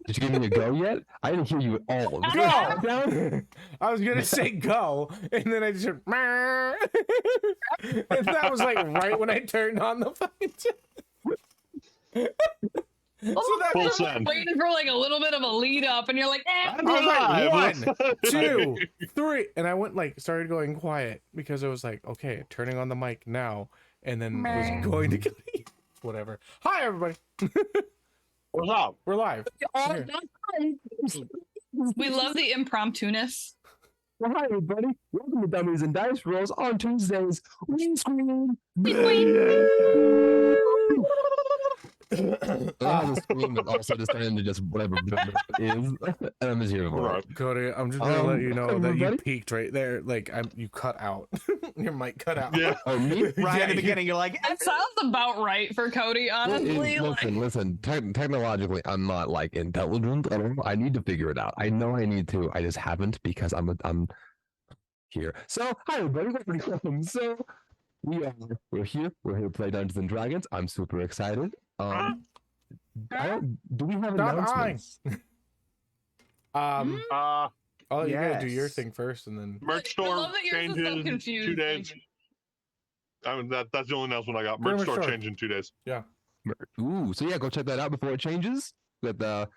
Did you give me a go yet? I didn't hear you at all. Was Go! there a countdown? I was gonna say go, and then I just heard, and that was like right when I turned on the fucking. So that Full was send. waiting for like a little bit of a lead up, and you're like, eh. I was Live. like 1, 2, 3, and I went like started going quiet because I was like, okay, turning on the mic now, and then was going to whatever. Hi everybody, What's up? we're live. Here. We love the impromptu-ness. Well, hi, everybody. Welcome to Dummies and Dice Rolls on Tuesdays. We scream. I was scream, but also just turn into just whatever it is. And I'm just here for it. Cody, I'm just gonna let you know that you everybody? peaked right there. Like you cut out. Your mic cut out. Yeah. Oh, me? Right at the beginning, you're like, That sounds about right for Cody, honestly. Listen. Technologically, I'm not like intelligent at all. I need to figure it out. I know I need to. I just haven't because I'm here. So, hi everybody. Welcome. So, we're here. We're here to play Dungeons and Dragons. I'm super excited. Do we have Stop announcements? I'll let you guys do your Yes. thing first, and then Merch I store love that yours is so changes in 2 confused. days. I mean, that's the only announcement I got. Merch Merch store store. change in 2 days. Ooh, so yeah, go check that out before it changes. With the,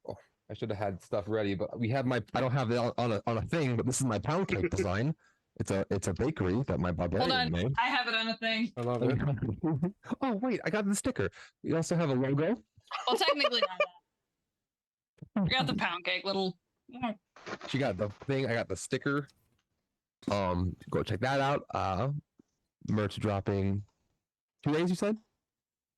I should have had stuff ready, but we have my. I don't have it on a thing, but this is my pound cake design. It's a bakery that my Hold barbarian on, made. I have it on a thing. I love it. Oh wait, I got the sticker. We also have a logo. Well, technically not that. I got the pound cake, little. She got the thing. I got the sticker. Go check that out. Merch dropping 2 days. You said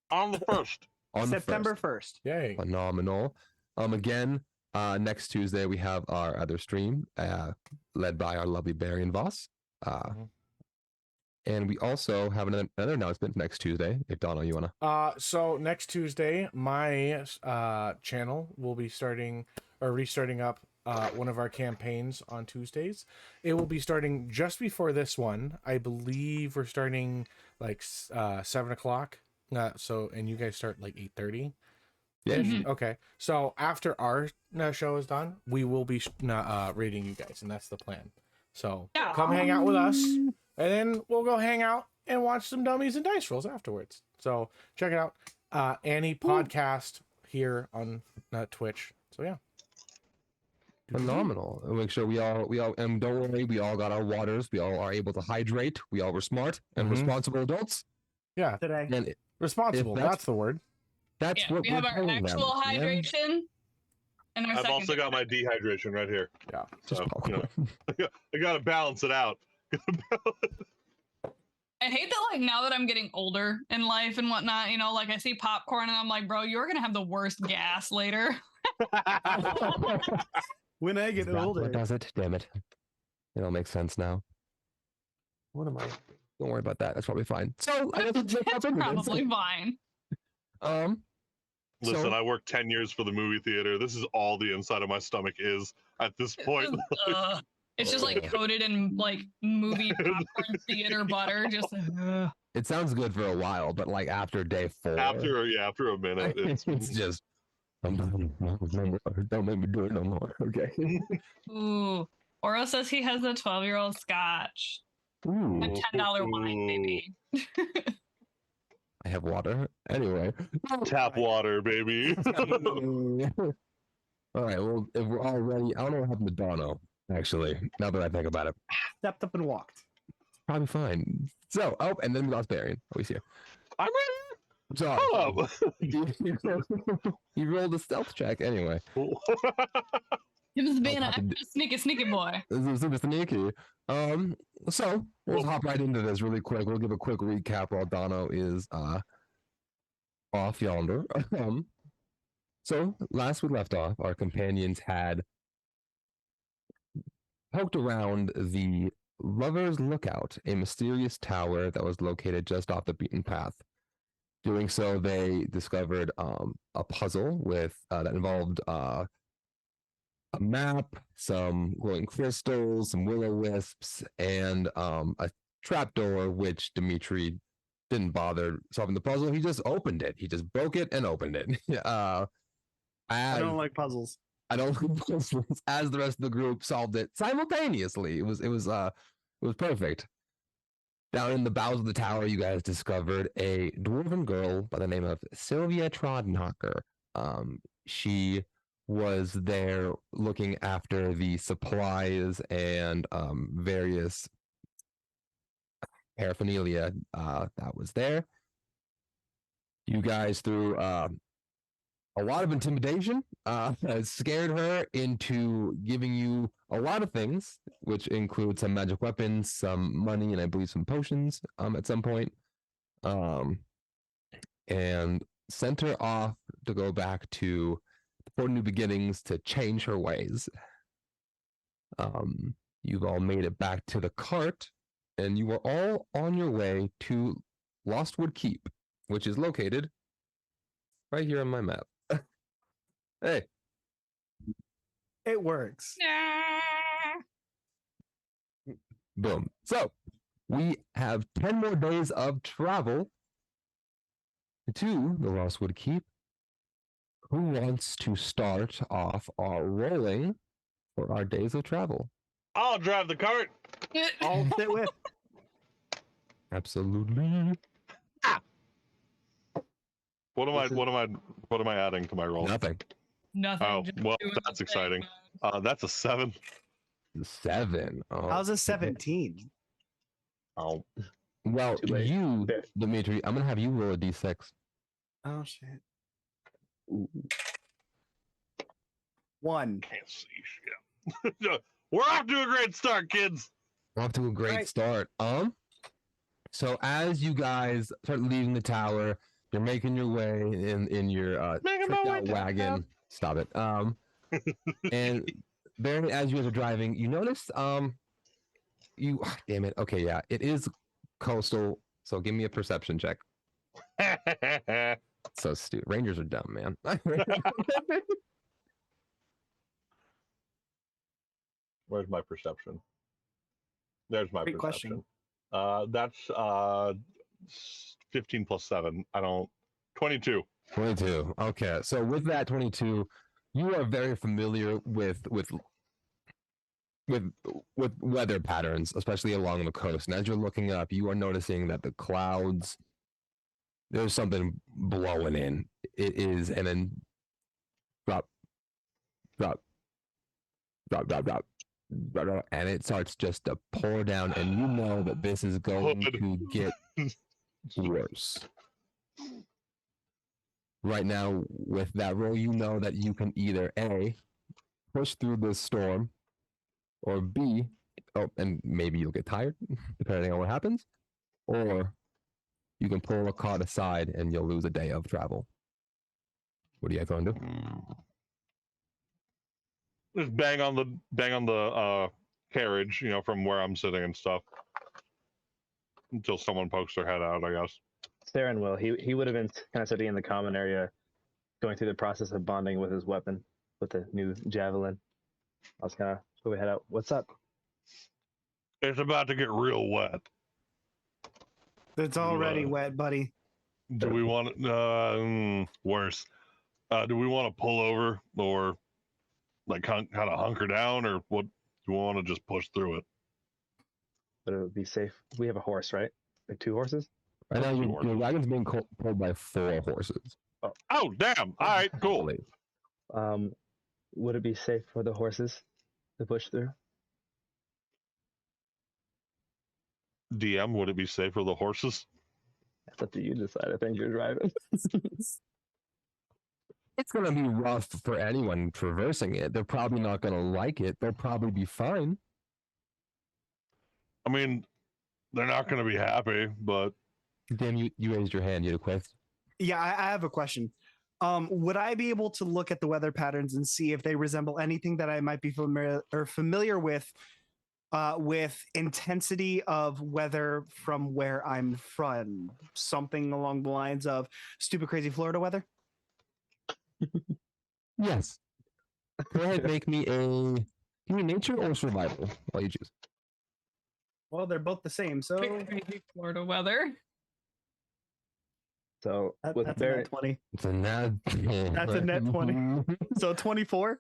On the 1st. on the September 1st. 1st. Yay. Phenomenal. Again, next Tuesday we have our other stream, led by our lovely Barry and Voss. And we also have another announcement next Tuesday. If Donna, you wanna? So next Tuesday, my channel will be restarting up one of our campaigns on Tuesdays. It will be starting just before this one. I believe we're starting like 7 o'clock. And you guys start like 8:30. Yeah. Mhm. Okay. So after our show is done, we will be rating you guys, and that's the plan. So Yeah. come hang out with us, and then we'll go hang out and watch some Dummies and Dice Rolls afterwards. So check it out. Annie podcast here on Twitch. So yeah. Phenomenal. And make sure we all, and don't worry, we all got our waters. We all are able to hydrate. We all were smart and Mhm. responsible adults. Yeah. Today. And Responsible. that's- That's the word. that's Yeah, what we we're have our telling them, actual man. hydration. And our I've second also got my dehydration right here. Yeah. Just So, popcorn. I got to balance it out. I hate that, like, now that I'm getting older in life and whatnot, you know, like, I see popcorn and I'm like, bro, you're gonna have the worst gas later. When I get Is that older. what does it? Damn it. It all makes sense now. What am I? Don't worry about that. That's probably fine. So I guess That's probably fine. Listen, So- I worked 10 years for the movie theater. This is all the inside of my stomach is at this point. It's just like coated in like movie popcorn theater butter. Just It sounds good for a while, but like after day 4, after a minute, it's just don't make me do it no more. Okay. ooh. Oro says he has a 12-year-old scotch. Ooh, A $10 wine, maybe. I have water. Anyway. tap water, baby. All right. Well, if we're all ready, I don't know what happened to Dono. Actually, now that I think about it, Stepped up and walked. probably fine. So, and then we lost Barry. Oh, he's here. I'm ready. So, Hello. he rolled a stealth check anyway. He was being I'll have an to extra sneaky boy. This is super sneaky. So we'll hop right into this really quick. We'll give a quick recap while Dono is off yonder. So last we left off, our companions had poked around the Lover's Lookout, a mysterious tower that was located just off the beaten path. Doing so, they discovered a puzzle with that involved a map, some glowing crystals, some will-o-wisps, and a trapdoor, which Dimitri didn't bother solving the puzzle. He just opened it. He just broke it and opened it. I As don't like puzzles. I don't as the rest of the group solved it simultaneously. It was perfect. Down in the bowels of the tower, you guys discovered a dwarven girl by the name of Sylvia Trodknocker. She was there looking after the supplies and various paraphernalia that was there. You guys, through a lot of intimidation, scared her into giving you a lot of things, which include some magic weapons, some money, and I believe some potions at some point. And sent her off to go back to For New Beginnings to change her ways. You've all made it back to the cart, and you are all on your way to Lostwood Keep, which is located right here on my map. Hey, It works. boom. So we have 10 more days of travel to the Lostwood Keep. Who wants to start off our rolling for our days of travel? I'll drive the cart. I'll sit with. Absolutely. What am I adding to my roll? Nothing. Nothing. Oh, just well, doing the that's thing, exciting. man. That's a 7. 7. Oh, How's a 17? Oh, well, Too late. you, Fair. Dimitri, I'm gonna have you roll a d6. Oh shit. Ooh. 1. can't see shit. We're off to a great start, kids. Off to a great Right. start. So as you guys start leaving the tower, you're making your way in your Making my tricked way out down. wagon. Stop it. And then as you guys are driving, you notice damn it. Okay, yeah, it is coastal. So give me a perception check. So stupid. Rangers are dumb, man. Where's my perception? There's my Great question. perception. That's 15 plus 7. 22. 22. Okay, so with that 22, you are very familiar with weather patterns, especially along the coast. And as you're looking up, you are noticing that the clouds, there's something blowing in. It is, and then drop, drop, drop, drop, drop, drop, drop, and it starts just to pour down. And you know that this is going Hood. to get worse. Right now, with that roll, you know that you can either A, push through this storm, or B, and maybe you'll get tired, depending on what happens, or you can pull a cart aside and you'll lose a day of travel. What are you guys going to do? Just bang on the carriage, from where I'm sitting and stuff, until someone pokes their head out, I guess. Saren will. He would have been kind of sitting in the common area, going through the process of bonding with his weapon, with the new javelin. I was kind of put my head out. What's up? It's about to get real wet. It's already wet, buddy. Do we want worse? Do we want to pull over or like kind of hunker down, or what? Do we want to just push through it? But it would be safe. We have a horse, right? Like 2 horses? Right now, Two your horses. wagon's being pulled by 4 horses. Oh, damn! All right, I cool. believe. Would it be safe for the horses to push through? DM, would it be safe for the horses? That's up to you to decide. I think you're driving. It's going to be rough for anyone traversing it. They're probably not going to like it. They'll probably be fine. I mean, they're not going to be happy, but Damn, you raised your hand. You had a question? Yeah, I have a question. Would I be able to look at the weather patterns and see if they resemble anything that I might be familiar with intensity of weather from where I'm from? Something along the lines of stupid, crazy Florida weather? Yes. Go ahead, give me nature or survival while you choose. Well, they're both the same, so Crazy Florida weather. So with That's a Baron, net 20. It's a net. That's a net 20. So 24.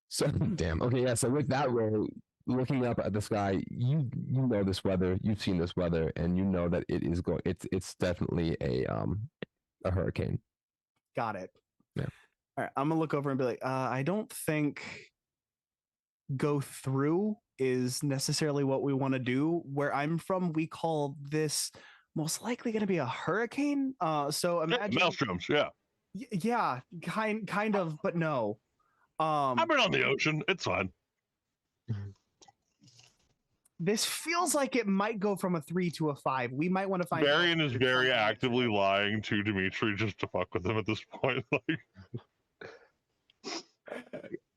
So damn. Okay, yeah. So with that roll, looking up at the sky, you know this weather. You've seen this weather, and you know that it is going. It's definitely a hurricane. Got it. Yeah. All right. I'm gonna look over and be like, I don't think go through is necessarily what we want to do. Where I'm from, we call this most likely going to be a hurricane. So imagine, Maelstroms, yeah. Yeah, kind of, but no. I've been on the ocean. It's fine. This feels like it might go from a 3 to a 5. We might want to find. Varian is very actively lying to Dimitri just to fuck with him at this point. Like,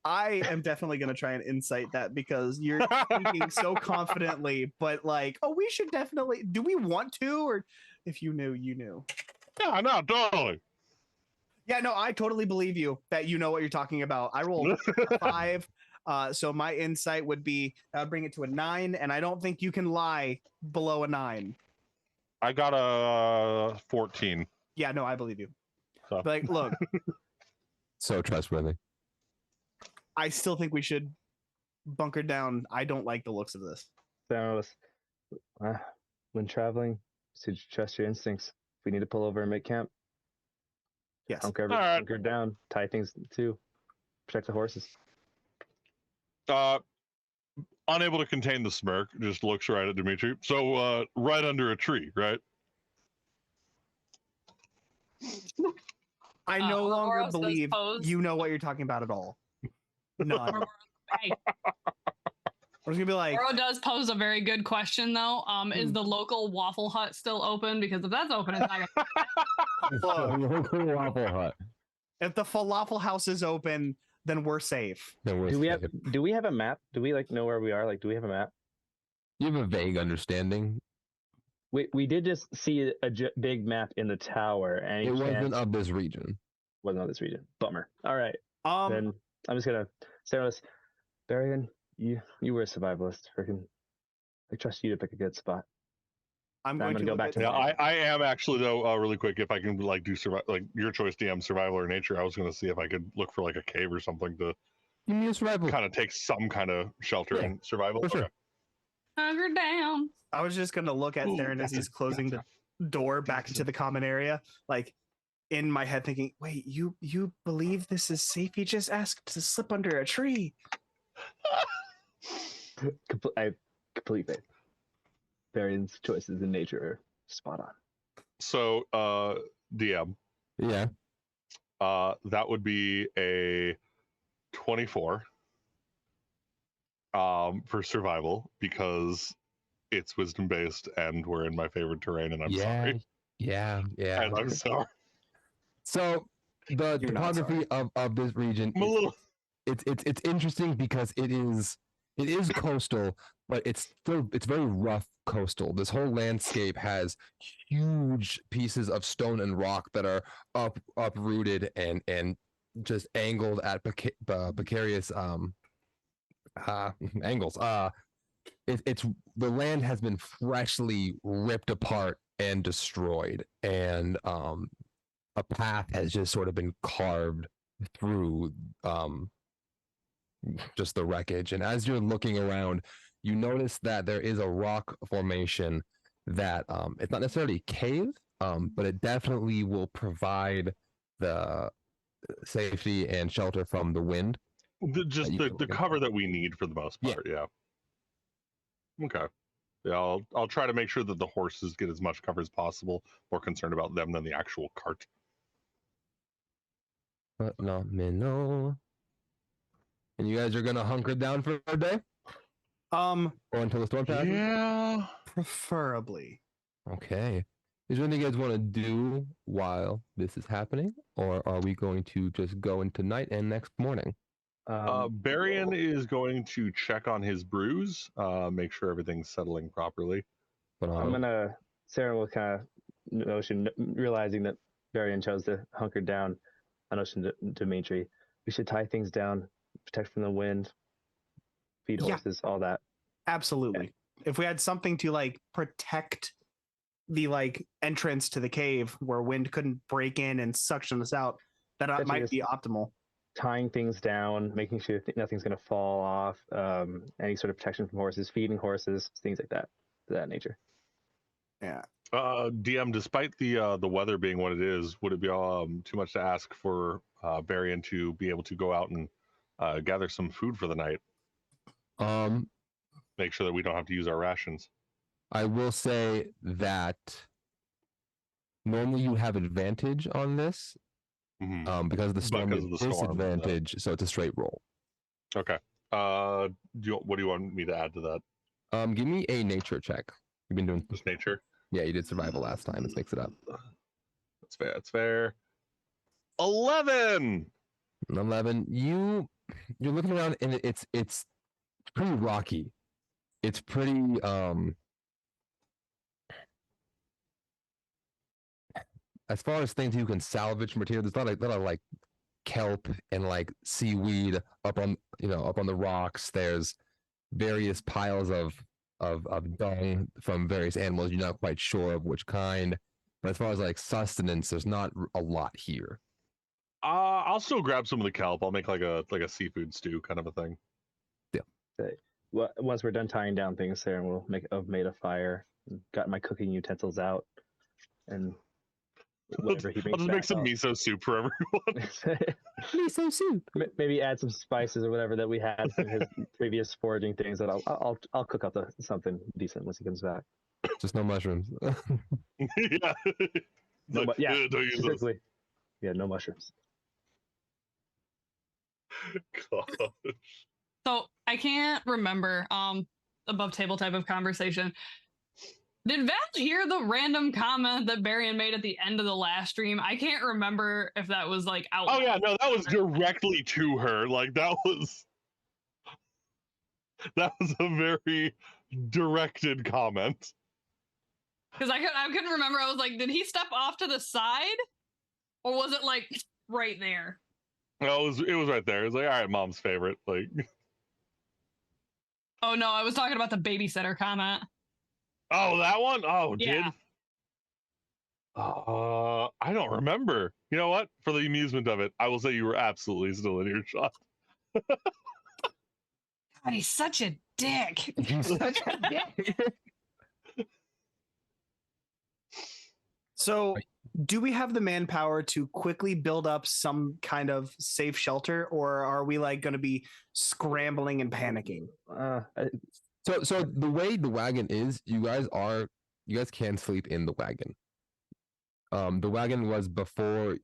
I am definitely going to try and insight that because you're thinking so confidently, but like, oh, we should definitely. Do we want to, or if you knew, you knew. yeah, no, totally. Yeah, no, I totally believe you that you know what you're talking about. I rolled a 5. So my insight would be I would bring it to a 9, and I don't think you can lie below a 9. I got a 14. Yeah, no, I believe you. So. But like, look, So trustworthy. I still think we should bunker down. I don't like the looks of this. when traveling, should trust your instincts. If we need to pull over and make camp, Yes. hunker down, tie things too, protect the horses. Unable to contain the smirk, just looks right at Dimitri. So, right under a tree, right? I no longer Ouroboros does believe pose. you know what you're talking about at all. None. Hey, I was gonna be like, Oro does pose a very good question though. Is the local Waffle Hut still open? Because if that's open, it's not gonna Local Waffle Hut. if the falafel house is open, then we're safe. Then we're Do we safe. have a map? Do we like know where we are? Like, do we have a map? You have a vague understanding. We did just see a big map in the tower, and It wasn't of this region. wasn't on this region. Bummer. All right, Um, then I'm just gonna say this. Barian, you were a survivalist. Freaking, I trust you to pick a good spot. I'm I'm going gonna to go look back at- to Yeah, I am actually though. Really quick, if I can like do like your choice, DM survival or nature. I was gonna see if I could look for like a cave or something to Give me a survival. kind of take some kind of shelter Yeah, and survival. for sure. Okay. hunker down. I was just gonna look at Ooh, Theron as that's he's a- closing that's the door back into the common area, like in my head thinking, wait, you believe this is safe? He just asked to slip under a tree. I complete faith. Barian's choices in nature are spot on. So, DM, Yeah. that would be a 24 for survival because it's wisdom based and we're in my favorite terrain and I'm sorry. Yeah. Yeah. And I'm sorry. So the You're not topography of this region I'm a little it's interesting because it is coastal, but it's very rough coastal. This whole landscape has huge pieces of stone and rock that are uprooted and just angled at precarious angles. It's the land has been freshly ripped apart and destroyed, and a path has just sort of been carved through just the wreckage. And as you're looking around, you notice that there is a rock formation that it's not necessarily a cave, but it definitely will provide the safety and shelter from the wind. just you the can look cover into. that we need for the most Yeah. part. Yeah. Okay. Yeah, I'll try to make sure that the horses get as much cover as possible. More concerned about them than the actual cart. But not minnow. And you guys are gonna hunker down for a day or until the storm passes? Yeah. Preferably. Okay. Is there anything you guys want to do while this is happening, or are we going to just go into night and next morning? Barian is going to check on his bruise, make sure everything's settling properly. But I'm gonna. Sarah will kind of realizing that Barian chose to hunker down. I notion to Dimitri, we should tie things down, protect from the wind, feed Yeah. horses, all that. Absolutely. If we had something to like protect the like entrance to the cave where wind couldn't break in and suction us out, that Essentially might just be optimal. tying things down, making sure nothing's going to fall off, any sort of protection from horses, feeding horses, things like that, to that nature. Yeah. DM, despite the weather being what it is, would it be too much to ask for Varian to be able to go out and gather some food for the night? Um, Make sure that we don't have to use our rations. I will say that normally you have advantage on this, because of the storm. Because of the storm, disadvantage, so it's a straight roll. Okay. What do you want me to add to that? Give me a nature check. You've been doing. Just nature. Yeah, you did survival last time. Let's mix it up. That's fair. That's fair. 11. 11. You're looking around and it's pretty rocky. It's pretty as far as things you can salvage material, there's a lot of like kelp and like seaweed up on the rocks. There's various piles of dung from various animals. You're not quite sure of which kind. But as far as like sustenance, there's not a lot here. I'll still grab some of the kelp. I'll make like a seafood stew kind of a thing. Well, once we're done tying down things there, and we'll made a fire, got my cooking utensils out, and whatever he I'll just make some back miso soup for everyone. Miso soup. Maybe add some spices or whatever that we had from his previous foraging things. That I'll cook up something decent once he comes back. Just no mushrooms. Yeah. No, Like, yeah, don't use those. specifically. Yeah, no mushrooms. God. So I can't remember above table type of conversation. Did Val hear the random comment that Barian made at the end of the last stream? I can't remember if that was like out. Oh yeah, no, that was directly to her. Like that was a very directed comment. Because I couldn't remember. I was like, did he step off to the side, or was it like right there? No, it was right there. It was like, all right, mom's favorite. Like, Oh no, I was talking about the babysitter comment. oh, that one? Oh, Yeah. did? I don't remember. You know what? For the amusement of it, I will say you were absolutely still in earshot. God, he's such a dick. So, do we have the manpower to quickly build up some kind of safe shelter, or are we like going to be scrambling and panicking? So the way the wagon is, you guys can sleep in the wagon. The wagon was before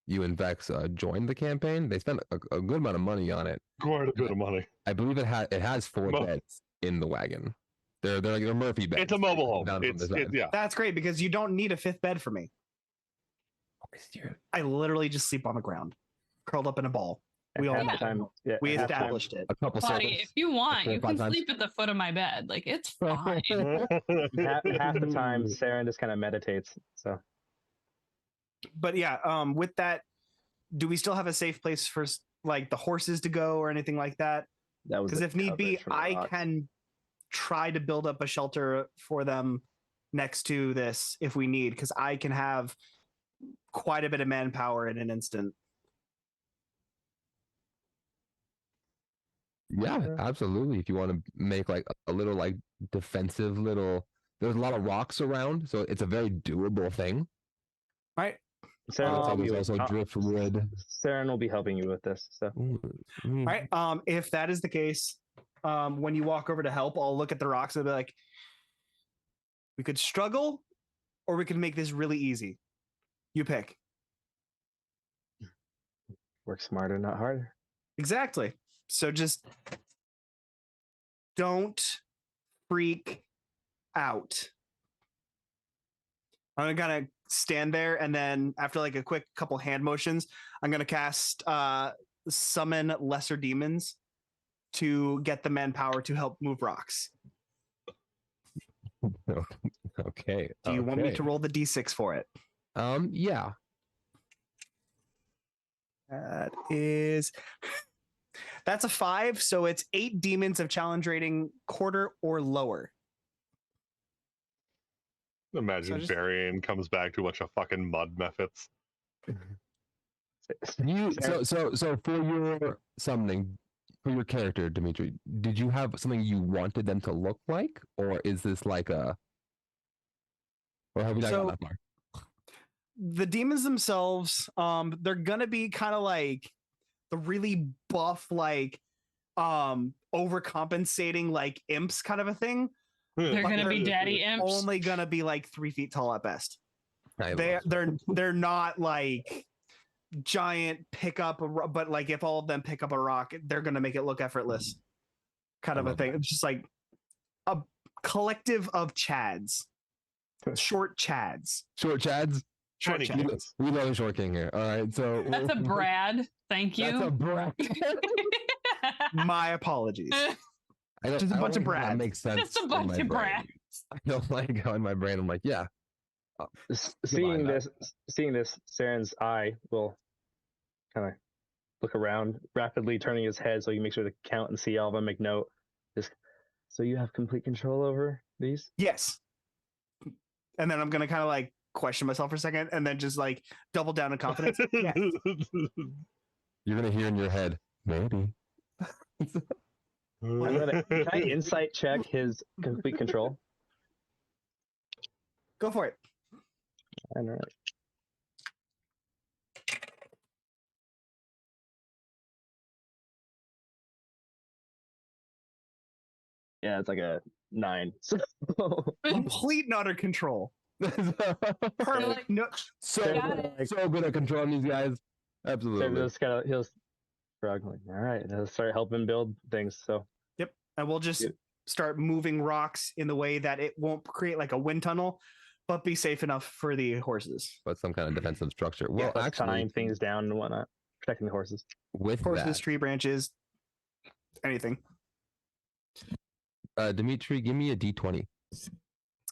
you and Vex joined the campaign. They spent a good amount of money on it. Quite a bit of money. I believe it has 4 beds in the wagon. They're Murphy beds. It's a mobile home. Down from the side. Yeah. That's great because you don't need a 5th bed for me. I literally just sleep on the ground, curled up in a ball. We all Half know. the time, yeah, We half the time- established it. A couple Buddy, servants. if you want, you can 25 sleep at the foot of my bed. Like it's fine. half the time, Saren just kind of meditates. So But yeah, with that, do we still have a safe place for like the horses to go or anything like that? that was Because the if need be, coverage from the I rocks. can try to build up a shelter for them next to this if we need, because I can have quite a bit of manpower in an instant. Yeah, absolutely. If you want to make like a little like defensive little, there's a lot of rocks around, so it's a very doable thing. Right. Saren will help There's you also with- driftwood. Saren will be helping you with this. So Right. If that is the case, when you walk over to help, I'll look at the rocks and be like, we could struggle or we could make this really easy. You pick. work smarter, not harder. Exactly. So just don't freak out. I'm gonna stand there, and then after like a quick couple hand motions, I'm gonna cast summon lesser demons to get the manpower to help move rocks. Okay. Do you want me okay. to roll the d6 for it? Yeah. That's a 5, so it's 8 demons of challenge rating quarter or lower. Imagine just- Varian comes back to a bunch of fucking mud mephits. So for your summoning, for your character, Dimitri, did you have something you wanted them to look like, or is this like a, or have we not gotten that far? The demons themselves, they're gonna be kind of like the really buff, like overcompensating like imps kind of a thing. They're But gonna be they're daddy imps. Only gonna be like 3 feet tall at best. I love They're not like giant but like if all of them pick up a rock, they're gonna make it look effortless, kind I of a love thing. It's just like a collective of chads, short chads. short chads. Short Tiny chads. kids. We love a short king here. All right, so That's a Brad. Thank That's a you. Brad. My apologies. I don't, Just a I don't bunch of like how that Brads. makes sense. Just a in bunch my of brain. Brads. I don't like how in my brain I'm like, yeah. Seeing that. this, Saren's eye will kind of look around, rapidly turning his head so he can make sure to count and see all of them, make note. Just, so you have complete control over these? Yes. And then I'm gonna kind of like question myself for a second, and then just like double down in confidence. Yes. You're gonna hear in your head, maybe. Can I insight check his complete control? Go for it. All right. Yeah, it's like a 9. So Complete and utter control. Perfect. No, so Got it. so good at controlling these guys. Sam Absolutely. just kind of he'll shrug like, all right, and he'll start helping build things. So yep. And we'll just Yep. start moving rocks in the way that it won't create like a wind tunnel, but be safe enough for the horses. But some kind of defensive structure. Well, plus actually, tying things down and whatnot, protecting the horses. with Horses, that, tree branches, anything. Dimitri, give me a D20.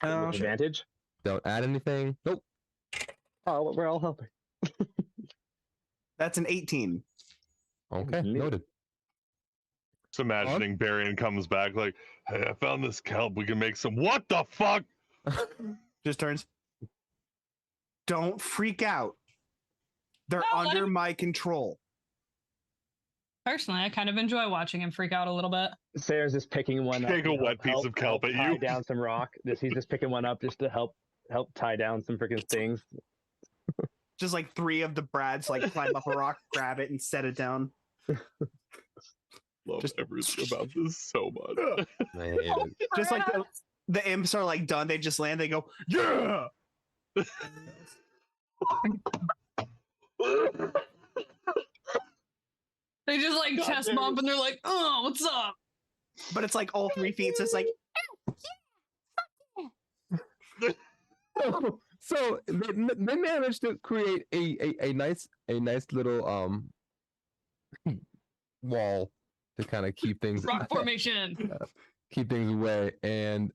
Oh, With sure. advantage. Don't add anything. Nope. Oh, we're all helping. That's an 18. Okay, Neat. noted. Just imagining Varian comes back like, hey, I found this kelp. We can make some. What the fuck? Just turns. Don't freak out. They're No, let under him- my control. Personally, I kind of enjoy watching him freak out a little bit. Sarah's just picking one up. Take to a wet piece of kelp at tie you. down some rock. He's just picking one up just to help tie down some freaking things. Just like 3 of the Brads like climb up a rock, grab it, and set it down. Love Just- everything about this so much. I hate it. Just like the imps are like done, they just land. They go, yeah. They just like God chest damn bump it. and they're like, "Oh, what's up?" But it's like all 3 feet. So it's like So they managed to create a nice little wall to kind of keep things Rock formation. keep things away, and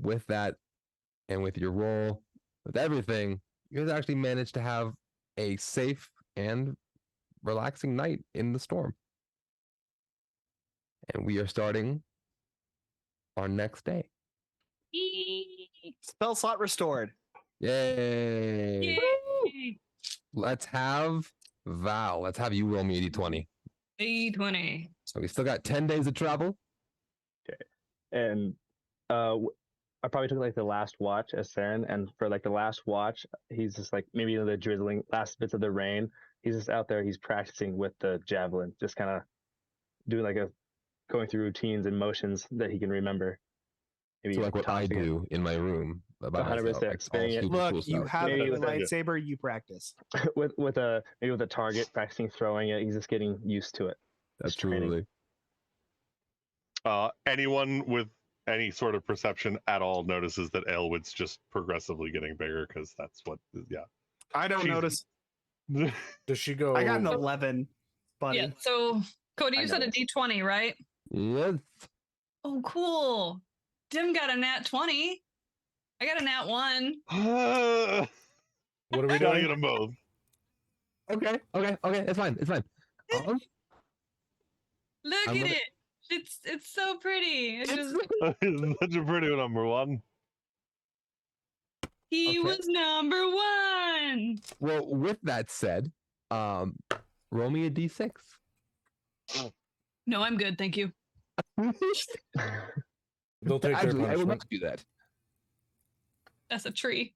with that and with your roll, with everything, you guys actually managed to have a safe and relaxing night in the storm. And we are starting our next day. spell slot restored. Yay! Yay! Let's have Val. Let's have you roll me a d20. D20. So we still got 10 days of travel. And I probably took like the last watch as Saren, and for like the last watch, he's just like maybe the drizzling last bits of the rain. He's just out there. He's practicing with the javelin, just kind of doing like going through routines and motions that he can remember. Maybe So like what I tossing it. do in my room. By 100%, myself, like all spinning it. super Look, cool you stuff. have Maybe a with a- lightsaber. You practice. with maybe with a target, practicing throwing it. He's just getting used to it. Just training. Absolutely. Anyone with any sort of perception at all notices that Aelwood's just progressively getting bigger because that's what, yeah. I don't She's- notice. Does she go? I got an 11, buddy. Yeah. So, Cody, I you said a noticed. D20, right? Yes. Oh, cool. Dim got a nat 20. I got a nat 1. What are we Gotta doing? get them both. Okay. It's fine. It's fine. Look I'm at gonna- it. It's so pretty. It's just Such a pretty number one. He Okay. was number one. Well, with that said, roll me a d6. No, I'm good. Thank you. They'll take their Actually, I will punishment. not do that. That's a tree.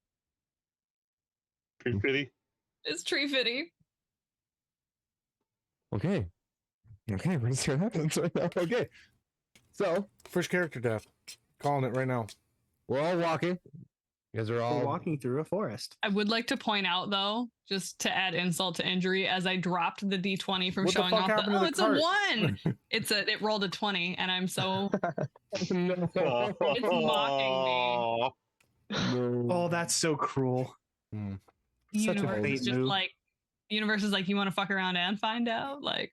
Pretty pity. It's tree fitty. Okay. Okay, we're gonna see what happens right now. Okay. So First character death. Calling it right now. we're all walking. You guys are We're all walking through a forest. I would like to point out, though, just to add insult to injury, as I dropped the d20 from What the showing fuck off happened to oh, the it's cart? a 1. It rolled a 20, and I'm so No. it's mocking me. No. Oh, that's so cruel. Such a Universe bait is just move. like universe is like, you want to fuck around and find out? Like,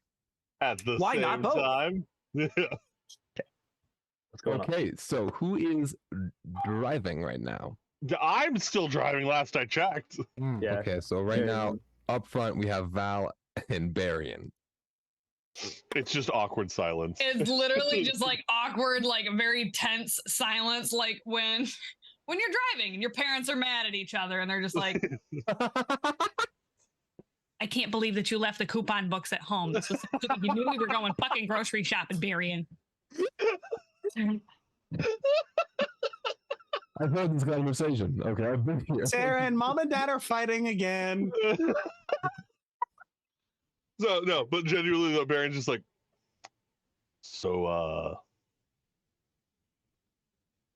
At the Why same not both? time. What's going on? Okay, so who is driving right now? I'm still driving last I checked. Yeah. Okay, so right Very now good. up front we have Val and Barian. It's just awkward silence. it's literally just like awkward, like very tense silence, like when you're driving and your parents are mad at each other and they're just like, I can't believe that you left the coupon books at home. This was you knew we were going fucking grocery shopping, Barian. I've heard this conversation. Okay, I've been here. Sarah and mom and dad are fighting again. So no, but genuinely though, Baron's just like, so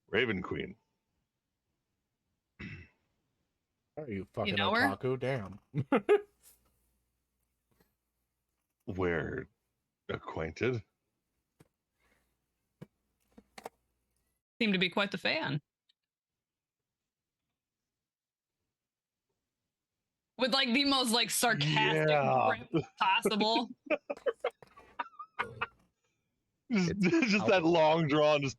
Raven Queen. Are you fucking know her? otaku? Damn. We're acquainted. Seem to be quite the fan. With like the most like sarcastic Yeah. grip possible. Just that long drawn, just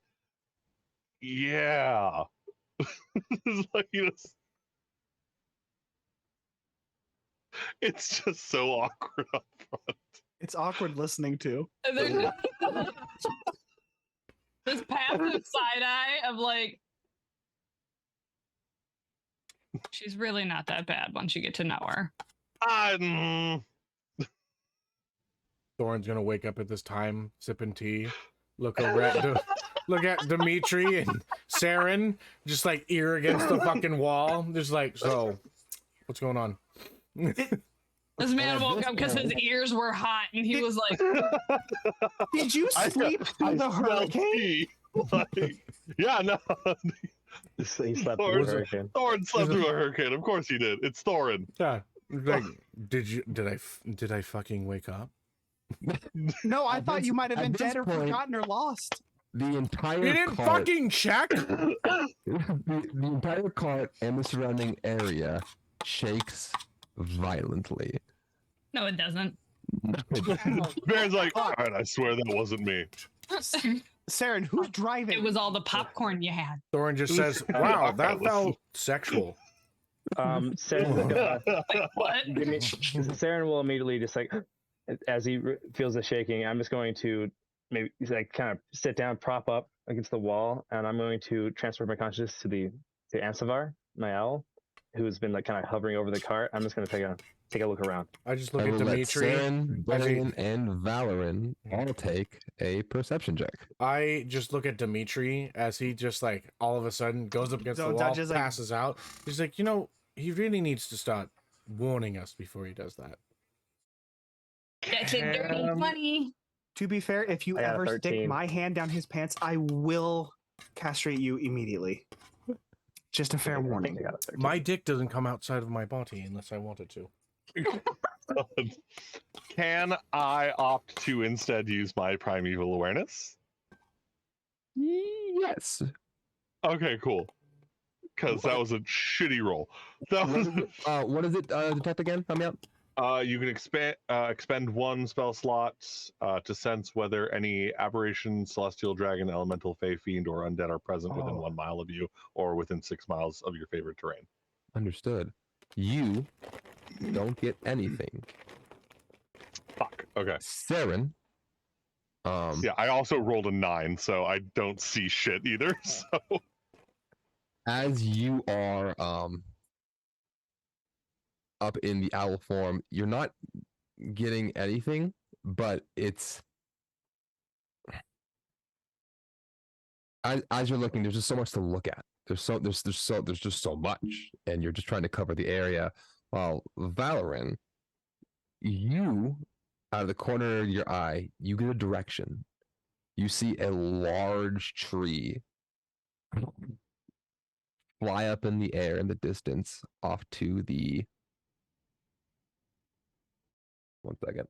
yeah. It's like, it's just so awkward up front. It's awkward listening to. And there's just this passive side eye of like, she's really not that bad once you get to know her. Thorin's gonna wake up at this time, sipping tea, look over at look at Dimitri and Saren, just like ear against the fucking wall, just like, so, what's going on? This man woke up because his ears were hot and he was like, Did you sleep through the hurricane? Like, yeah, no. He slept Or through was a it- hurricane. Thorin slept through a hurricane. Of course he did. It's Thorin. Yeah, like, did I fucking wake up? No, I At thought this- you might have at been this dead or point- forgotten or lost. The entire You didn't cart, fucking check. the entire cart and the surrounding area shakes violently. no, it doesn't. Baron's like, all right, I swear that wasn't me. Saren, who's driving? It was all the popcorn you had. Thorin just says, "Wow, that felt sexual." Saren, What? Saren will immediately just like, as he feels the shaking, I'm just going to maybe like kind of sit down, prop up against the wall, and I'm going to transfer my consciousness to Ansavar, my owl, who's been like kind of hovering over the cart. I'm just going to take a look around. I just look I at will let Dimitri. Saren, as he- Barian, and Valoran all take a perception check. I just look at Dimitri as he just like all of a sudden goes up against the So wall, dodges, like- passes out. He's like, he really needs to start warning us before he does that. That's a dirty Cam- 20. To be fair, if you I got a ever stick 13. my hand down his pants, I will castrate you immediately. Just a fair I think warning. I got a 13. My dick doesn't come outside of my body unless I want it to. Can I opt to instead use my primeval awareness? Yes. Okay, cool. Because that was a shitty roll. That was, What is it detect again? Help me out. you can expend one spell slot to sense whether any aberration, celestial dragon, elemental, fey, fiend, or undead are present within Oh. 1 mile of you or within 6 miles of your favorite terrain. Understood. You don't get anything. Fuck. Okay. Saren. Yeah, I also rolled a 9, so I don't see shit either. So as you are up in the owl form, you're not getting anything, but it's as you're looking, there's just so much to look at. There's just so much, and you're just trying to cover the area. While Valorant, you out of the corner of your eye, you get a direction. You see a large tree fly up in the air in the distance off to the. One second.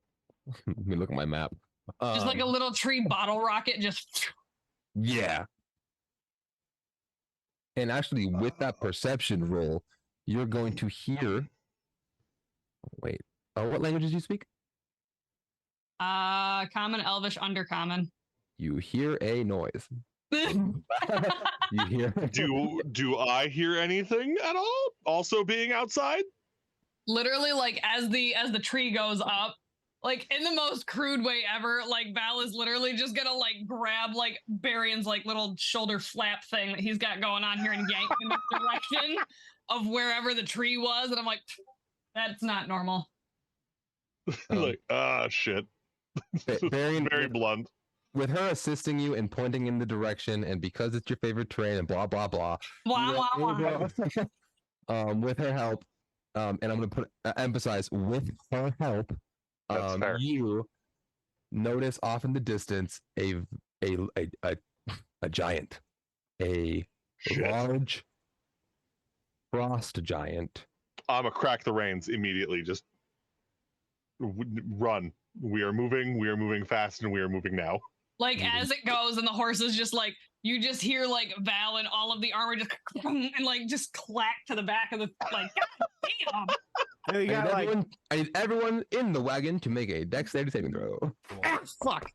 Let me look at my map. Just like a little tree bottle rocket, just. Yeah. And actually, with that perception roll, you're going to hear. Wait. What languages do you speak? Common, Elvish, Undercommon. You hear a noise. You hear. Do I hear anything at all? Also being outside? Literally, like as the tree goes up, like in the most crude way ever, like Val is literally just gonna like grab like Barion's like little shoulder flap thing that he's got going on here and yank in the direction of wherever the tree was, and I'm like, that's not normal. Like, shit. Barion, Very blunt. with her assisting you and pointing in the direction, and because it's your favorite terrain and blah blah blah. Blah blah blah. With her help, and I'm going to emphasize with her help. That's fair. You notice off in the distance a giant, a Shit. large frost giant. I'm gonna crack the reins immediately. Just run. We are moving fast, and we are moving now. Like as it goes, and the horse is just like, you just hear like Val and all of the armor just and like just clack to the back of the like. God damn! You got, I need everyone in the wagon to make a dexterity saving throw. Ah, fuck.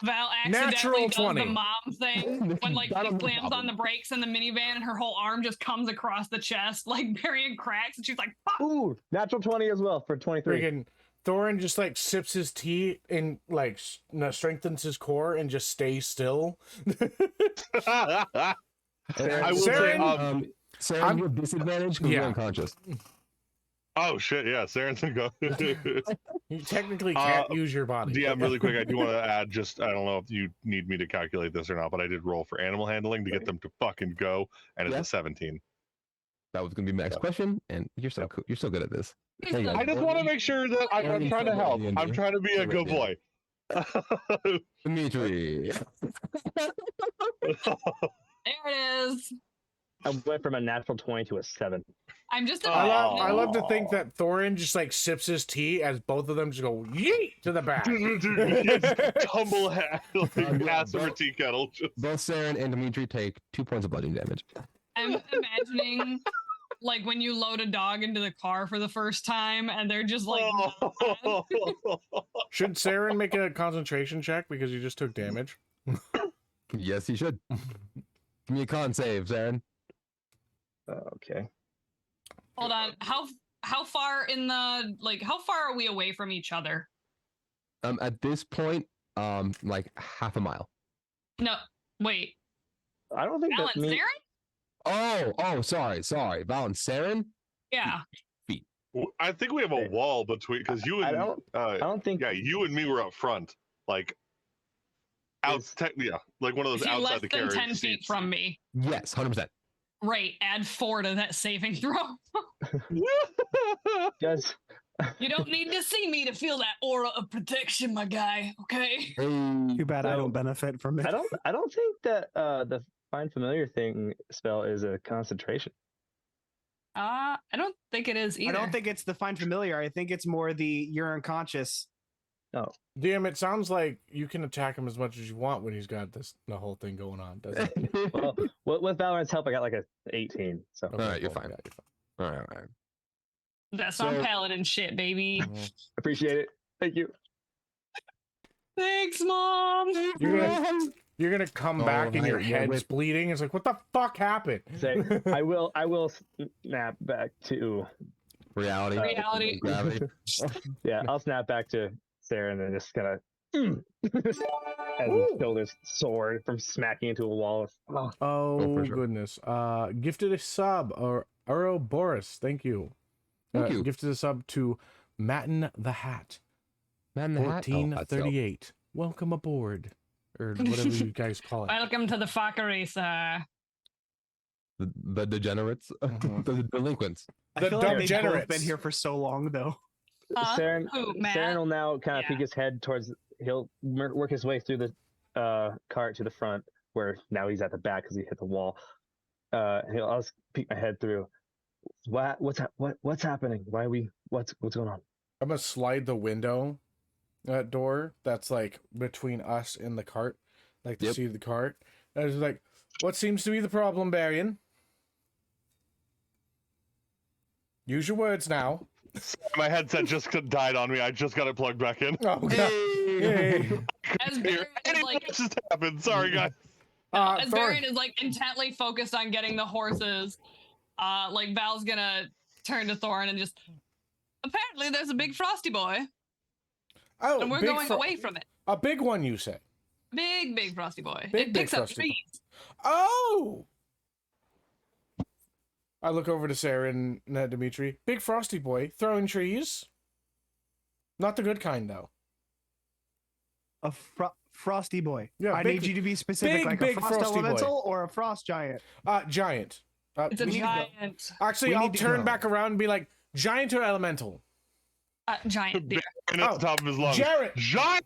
Val Natural accidentally does 20. the mom thing when like Not she a slams problem. on the brakes in the minivan and her whole arm just comes across the chest like Marion cracks and she's like, fuck. Ooh, natural 20 as well for 23. Freaking Thorin just like sips his tea and like strengthens his core and just stays still. I will Saren, say, Sarah, I'm- you have disadvantage because you're Yeah. unconscious. oh shit, yeah, Saren's gonna go. You technically can't use your body. DM, really quick, I do want to add just, I don't know if you need me to calculate this or not, but I did roll for animal handling to get them to fucking go, and it's Yeah. a 17. That was going to be my next question, and you're so cool. You're so good at this. Hey, I just want to make sure that I'm trying to help. I'm trying to be a good boy. Dimitri. There it is. I went from a natural 20 to a 7. I'm just I imagining. love to think that Thorin just like sips his tea as both of them just go yeet to the back. Tumble like ass over both- tea kettle. Just... Both Saren and Dimitri take 2 points of bludgeoning damage. I'm imagining like when you load a dog into the car for the first time and they're just like Should Saren make a concentration check because you just took damage? Yes, he should. Give me a con save, Saren. Okay. hold on. How far in the like how far are we away from each other? At this point, like half a mile. No, wait. I don't think Alan, that me. Saren? Sorry. Val and Saren? Yeah. I think we have a wall between, because you I and don't think. yeah, you and me were up front, like out. Yeah, like one of those If you're outside less the than carriage 10 feet seats. from me. Yes, 100%. Right. Add 4 to that saving throw. Guys, You don't need to see me to feel that aura of protection, my guy. Okay. Hey, Too bad I So, don't benefit from it. I don't think that the find familiar thing spell is a concentration. I don't think it is either. I don't think it's the find familiar. I think it's more the you're unconscious. DM, it sounds like you can attack him as much as you want when he's got the whole thing going on, doesn't it? Well, with Valorant's help, I got like a 18. So Okay, Alright, you're cool. fine. Yeah, all right. That's So- on paladin shit, baby. appreciate it. Thank you. Thanks, mom. You're gonna come Oh, back and your right, yeah, head's with- bleeding. It's like, what the fuck happened? Say, I will snap back to Reality. Reality. Gravity. yeah. I'll snap back to Sarah and then just kind of as his shoulders sore from smacking into a wall. Oh, Oh, for sure. goodness. Gifted a sub, or Ouroboros. Thank you. Thank you. Gifted a sub to Matin the Hat. Man, the hat. Oh, that's dope. 1438. Welcome aboard. Or whatever you guys call it. Welcome to the fuckery, sir. The degenerates, Mhm. the delinquents. I The feel like they've both degenerates. been here for so long, though. Saren, Who, Matt? Saren will now kind of Yeah. peek his head towards. He'll work his way through the cart to the front, where now he's at the back because he hit the wall. I'll just peek my head through. What's happening? Why are we? What's going on? I'm going to slide the window door that's like between us and the cart, like the Yep. seat of the cart. And it's like, what seems to be the problem, Barian? Use your words now. My headset just died on me. I just got it plugged back in. Oh, God. Hey! Hey. As Here. Baron is Anyway, like, this just happened. Sorry, guys. as Thorin. Baron is like intently focused on getting the horses, like Val's gonna turn to Thorin and just. Apparently, there's a big frosty boy, Oh, and we're big going away from it. A big one, you say? Big frosty boy. Big It picks up frosty boy. trees. Oh! I look over to Sarah and Dimitri. Big frosty boy throwing trees. Not the good kind, though. A frosty boy. Yeah, I big- need you to be specific, like big a frost frosty boy. elemental or a frost giant. Giant. It's a we need to go. giant, Actually, We I'll need to turn go. back around and be like, giant or elemental? giant deer. And at Oh, the top of his lungs. Jarrett, Giant!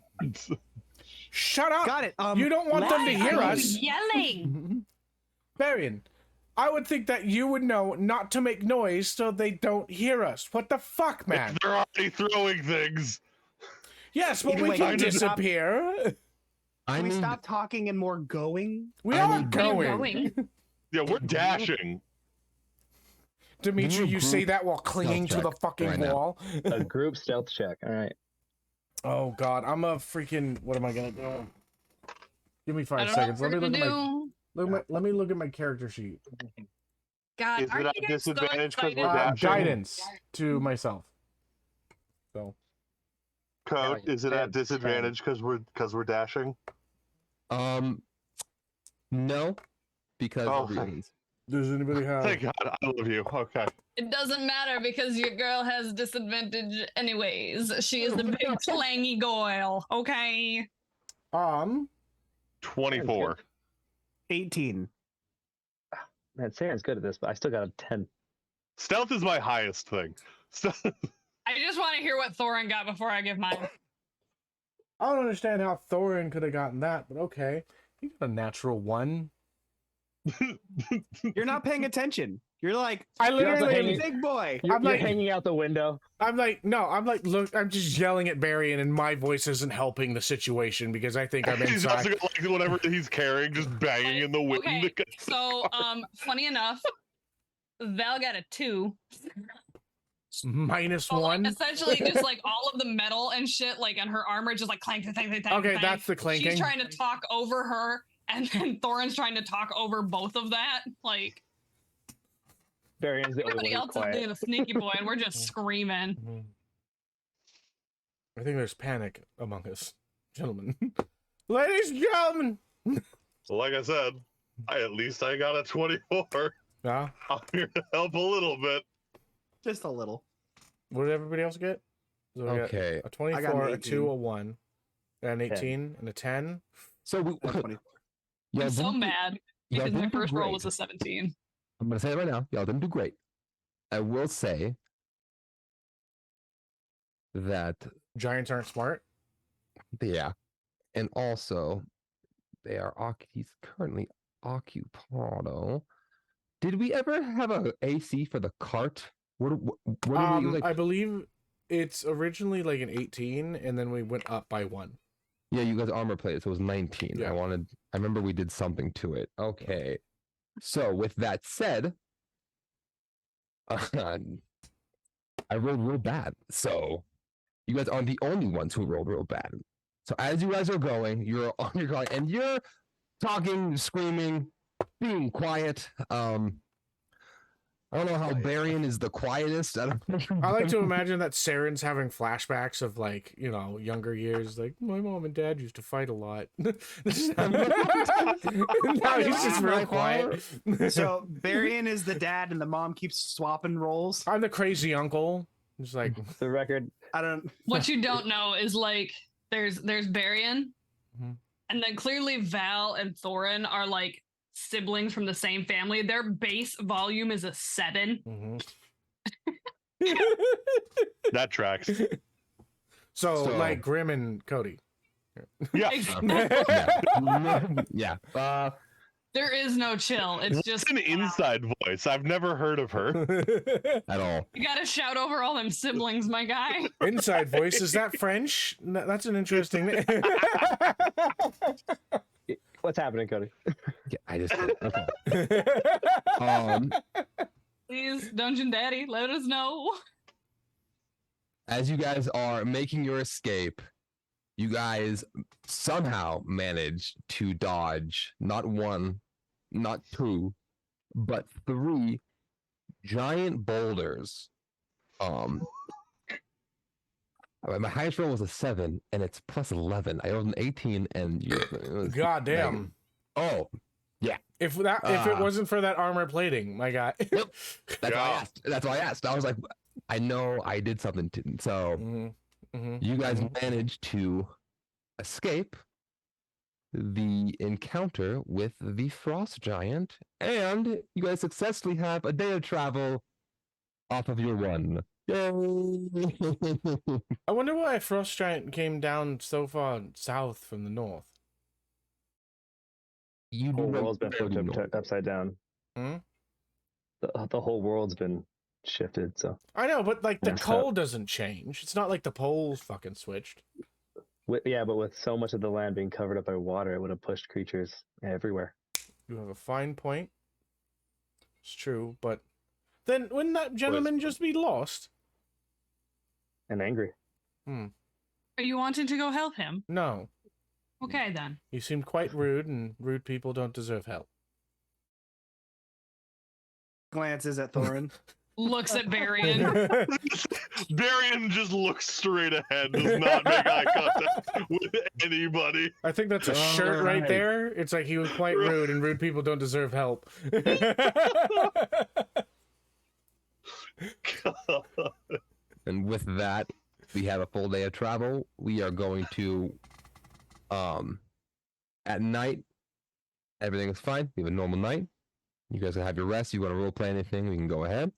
shut up. Got it. You don't want them to Why hear are us. you yelling? Barian, I would think that you would know not to make noise so they don't hear us. What the fuck, man? They're already throwing things. Yes, but Either we way, can you just stop- disappear. I Can we need. stop talking and more going? We I are need- Where are you going. going? Yeah, we're dashing. Dimitri, Can you you say group that while clinging to stealth the check fucking right now? wall. A group stealth check. All right. Oh God, I'm a freaking. What am I gonna do? Give me I 5 don't know seconds. what Let me we're look at my. gonna do. Let me look at my character sheet. God, Is it aren't at you guys so disadvantage 'cause we're excited? dashing? Guidance to myself. So Code, Yeah, is it 10, at disadvantage because we're dashing? No, because Oh, of reasons. does anybody have? Thank God, I love you. Okay. It doesn't matter because your girl has disadvantage anyways. She is the big clangy goyle, okay? 24. 18. Man, Saren's good at this, but I still got a 10. Stealth is my highest thing. I just want to hear what Thorin got before I give mine. I don't understand how Thorin could have gotten that, but okay. He got a natural 1. You're not paying attention. You're like, I You're also literally. hanging- big boy. You're, I'm you're like- hanging out the window. I'm like, no, I'm like, look, I'm just yelling at Barian, and my voice isn't helping the situation because I think I'm He's also inside. got, like, whatever he's carrying, just banging in the wind. Okay, so funny enough, Val got a 2. Minus So, like, 1. essentially, just like all of the metal and shit, like on her armor, just like clank, clank, clank, clank. Okay, clank. that's the clanking. She's trying to talk over her, and then Thorin's trying to talk over both of that. Like Varian's the only everybody one else who's is being quiet. a sneaky boy, and we're just screaming. I think there's panic among us, gentlemen. Ladies and gentlemen. So like I said, at least I got a 24. Yeah. I'm here to help a little bit. Just a little. What did everybody else get? So we got Okay. a I got 24, an a 2, 18. a 1, and an 18, and a 10. So we. That's funny. Y'all I'm so didn't do- mad y'all because my didn't do first roll great. was a 17. I'm gonna say it right now. Y'all didn't do great. I will say that Giants aren't smart. yeah, and also they are he's currently occupado. Did we ever have a AC for the cart? What did we like? I believe it's originally like an 18, and then we went up by 1. Yeah, you guys armor plated, so it was 19. Yeah. I remember we did something to it. Okay. So with that said, I rolled real bad. So you guys aren't the only ones who rolled real bad. So as you guys are going, you're on your going, and you're talking, screaming, being quiet. I don't know how Barian is the quietest. I don't know. I like to imagine that Saren's having flashbacks of like, younger years. Like, my mom and dad used to fight a lot. Now he's just real quiet. So Barian is the dad, and the mom keeps swapping roles. I'm the crazy uncle. Just like The record. I don't. What you don't know is like there's Barian, Mhm. and then clearly Val and Thorin are like siblings from the same family. Their base volume is a 7. Mhm. That tracks. So So- like Grim and Cody. Yeah. Yeah. There is no chill. It's What's just an inside voice? I've never heard of her. At all. you gotta shout over all them siblings, my guy. Inside voice, is that French? That's an interesting name. What's happening, Cody? Yeah, I just okay. Please, Dungeon Daddy, let us know. As you guys are making your escape, you guys somehow manage to dodge not 1, not 2, but 3 giant boulders. My highest roll was a 7, and it's plus 11. I rolled an 18, and God damn. Oh, If it wasn't for that armor plating, my guy. Yep. That's why I Yeah. asked. That's why I asked. I was like, I know I did something to. So Mhm. Mhm. you guys managed to escape the encounter with the frost giant, and you guys successfully have a day of travel off of your one. Yay! I wonder why Frost Giant came down so far south from the north. You The do whole know world's been very flipped north. upside down. Hmm? The whole world's been shifted. So I know, but like the Messed up. cold doesn't change. It's not like the poles fucking switched. but with so much of the land being covered up by water, it would have pushed creatures everywhere. You have a fine point. It's true, but then wouldn't that gentleman just be lost? And angry. Are you wanting to go help him? No. Okay then. You seemed quite rude, and rude people don't deserve help. Glances at Thorin. Looks at Barian. Darian just looks straight ahead, does not make eye contact with anybody. I think that's a shirt right Alright. there. It's like he was quite rude, and rude people don't deserve help. And with that, we have a full day of travel. We are going to, at night, everything is fine. We have a normal night. You guys can have your rest. You want to role play anything? We can go ahead.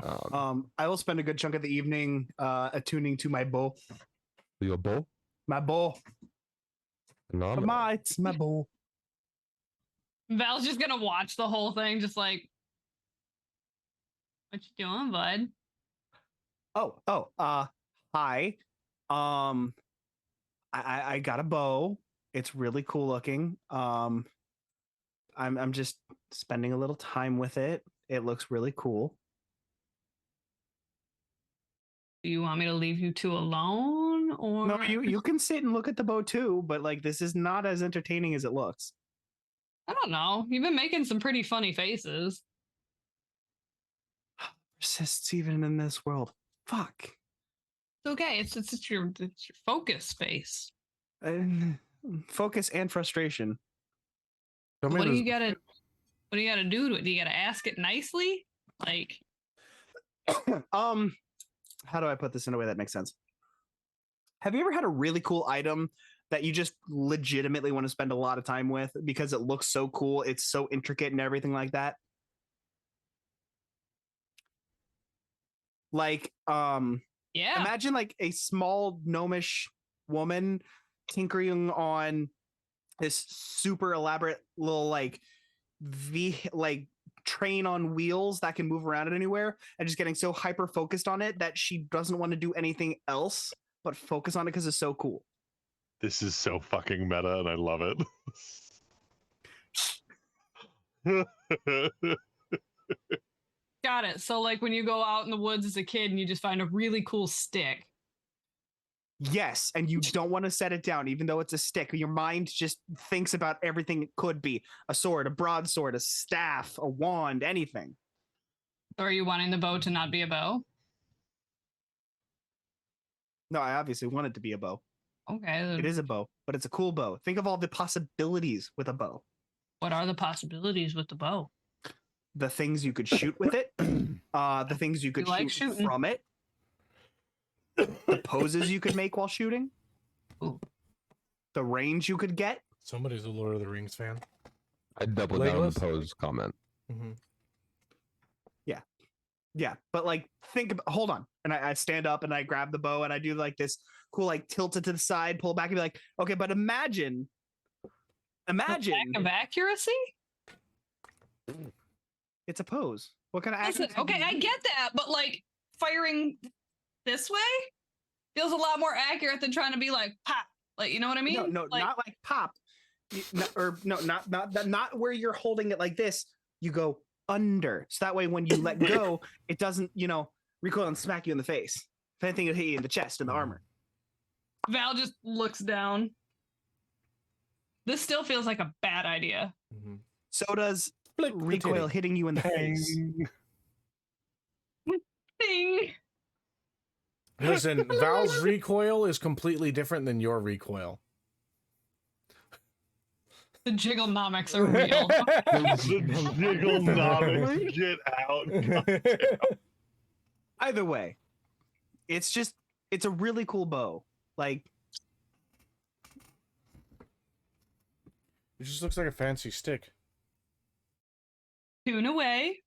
I will spend a good chunk of the evening attuning to my bow. We go bow. My bow. Phenomenal. My bow. Val's just gonna watch the whole thing, just like, what you doing, bud? Hi. I got a bow. It's really cool looking. I'm just spending a little time with it. It looks really cool. Do you want me to leave you two alone, or No, you can sit and look at the bow too, but like this is not as entertaining as it looks. I don't know. You've been making some pretty funny faces. Persists even in this world. Fuck. It's okay. It's your focus space. Focus and frustration. What do you gotta do to it? Do you gotta ask it nicely? Like, How do I put this in a way that makes sense? Have you ever had a really cool item that you just legitimately want to spend a lot of time with because it looks so cool, it's so intricate and everything like that? Like, yeah. imagine like a small gnomish woman tinkering on this super elaborate little like train on wheels that can move around it anywhere, and just getting so hyper focused on it that she doesn't want to do anything else but focus on it because it's so cool. This is so fucking meta, and I love it. Got it. So like when you go out in the woods as a kid and you just find a really cool stick. Yes, and you don't want to set it down, even though it's a stick. Your mind just thinks about everything it could be: a sword, a broadsword, a staff, a wand, anything. So are you wanting the bow to not be a bow? No, I obviously want it to be a bow. Okay. It Then is a bow, but it's a cool bow. Think of all the possibilities with a bow. what are the possibilities with the bow? The things you could shoot with it, the things you could like shoot shooting. from it, the poses you could make while shooting, Ooh. the range you could get. Somebody's a Lord of the Rings fan. I doubled down on Legolas? the pose comment. Mm-hmm. Yeah, but like think about, hold on. And I stand up and I grab the bow and I do like this cool, like tilt it to the side, pull back and be like, okay, but imagine Lack of accuracy? it's a pose. What kind of Listen, accuracy? okay, I get that, but like firing this way feels a lot more accurate than trying to be like pop. Like, you know what I mean? No, like, not like pop. Not where you're holding it like this. You go under, so that way when you let go, it doesn't, recoil and smack you in the face. If anything, it'll hit you in the chest and the armor. Val just looks down. This still feels like a bad idea. Mm-hmm. So does Flick the recoil titty. hitting you in the face. Ding. Listen, Val's recoil is completely different than your recoil. The jigglenomics are real. The jigglenomics, get out. Either way, it's a really cool bow. Like, It just looks like a fancy stick. Tune away.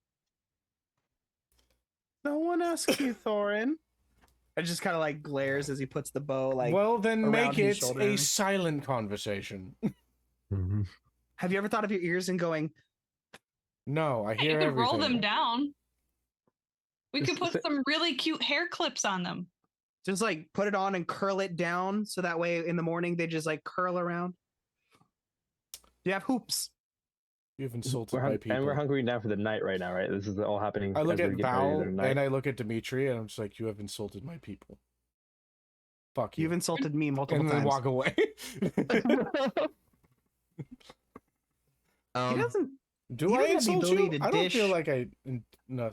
no one asks you, Thorin. It just kind of like glares as he puts the bow like. Well, then around make his it shoulder. a silent conversation. Mhm. Have you ever thought of your ears and going? No, I You hear could everything. roll them down. We could put some really cute hair clips on them. Just like put it on and curl it down, so that way in the morning they just like curl around. You have hoops. You've insulted We're my people. and we're hunkering down for the night right now, right? This is all happening. I look as we're at getting ready Val for the night. and I look at Dimitri and I'm just like, you have insulted my people. Fuck you. You've insulted me multiple and then times. walk away. He doesn't. Do He I doesn't have the insult ability you? to I don't feel dish. like I. No.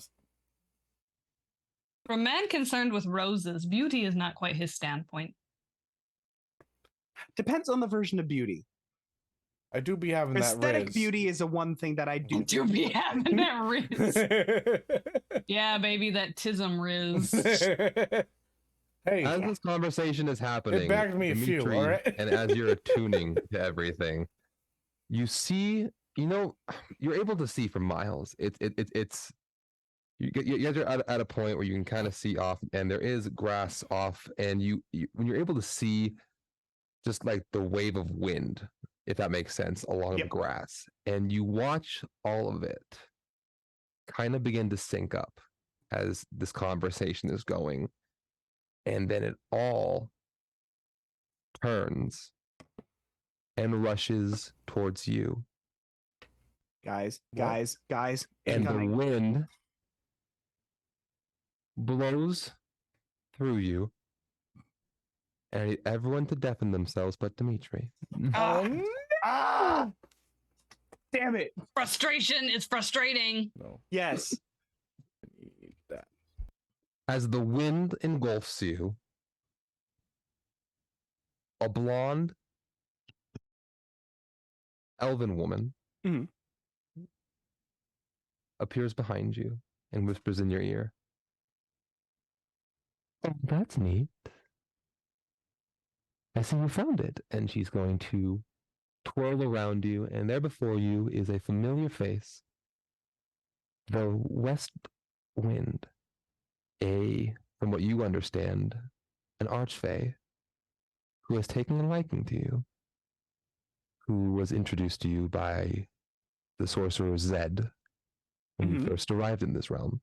For a man concerned with roses, beauty is not quite his standpoint. Depends on the version of beauty. I do be having that Aesthetic riz. beauty is the one thing that I do. Do be having that riz. Yeah, baby, that tism riz. Hey, As this conversation is happening, bagged me a few, Dimitri, all right? and as you're attuning to everything, you see, you're able to see for miles. It's you guys are at a point where you can kind of see off, and there is grass off, and you when you're able to see just like the wave of wind, if that makes sense, along the Yep. grass, and you watch all of it kind of begin to sync up as this conversation is going. And then it all turns and rushes towards you. Guys, What? guys. And the incoming. wind blows through you. And I need everyone to deafen themselves but Dimitri. Ah! Damn it! Frustration is frustrating. No. Yes. I need that. As the wind engulfs you, a blonde elven woman Mhm. appears behind you and whispers in your ear. Oh, that's neat. I see you found it. And she's going to twirl around you, and there before you is a familiar face. The West Wind, from what you understand, an archfey who has taken a liking to you, who was introduced to you by the sorcerer Zed when you Mhm. first arrived in this realm.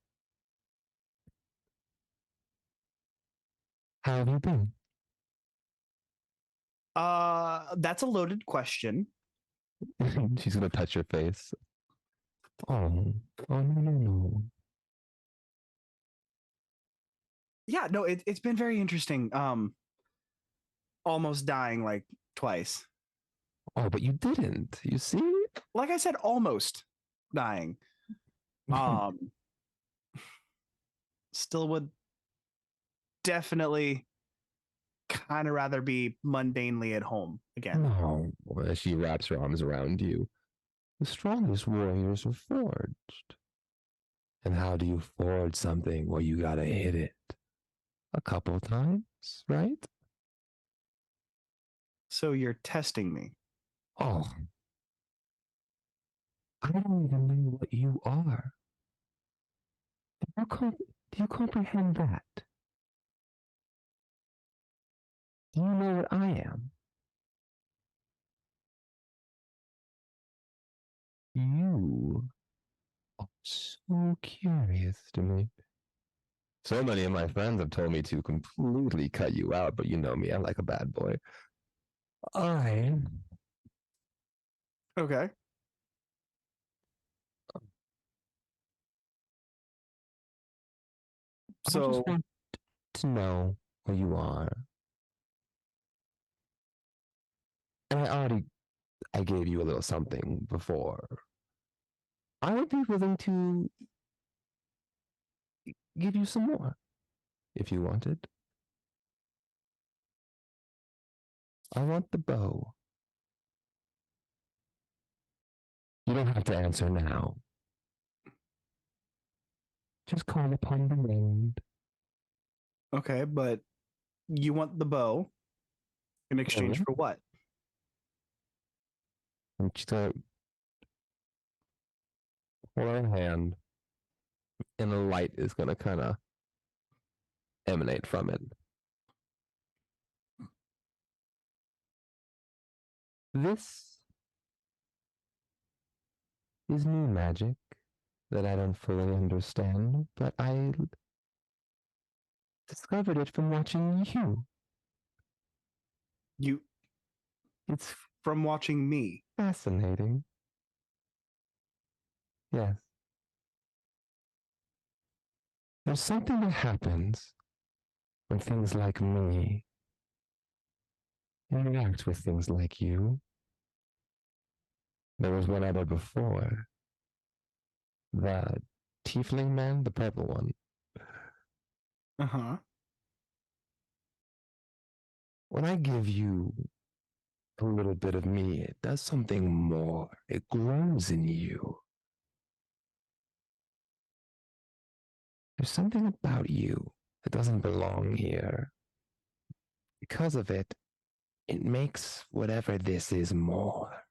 How have you been? That's a loaded question. She's gonna touch your face. Oh no. Yeah, no, it's been very interesting. Almost dying like twice. Oh, but you didn't. You see? Like I said, almost dying. still would definitely kind of rather be mundanely at home again. No, as she wraps her arms around you. The strongest warriors are forged. And how do you forge something? Well, you gotta hit it a couple times, right? So you're testing me. Oh, I don't even know what you are. Do you comprehend that? Do you know what I am? You are so curious to me. So many of my friends have told me to completely cut you out, but you know me, I'm like a bad boy. I Okay. just So want to know where you are. And I gave you a little something before. I would be willing to give you some more if you wanted. I want the bow. You don't have to answer now. Just call upon the name. okay, but you want the bow in exchange Mhm. for what? And she's gonna hold her hand, and a light is gonna kind of emanate from it. This is new magic that I don't fully understand, but I discovered it from watching you. You It's from watching me. fascinating. Yes. There's something that happens when things like me interact with things like you. There was one other before. The tiefling man, the purple one. Uh-huh. When I give you a little bit of me, it does something more. It grows in you. There's something about you that doesn't belong here. Because of it, it makes whatever this is more.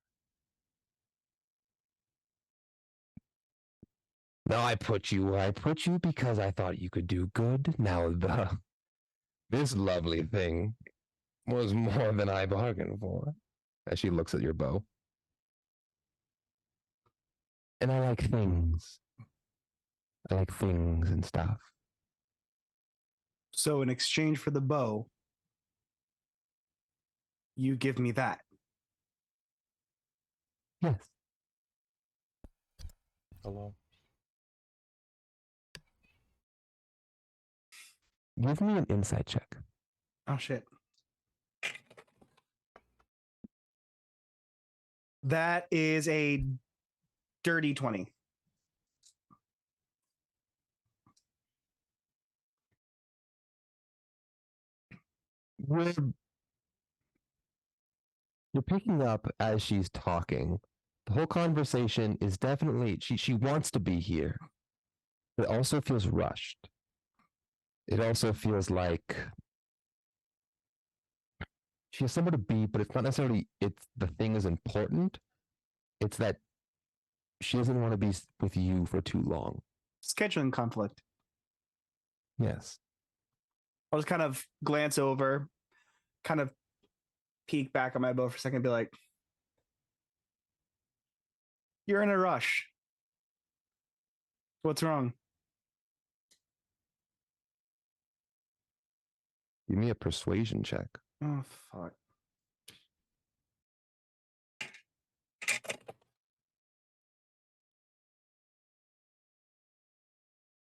Now I put you where I put you because I thought you could do good. Now this lovely thing was more than I bargained for. As she looks at your bow. And I like things. I like things and stuff. So in exchange for the bow, you give me that. Yes. Hello. Give me an insight check. Oh shit. That is a dirty 20. We're, you're picking up as she's talking. The whole conversation is definitely she wants to be here. It also feels rushed. It also feels like she has somewhere to be, but it's not necessarily it's the thing is important. It's that she doesn't want to be with you for too long. Scheduling conflict. Yes. I'll just kind of glance over, kind of peek back on my bow for a second and be like, you're in a rush. What's wrong? Give me a persuasion check. Oh, fuck.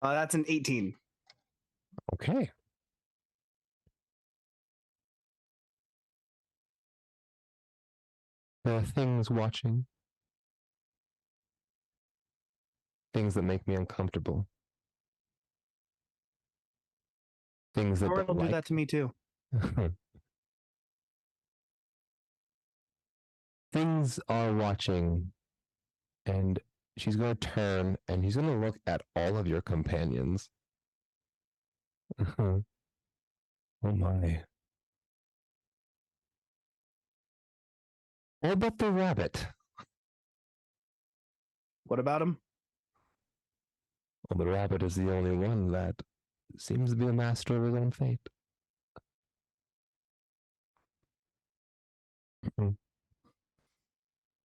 That's an 18. Okay. There are things watching. Things that make me uncomfortable. things that Thorin will don't do like. that to me too. Things are watching, and she's going to turn and he's going to look at all of your companions. Oh my. What about the rabbit? What about him? Well, the rabbit is the only one that seems to be the master of his own fate.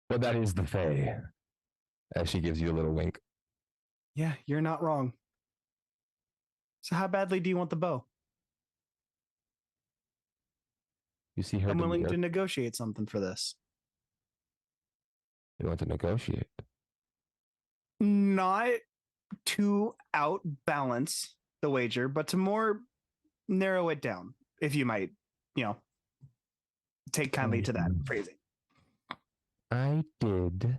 But that is the Fae, as she gives you a little wink. Yeah, you're not wrong. So how badly do you want the bow? You see her I'm willing demeanor. to negotiate something for this. You want to negotiate. Not to outbalance the wager, but to more narrow it down, if you might, take kindly to that phrasing. I did.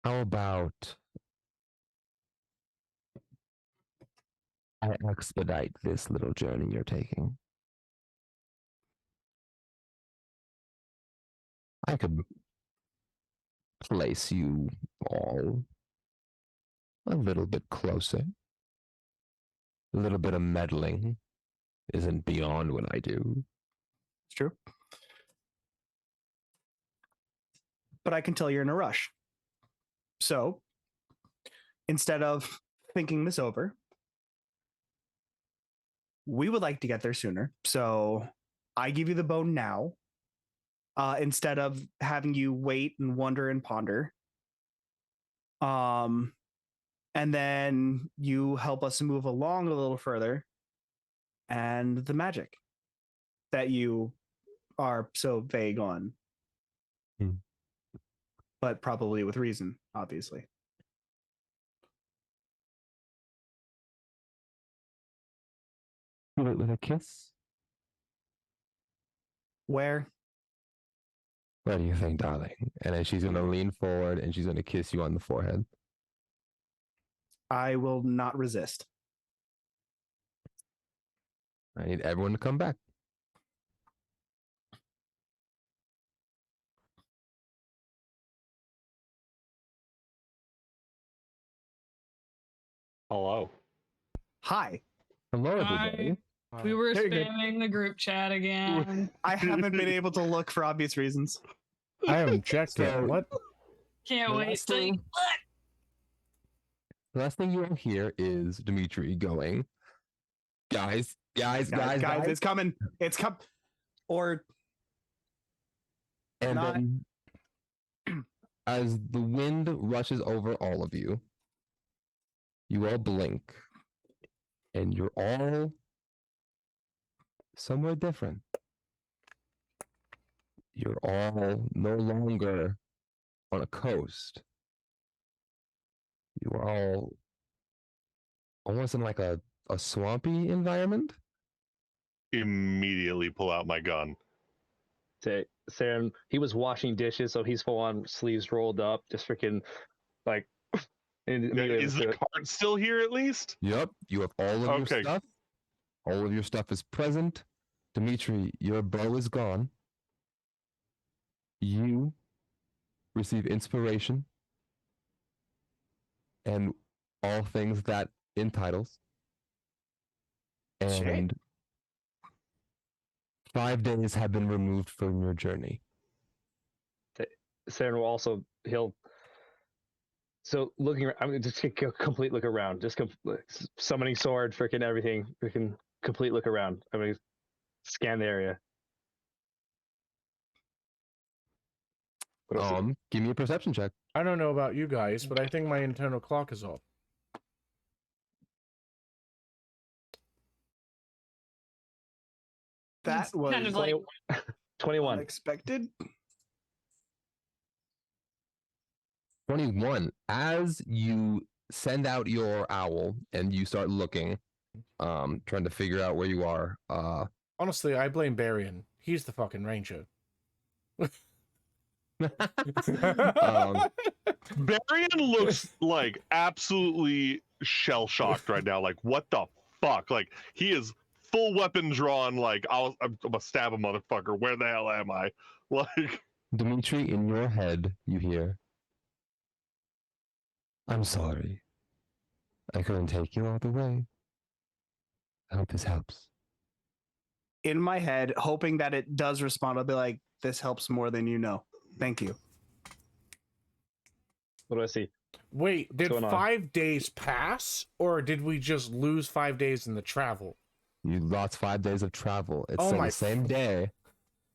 How about I expedite this little journey you're taking? I could place you all a little bit closer. A little bit of meddling isn't beyond what I do. It's true. But I can tell you're in a rush. So instead of thinking this over, we would like to get there sooner. So I give you the bow now, instead of having you wait and wonder and ponder. And then you help us move along a little further, and the magic that you are so vague on. But probably with reason, obviously. With a kiss? Where? What do you think, darling? And then she's going to lean forward and she's going to kiss you on the forehead. I will not resist. I need everyone to come back. Hello. Hi. Hello, Hi. everybody. We were There you go. spamming the group chat again. I haven't been able to look for obvious reasons. I haven't checked yet. So- What? Can't The wait last till you thing- The last thing you'll hear is Dimitri going, guys, Guys, it's coming. It's come. Or And not- then, as the wind rushes over all of you, you all blink, and you're all somewhere different. You're all no longer on a coast. You are all almost in like a swampy environment. Immediately pull out my gun. Say, Sam, he was washing dishes, so he's full on sleeves rolled up, just freaking like. And immediately Is the cart still here at least? Yep, you have all of your Okay. stuff. All of your stuff is present. Dimitri, your bow is gone. You receive inspiration and all things that entitles. Shit. And 5 days have been removed from your journey. Saren will also he'll. So looking, I'm gonna just take a complete look around, just summoning sword, freaking everything, freaking complete look around. I'm gonna scan the area. What else? Give me a perception check. I don't know about you guys, but I think my internal clock is off. that It's was kind of like 21. unexpected. 21. As you send out your owl and you start looking, trying to figure out where you are, Honestly, I blame Barian. He's the fucking ranger. um, Barian looks like absolutely shell shocked right now. Like, what the fuck? Like, he is full weapon drawn. Like, I'm gonna stab a motherfucker. Where the hell am I? Like, Dimitri, in your head, you hear, I'm sorry. I couldn't take you all the way. I hope this helps. In my head, hoping that it does respond, I'll be like, this helps more than you know. Thank you. What do I see? Wait, did going on? 5 days pass, or did we just lose 5 days in the travel? You lost 5 days of travel. It's Oh still my the same day.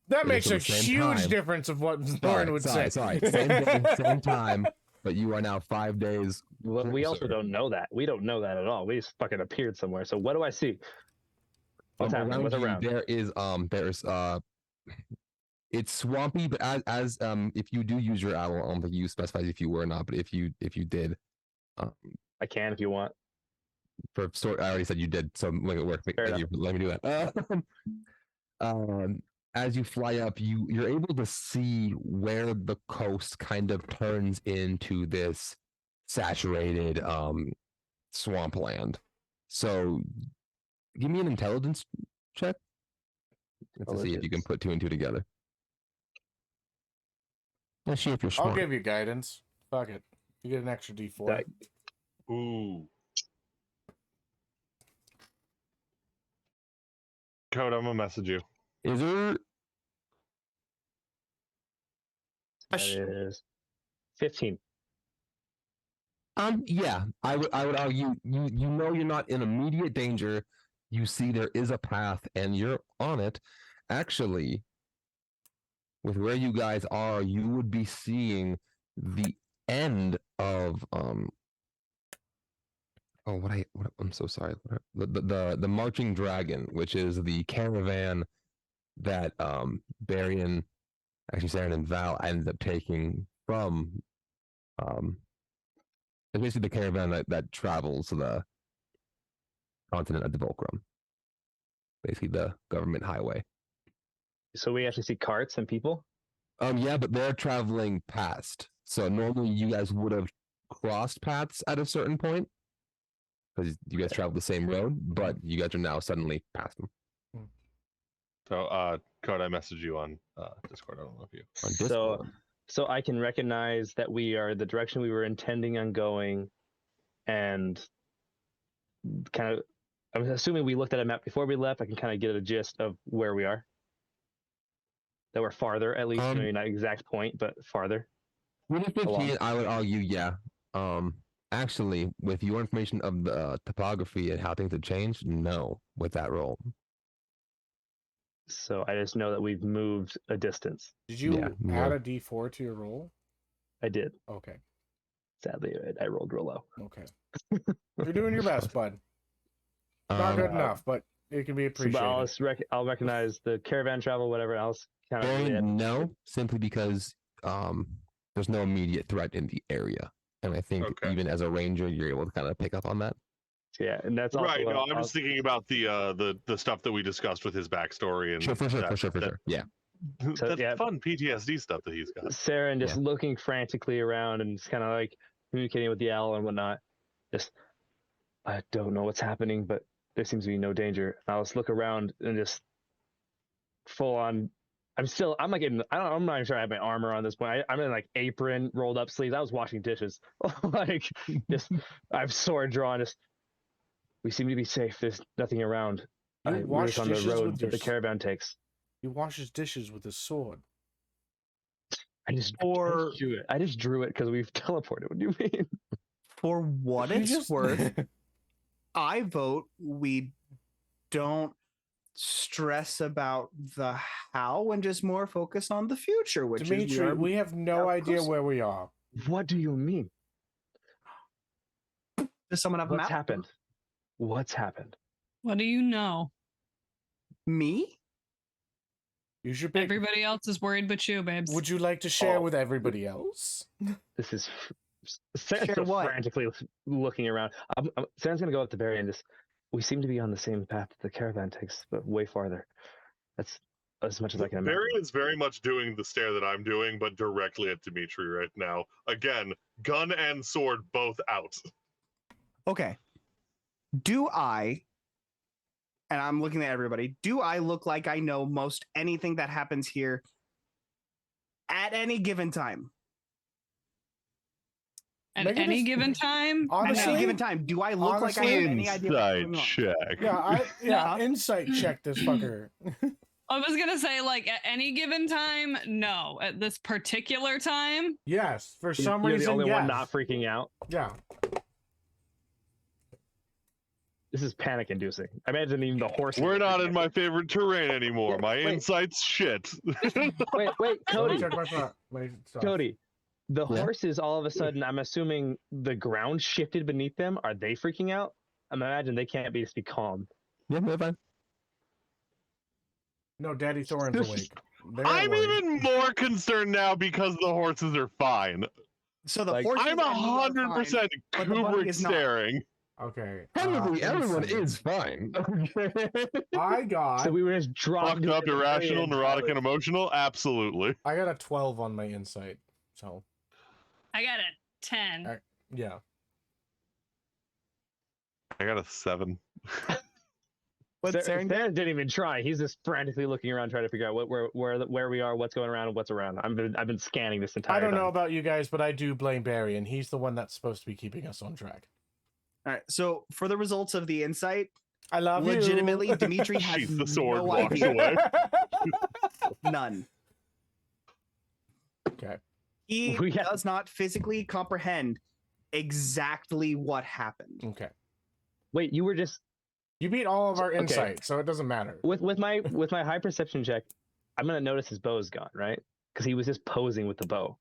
That It makes is a at the same huge time. difference of what Lauren would say. Sorry. Same day, same time, but you are now 5 days. Well, we also closer. don't know that. We don't know that at all. We just fucking appeared somewhere. So what do I see? What's happening? What's you, around? There's it's swampy, but as if you do use your owl, I don't think you specified if you were or not, but if you did, I can if you want. for story, I already said you did, so make it work. Fair Thank you. Let me do that. As you fly up, you're able to see where the coast kind of turns into this saturated swampland. So, give me an intelligence check to see if you can put two and two together. Let's see if you're smart. I'll give you guidance. Fuck it. You get an extra D4. That- ooh. Code, I'm gonna message you. Is there? That is 15. Yeah, I would argue you know you're not in immediate danger. You see there is a path and you're on it. Actually, with where you guys are, you would be seeing the end of I'm so sorry. The marching dragon, which is the caravan that Barian, actually Saren and Val ended up taking from it's basically the caravan that travels the continent of Devolkrim. Basically the government highway. So we actually see carts and people. Yeah, but they're traveling past. So normally you guys would have crossed paths at a certain point because you guys traveled the same road, but you guys are now suddenly past them. So, Code, I messaged you on Discord. I don't know if you. On Discord. So I can recognize that we are the direction we were intending on going, and kind of. I'm assuming we looked at a map before we left. I can kind of get a gist of where we are. That we're farther, at least, maybe not exact point, but farther. 2015, I would argue, yeah. Actually, with your information of the topography and how things have changed, no, with that roll. So I just know that we've moved a distance. Did you Yeah, add no. a D4 to your roll? I did. Okay. Sadly, I rolled real low. Okay. You're doing your best, bud. Not good enough, but it can be appreciated. But I'll recognize the caravan travel, whatever else. Kind of No, simply because there's no immediate threat in the area. And I think even as a ranger, you're able to kind of pick up on that. Yeah, and that's also Right. No, I'm just thinking about the stuff that we discussed with his backstory and For sure. Yeah. So, That's fun PTSD stuff that he's got. Saren just looking frantically around and just kind of like communicating with the owl and whatnot. Just, I don't know what's happening, but there seems to be no danger. And I'll just look around and just full on. I'm not even sure I have my armor on this point. I'm in like apron, rolled up sleeves. I was washing dishes. Like, just, I have sword drawn. Just, we seem to be safe. There's nothing around. We're just on the road that the caravan takes. He washes dishes with his sword. I just drew it because we've teleported. What do you mean? For what it's worth, I vote we don't stress about the how and just more focus on the future, which Dimitri, we have no idea where we are. What do you mean? Does someone have a map? What's happened? What do you know? Me? You should pick. Everybody else is worried but you, babes. Would you like to share with everybody else? This is Saren's still frantically looking around. Saren's gonna go up to Barry and just. We seem to be on the same path that the caravan takes, but way farther. as much as I can imagine. Varian is very much doing the stare that I'm doing, but directly at Dimitri right now. Again, gun and sword both out. Okay. Do I, and I'm looking at everybody, do I look like I know most anything that happens here at any given time? At Make it any a- given time. At Honestly, any given time, do I look like I honestly, have any idea what's Inside going on? check. yeah, insight check this fucker. I was gonna say, like, at any given time, no. At this particular time, Yes, for some You're reason, the only yes. one not freaking out. Yeah. This is panic inducing. I imagine even the horse. We're not in my favorite terrain anymore. Yeah, My wait. insight's shit. Wait, Let me Cody. check my stuff. Cody. The Yeah. horses, all of a sudden, I'm assuming the ground shifted beneath them. Are they freaking out? I imagine they can't be just be calm. Yeah, they're fine. No, Daddy Thorin's awake. They're I'm worried. even more concerned now because the horses are fine. So the Like, horses I'm and me are fine, 100% but the bunny Kubrick is not. staring. Okay. Technically, everyone insight. is fine. I got. So we were just dropped. Fucked up, into the irrational, area. neurotic, and emotional? Absolutely. I got a 12 on my insight. So I got a 10. yeah. I got a 7. But Saren Saren, didn't even try. He's just frantically looking around, trying to figure out where we are, what's going around, and what's around. I've been scanning this entire. I don't know time. about you guys, but I do blame Barry, and he's the one that's supposed to be keeping us on track. all right. So for the results of the insight, I love legitimately, you. Dimitri has Sheath the sword, no walks idea. away. None. Okay. He We have- does not physically comprehend exactly what happened. Okay. Wait, you were just You beat all of our Okay. insight, so it doesn't matter. with my high perception check. I'm gonna notice his bow's gone, right? Because he was just posing with the bow.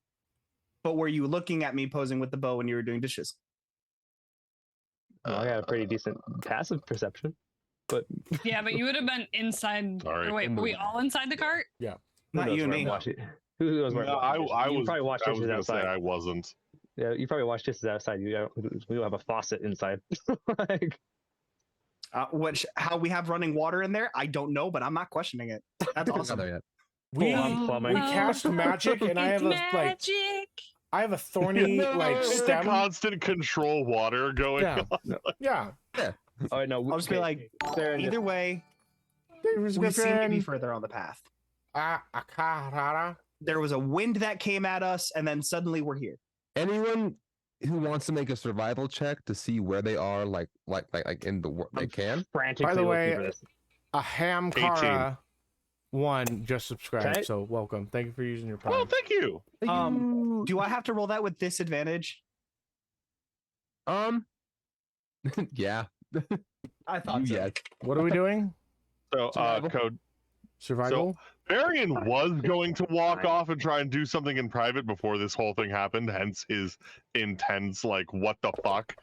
But were you looking at me posing with the bow when you were doing dishes? Well, I got a pretty decent passive perception. Yeah, but you would have been inside. Sorry. Or wait, were we all inside the cart? Who Not knows you and where I'm me. watching- Who knows where I'm No, watching dishes? I You was. probably watched I was dishes gonna say outside. I wasn't. Yeah, you probably watch dishes outside. We don't have a faucet inside. Like, How we have running water in there, I don't know, but I'm not questioning it. That's Not awesome. there yet. We full-on plumbing. we cast magic, and I have a magic. I have a thorny like It's a stem. constant control water going Yeah. on. Yeah. oh no, I'll just be like, Saren, either way, There's we seem to be Griffin. further on the path. Akahara. There was a wind that came at us, and then suddenly we're here. Anyone who wants to make a survival check to see where they are, like in the world, they I'm can. frantically By the way, looking for this. A Hamkara 1 just subscribed, Okay. so welcome. Thank you for using your Well, Prime. thank you. Do I have to roll that with disadvantage? Yeah. I thought so. Yes. What are we doing? So, Survival. code. Survival? Varian was going to walk Fine. off and try and do something in private before this whole thing happened, hence his intense, like, what the fuck.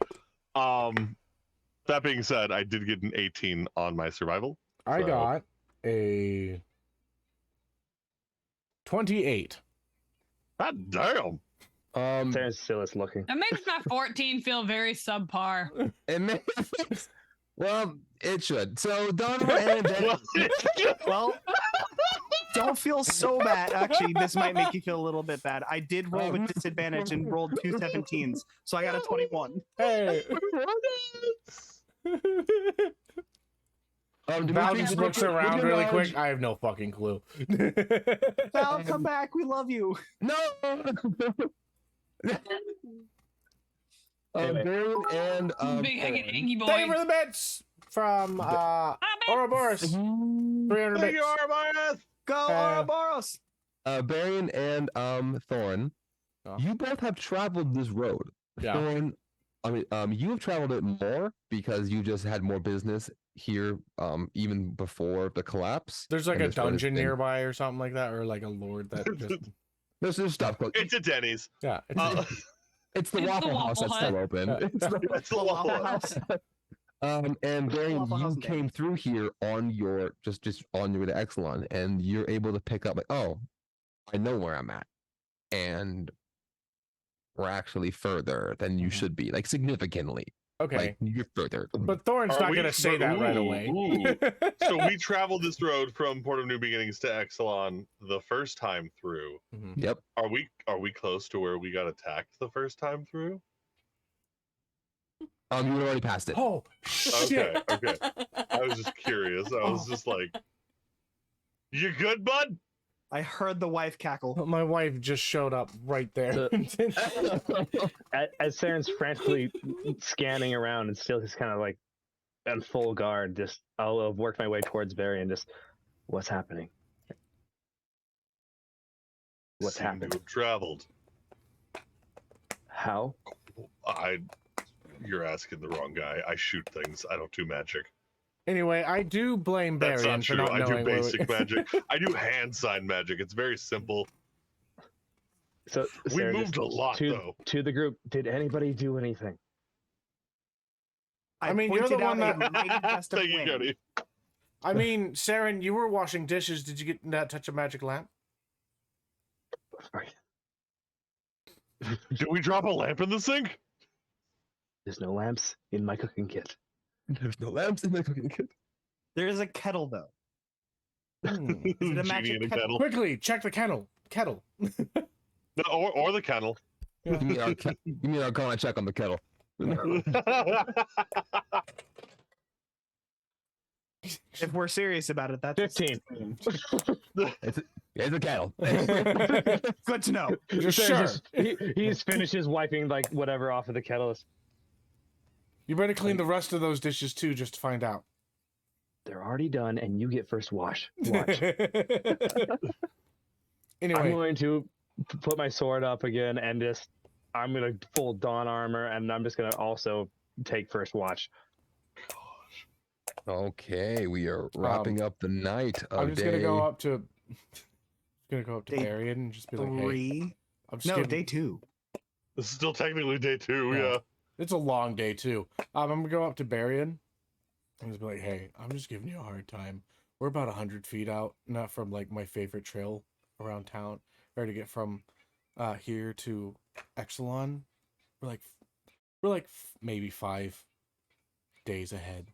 That being said, I did get an 18 on my survival. I so- got a 28. God damn. Saren's still is looking. That makes my 14 feel very subpar. It makes, well, it should. So Donovan and Well, Well, don't feel so bad. Actually, this might make you feel a little bit bad. I did roll with disadvantage and rolled 2 17s, so I got a 21. Hey! Dimitri, Val just looks with around your really knowledge- quick. I have no fucking clue. Val, come back. We love you. No. Anyway. Varian and Big hanging hangy boy. Thank you for the bits from Ouroboros. 300 thank bits. you, Armias. Go, Ouroboros. Varian and Thorin, Oh. you both have traveled this road. Yeah. Thorin, I mean, you have traveled it more because you just had more business here, even before the collapse. There's like and a this road has dungeon been- nearby or something like that, or like a lord that just There's stuff. But It's a Denny's. yeah. it's the It's the Waffle House Waffle that's Hut. still open. Yeah. It's the- It's the Waffle House. And Varian, Waffle House you and came through here on your just on your way to Exelon, and you're able to pick up like, oh, I know where I'm at, and we're actually further than you should be, like significantly. Okay. Like you're further. But Thorn's Are not we- going to say that right away. So we traveled this road from Port of New Beginnings to Exelon the first time through. Mhm. Yep. Are we close to where we got attacked the first time through? You would already passed it. Oh, shit. Okay. I was just curious. I was just like, "You good, bud?" I heard the wife cackle. My wife just showed up right there. So- As Saren's frantically scanning around and still just kind of like on full guard, just I'll work my way towards Barry and just, what's happening? What's Seem to happened? have traveled. How? You're asking the wrong guy. I shoot things. I don't do magic. Anyway, I do blame That's Barry not for true. not I do knowing where basic magic. I do hand sign magic. It's very simple. So We Sarah, moved just a lot to, though. to the group. Did anybody do anything? I mean, you're the pointed one out that- a mighty gust of Thank you, wind. Cody. I mean, Saren, you were washing dishes. Did you get that touch a magic lamp? Did we drop a lamp in the sink? There's no lamps in my cooking kit. There's no lamps in the cooking kit. There is a kettle though. Hmm. Is it a Genie magic in a kettle? kettle. Quickly, check the kettle. No, or the kennel. Give me our Arcana check on the kettle. If we're serious about it, that's 15. It's a kettle. Good to know. Sure. He's finishes wiping like whatever off of the kettle. You better clean the rest of those dishes too, just to find out. They're already done, and you get first wash. Watch. I'm Anyway, going to put my sword up again, and just I'm gonna full dawn armor, and I'm just gonna also take first watch. Okay, we are wrapping up the night of I'm just day. gonna go up to Day Barry and just be like, "Hey, 3. I'm just No, giving- day 2. This is still technically day 2, Yeah. yeah. It's a long day too. I'm gonna go up to Barian and just be like, "Hey, I'm just giving you a hard time. We're about 100 feet out, not from like my favorite trail around town, or to get from here to Exelon. We're like maybe 5 days ahead.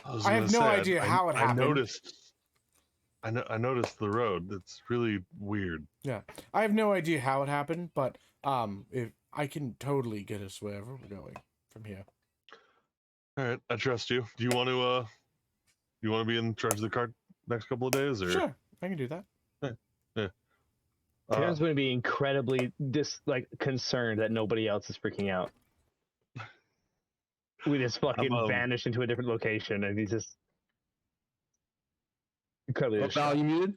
was I have gonna no say, idea how it happened. I noticed the road. It's really weird. I have no idea how it happened, but if I can totally get us wherever we're going from here." All right, I trust you. Do you want to be in charge of the cart next couple of days, or Sure, I can do that. Karen's going to be incredibly concerned that nobody else is freaking out. We just fucking vanish into a different location, and he's just incredibly. Oh, Val, you muted?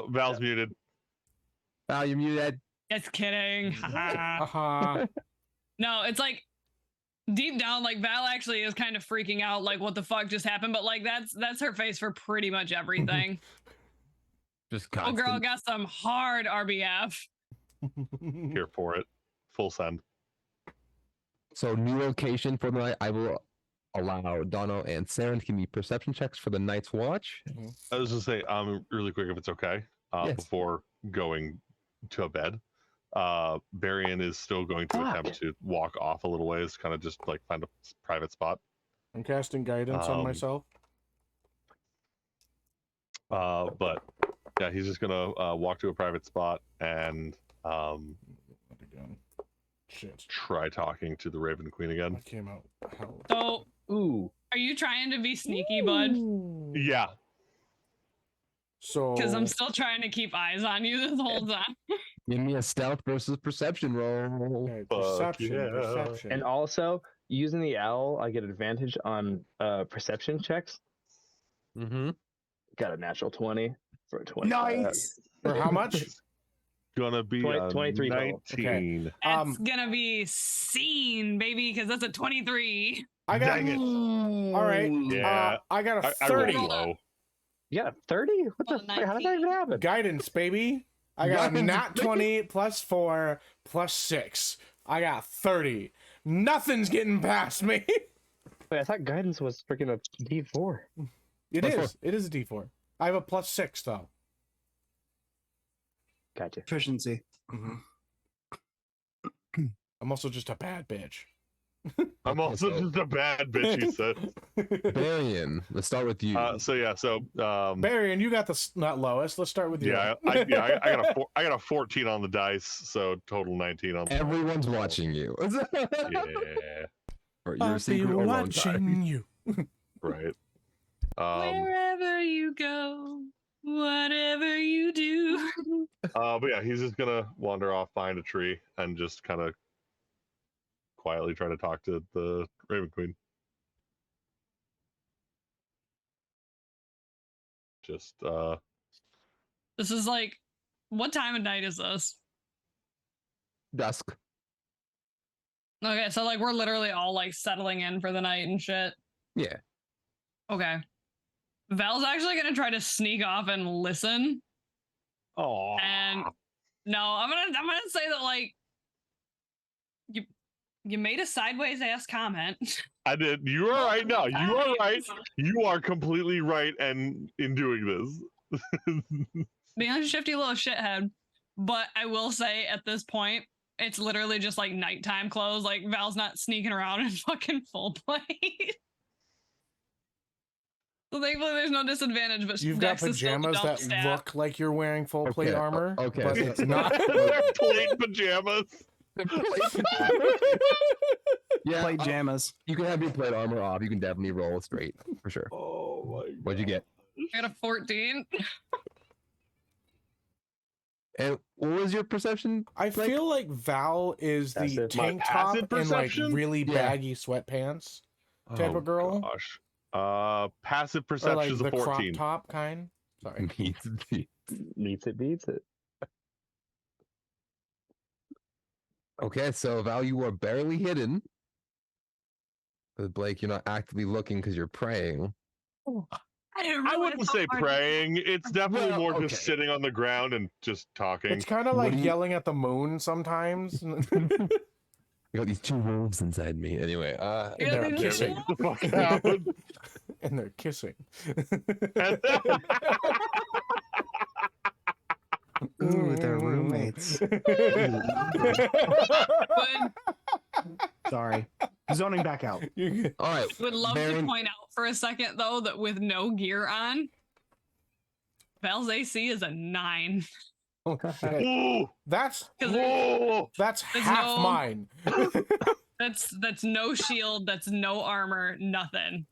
Val's muted. Val, you muted? Just kidding. Haha. No, it's like deep down, like Val actually is kind of freaking out, like what the fuck just happened. But like that's her face for pretty much everything. Just Oh, constant. girl got some hard RBF. Here for it. Full send. So new location for the night. I will allow Dono and Saren to give me perception checks for the night's watch. I was just say, really quick, if it's okay, Yes. before going to bed. Barian is still going to attempt to walk off a little ways, kind of just like find a private spot. I'm casting guidance on myself. But yeah, he's just gonna walk to a private spot and Again. Shit. try talking to the Raven Queen again. I came out. Hell. So Ooh. are you trying to be sneaky, bud? Yeah. So Because I'm still trying to keep eyes on you this whole time. Give me a stealth versus perception roll. okay, Fuck perception. yeah. Perception. And also, using the owl, I get advantage on perception checks. Mm-hmm. Got a natural 20 for a 20. Nice. For how much? Gonna be 23 total. 19. That's gonna be seen, baby, because that's a 23. I got. Dang it. All right. Yeah. I got a I 30 rolled low. Yeah, 30? What the Well, fuck? How did that even happen? guidance, baby. I got a Guidance, nat 20 plus 4 plus 6. I got 30. Nothing's getting past me. Wait, I thought guidance was freaking a D4. It Plus is. It is a D4. I have a plus 6 though. Gotcha. Efficiency. I'm also just a bad bitch. I'm Okay, also so- just a bad bitch, he said. Barian, let's start with you. Barian, you got the not lowest. Let's start with you. I got a 14 on the dice, so total 19 on the Everyone's watching you. Yeah, For your I'll be secret alone time. watching you. right. Wherever you go, whatever you do. But yeah, he's just gonna wander off behind a tree and just kind of quietly try to talk to the Raven Queen. Just This is like, what time of night is this? Dusk. Okay, so like we're literally all like settling in for the night and shit. Yeah. Okay. Val's actually gonna try to sneak off and listen. oh, And no, I'm gonna say that like you made a sideways ass comment. I did. You are right now. You are right. You are completely right, and in doing this. Being a shifty little shithead. But I will say at this point, it's literally just like nighttime clothes. Like Val's not sneaking around in fucking full plate. So thankfully there's no disadvantage, but You've got Dex is still the pajamas dump that stat. look like you're wearing full plate Okay, armor. okay, But so- it's not. They're plain pajamas. Yeah, Plate jammas. you can have your plate armor off. You can definitely roll straight for sure. Oh my god. What'd you get? I got a 14. And what was your perception? I feel like Val is the Passive. My tank top passive and like perception? really Yeah. baggy sweatpants type of girl. Gosh. Passive Or perception like is a the crop 14. top kind. Sorry. Meets it, beats it. Okay, so Val, you are barely hidden. But Blake, you're not actively looking because you're praying. I didn't I realize wouldn't how say hard- praying. It's definitely Well, more okay. just sitting on the ground and just talking. It's kind of What like do you- yelling at the moon sometimes. I got these two wolves inside me. Anyway, and Yeah, they're they do. kissing. Get the fuck out. And they're kissing. Ooh, they're roommates. Sorry. Zoning back out. all right. Would love to Baron- point out for a second though that with no gear on, Val's AC is a 9. Ooh, That's Because there's- ooh. that's There's half no- mine. that's no shield, that's no armor, nothing.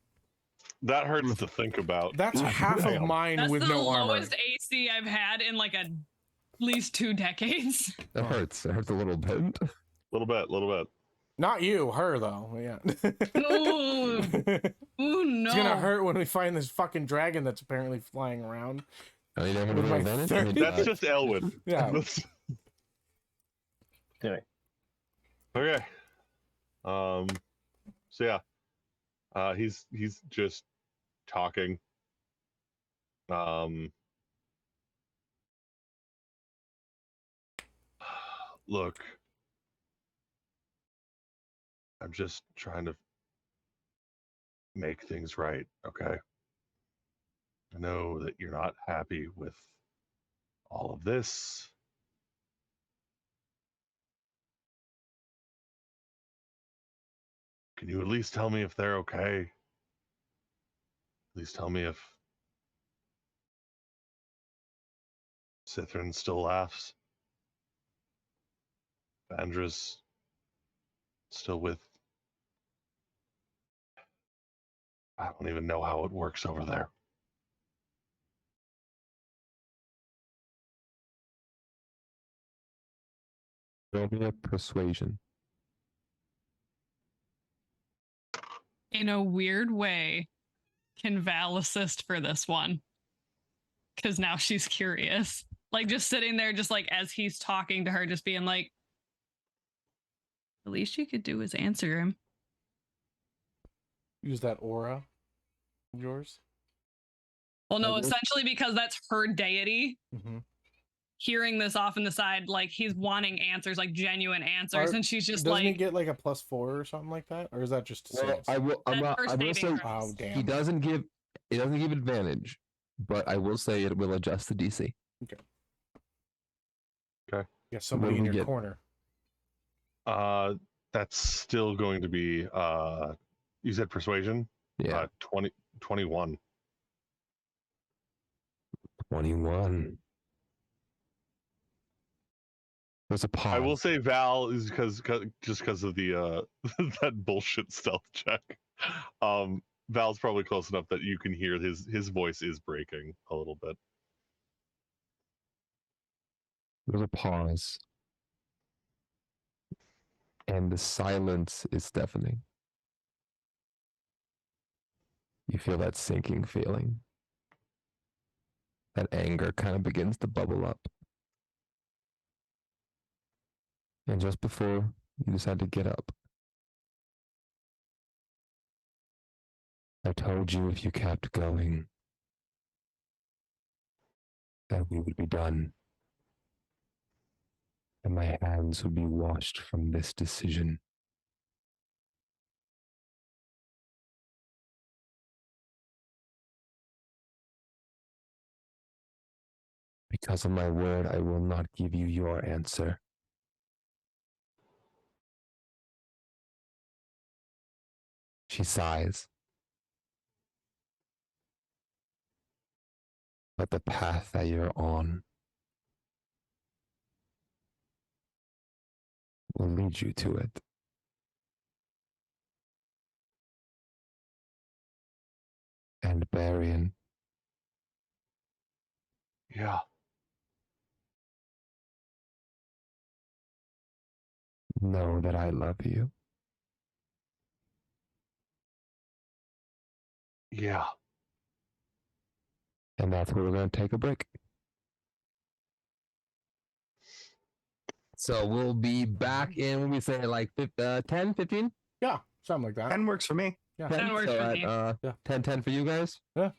That hurts to think about. That's half of Damn. mine That's with the no armor. lowest AC I've had in like at least 2 decades. That hurts. It hurts a little bit. Little bit. Not you, her though. Yeah. Ooh, ooh no. It's gonna hurt when we find this fucking dragon that's apparently flying around. Oh, you never With roll my advantage? 30 That's just Elwood. Yeah. Anyway, Okay. So yeah. He's just talking. Look. I'm just trying to make things right, okay? I know that you're not happy with all of this. Can you at least tell me if they're okay? At least tell me if Cithrin still laughs. Vandra's still with. I don't even know how it works over there. Roll me a persuasion. In a weird way, can Val assist for this one? Because now she's curious. Like just sitting there, just like as he's talking to her, just being like, the least you could do is answer him. Use that aura of yours. Well, no, I will- essentially because that's her deity. Mm-hmm. Hearing this off in the side, like he's wanting answers, like genuine answers, and she's just Doesn't he like, get like a +4 or something like that, or is that just to Well, saves? I will. I'm That not. first I will saving say throw. Oh damn! he doesn't give. It doesn't give advantage, but I will say it will adjust the DC. Yeah, somebody what in do we your get? corner. That's still going to be you said persuasion? Yeah, 21. 21. There's a pause. I will say Val is just because of the that bullshit stealth check. Val's probably close enough that you can hear his voice is breaking a little bit. There's a pause. And the silence is deafening. You feel that sinking feeling. That anger kind of begins to bubble up. And just before you decide to get up, I told you if you kept going, that we would be done. And my hands would be washed from this decision. Because of my word, I will not give you your answer. She sighs. But the path that you're on will lead you to it. And Barian, Yeah. know that I love you. Yeah. And that's where we're going to take a break. So we'll be back in, when we say like 10, 15? Yeah, something like that. 10 works for me. Yeah. 10, 10 works so for at, me. Yeah. 10 for you guys? Let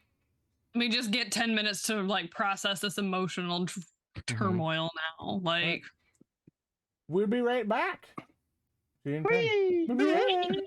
me just get 10 minutes to like process this emotional turmoil now. Like, We'll be right back. See you in 10. We'll be right back.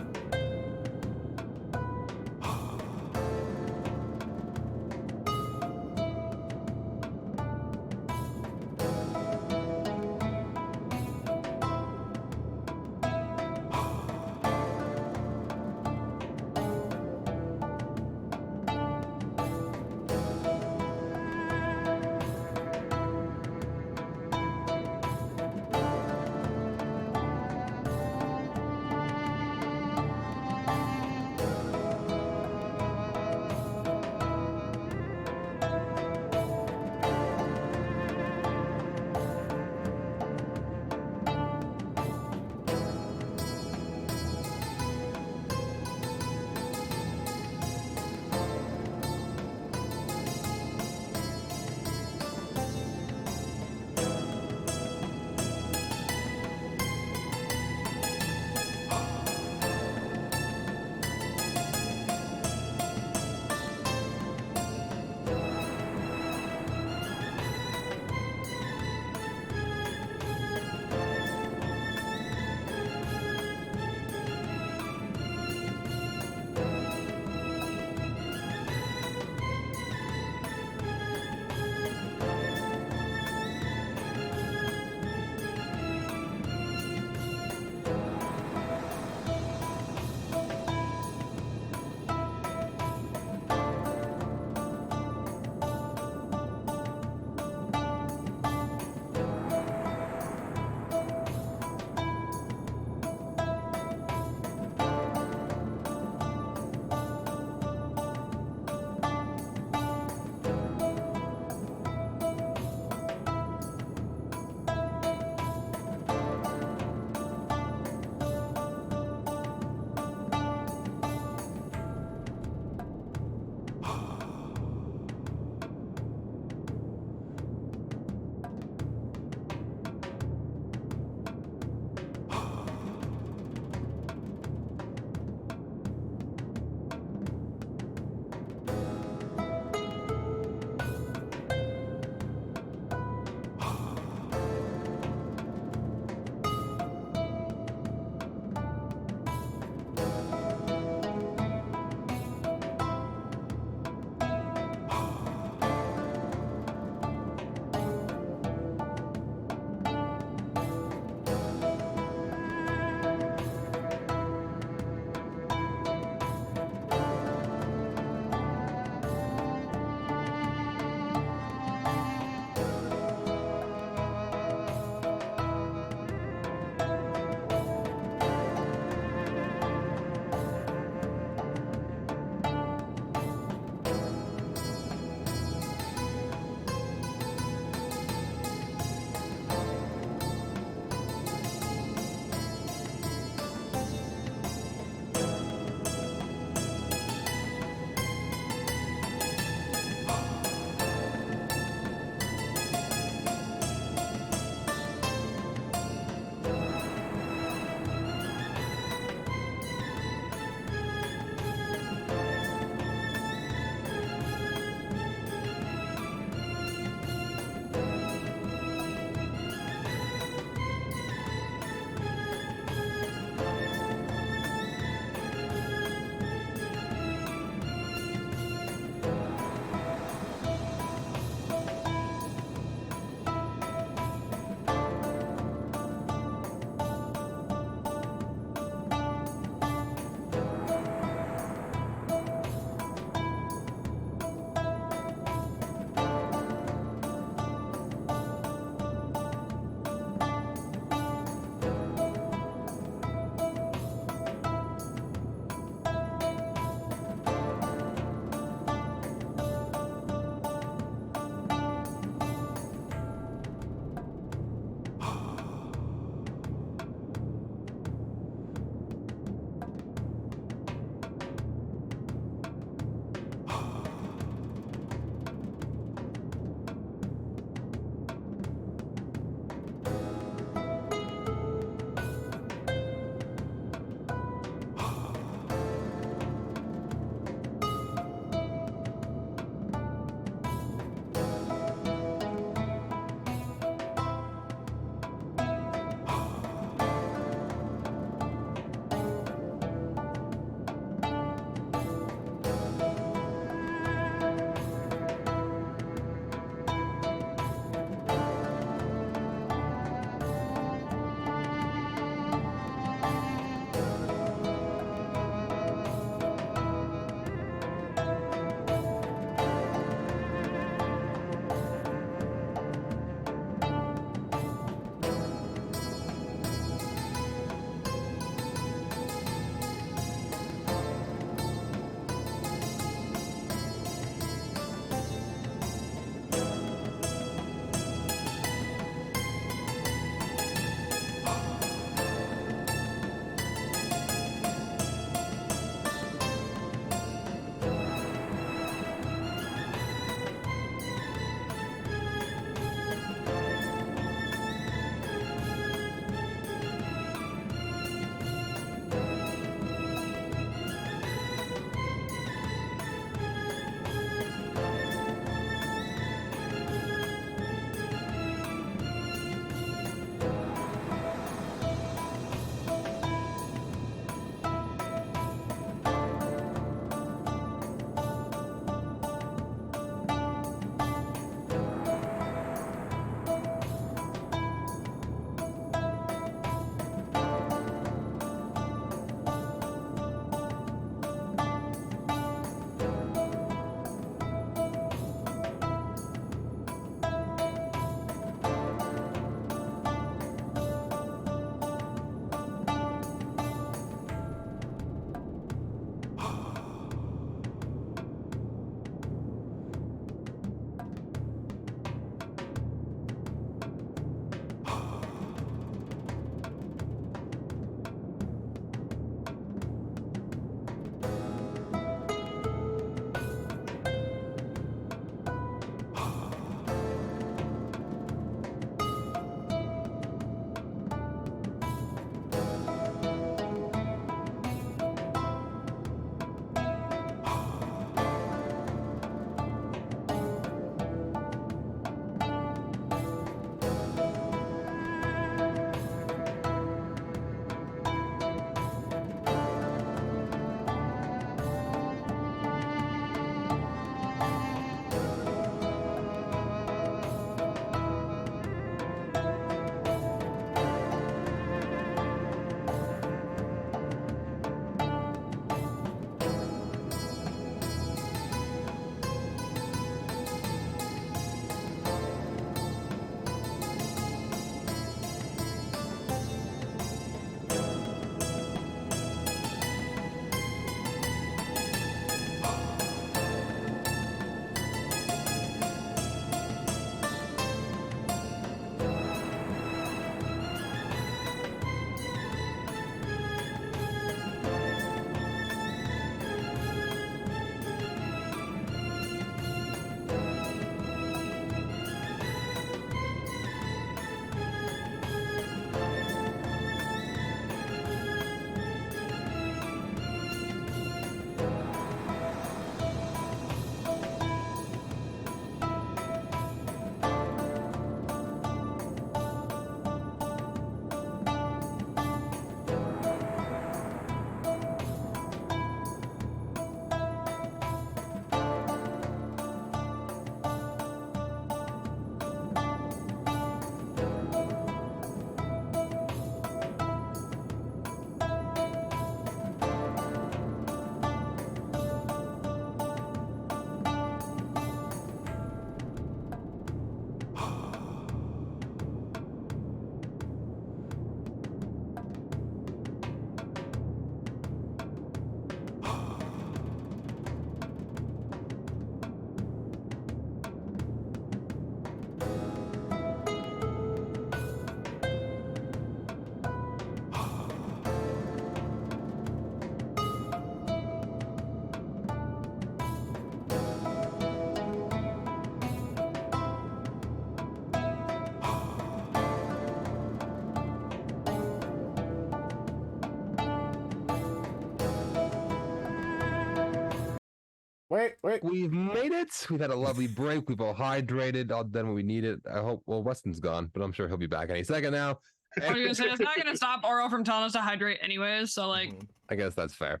Wait. We've made it. We've had a lovely break. We've all hydrated, all done what we needed. I hope. Well, Weston's gone, but I'm sure he'll be back any second now. I was gonna say it's not gonna stop Oro from telling us to hydrate anyways. So like, Mhm. I guess that's fair.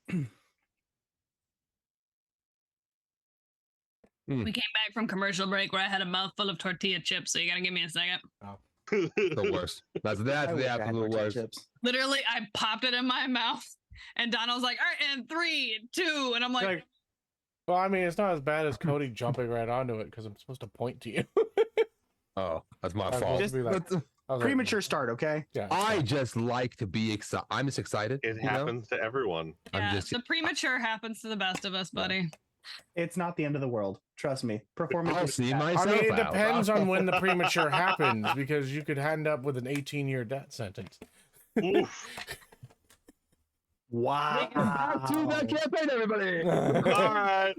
we came back from commercial break where I had a mouthful of tortilla chips. So you gotta give me a second. The worst. That's I the wish I had absolute tortilla worst. chips. Literally, I popped it in my mouth, and Donald's like, "All right, and 3, 2," and I'm like, Well, I mean, it's not as bad as Cody jumping right onto it because I'm supposed to point to you. Oh, that's my I was fault. supposed to be like- But, I was like, Premature start, okay? yeah, it's I fine. just like to be excited. I'm just excited. It you know? happens to everyone. I'm "Yeah, just- the premature happens to the best of us, buddy." It's not the end of the world. Trust me. Performance. I'll is see bad. I myself mean, it out. depends on when the premature happens because you could end up with an 18-year death sentence. Oof. Wow. Back to the campaign, everybody. All right.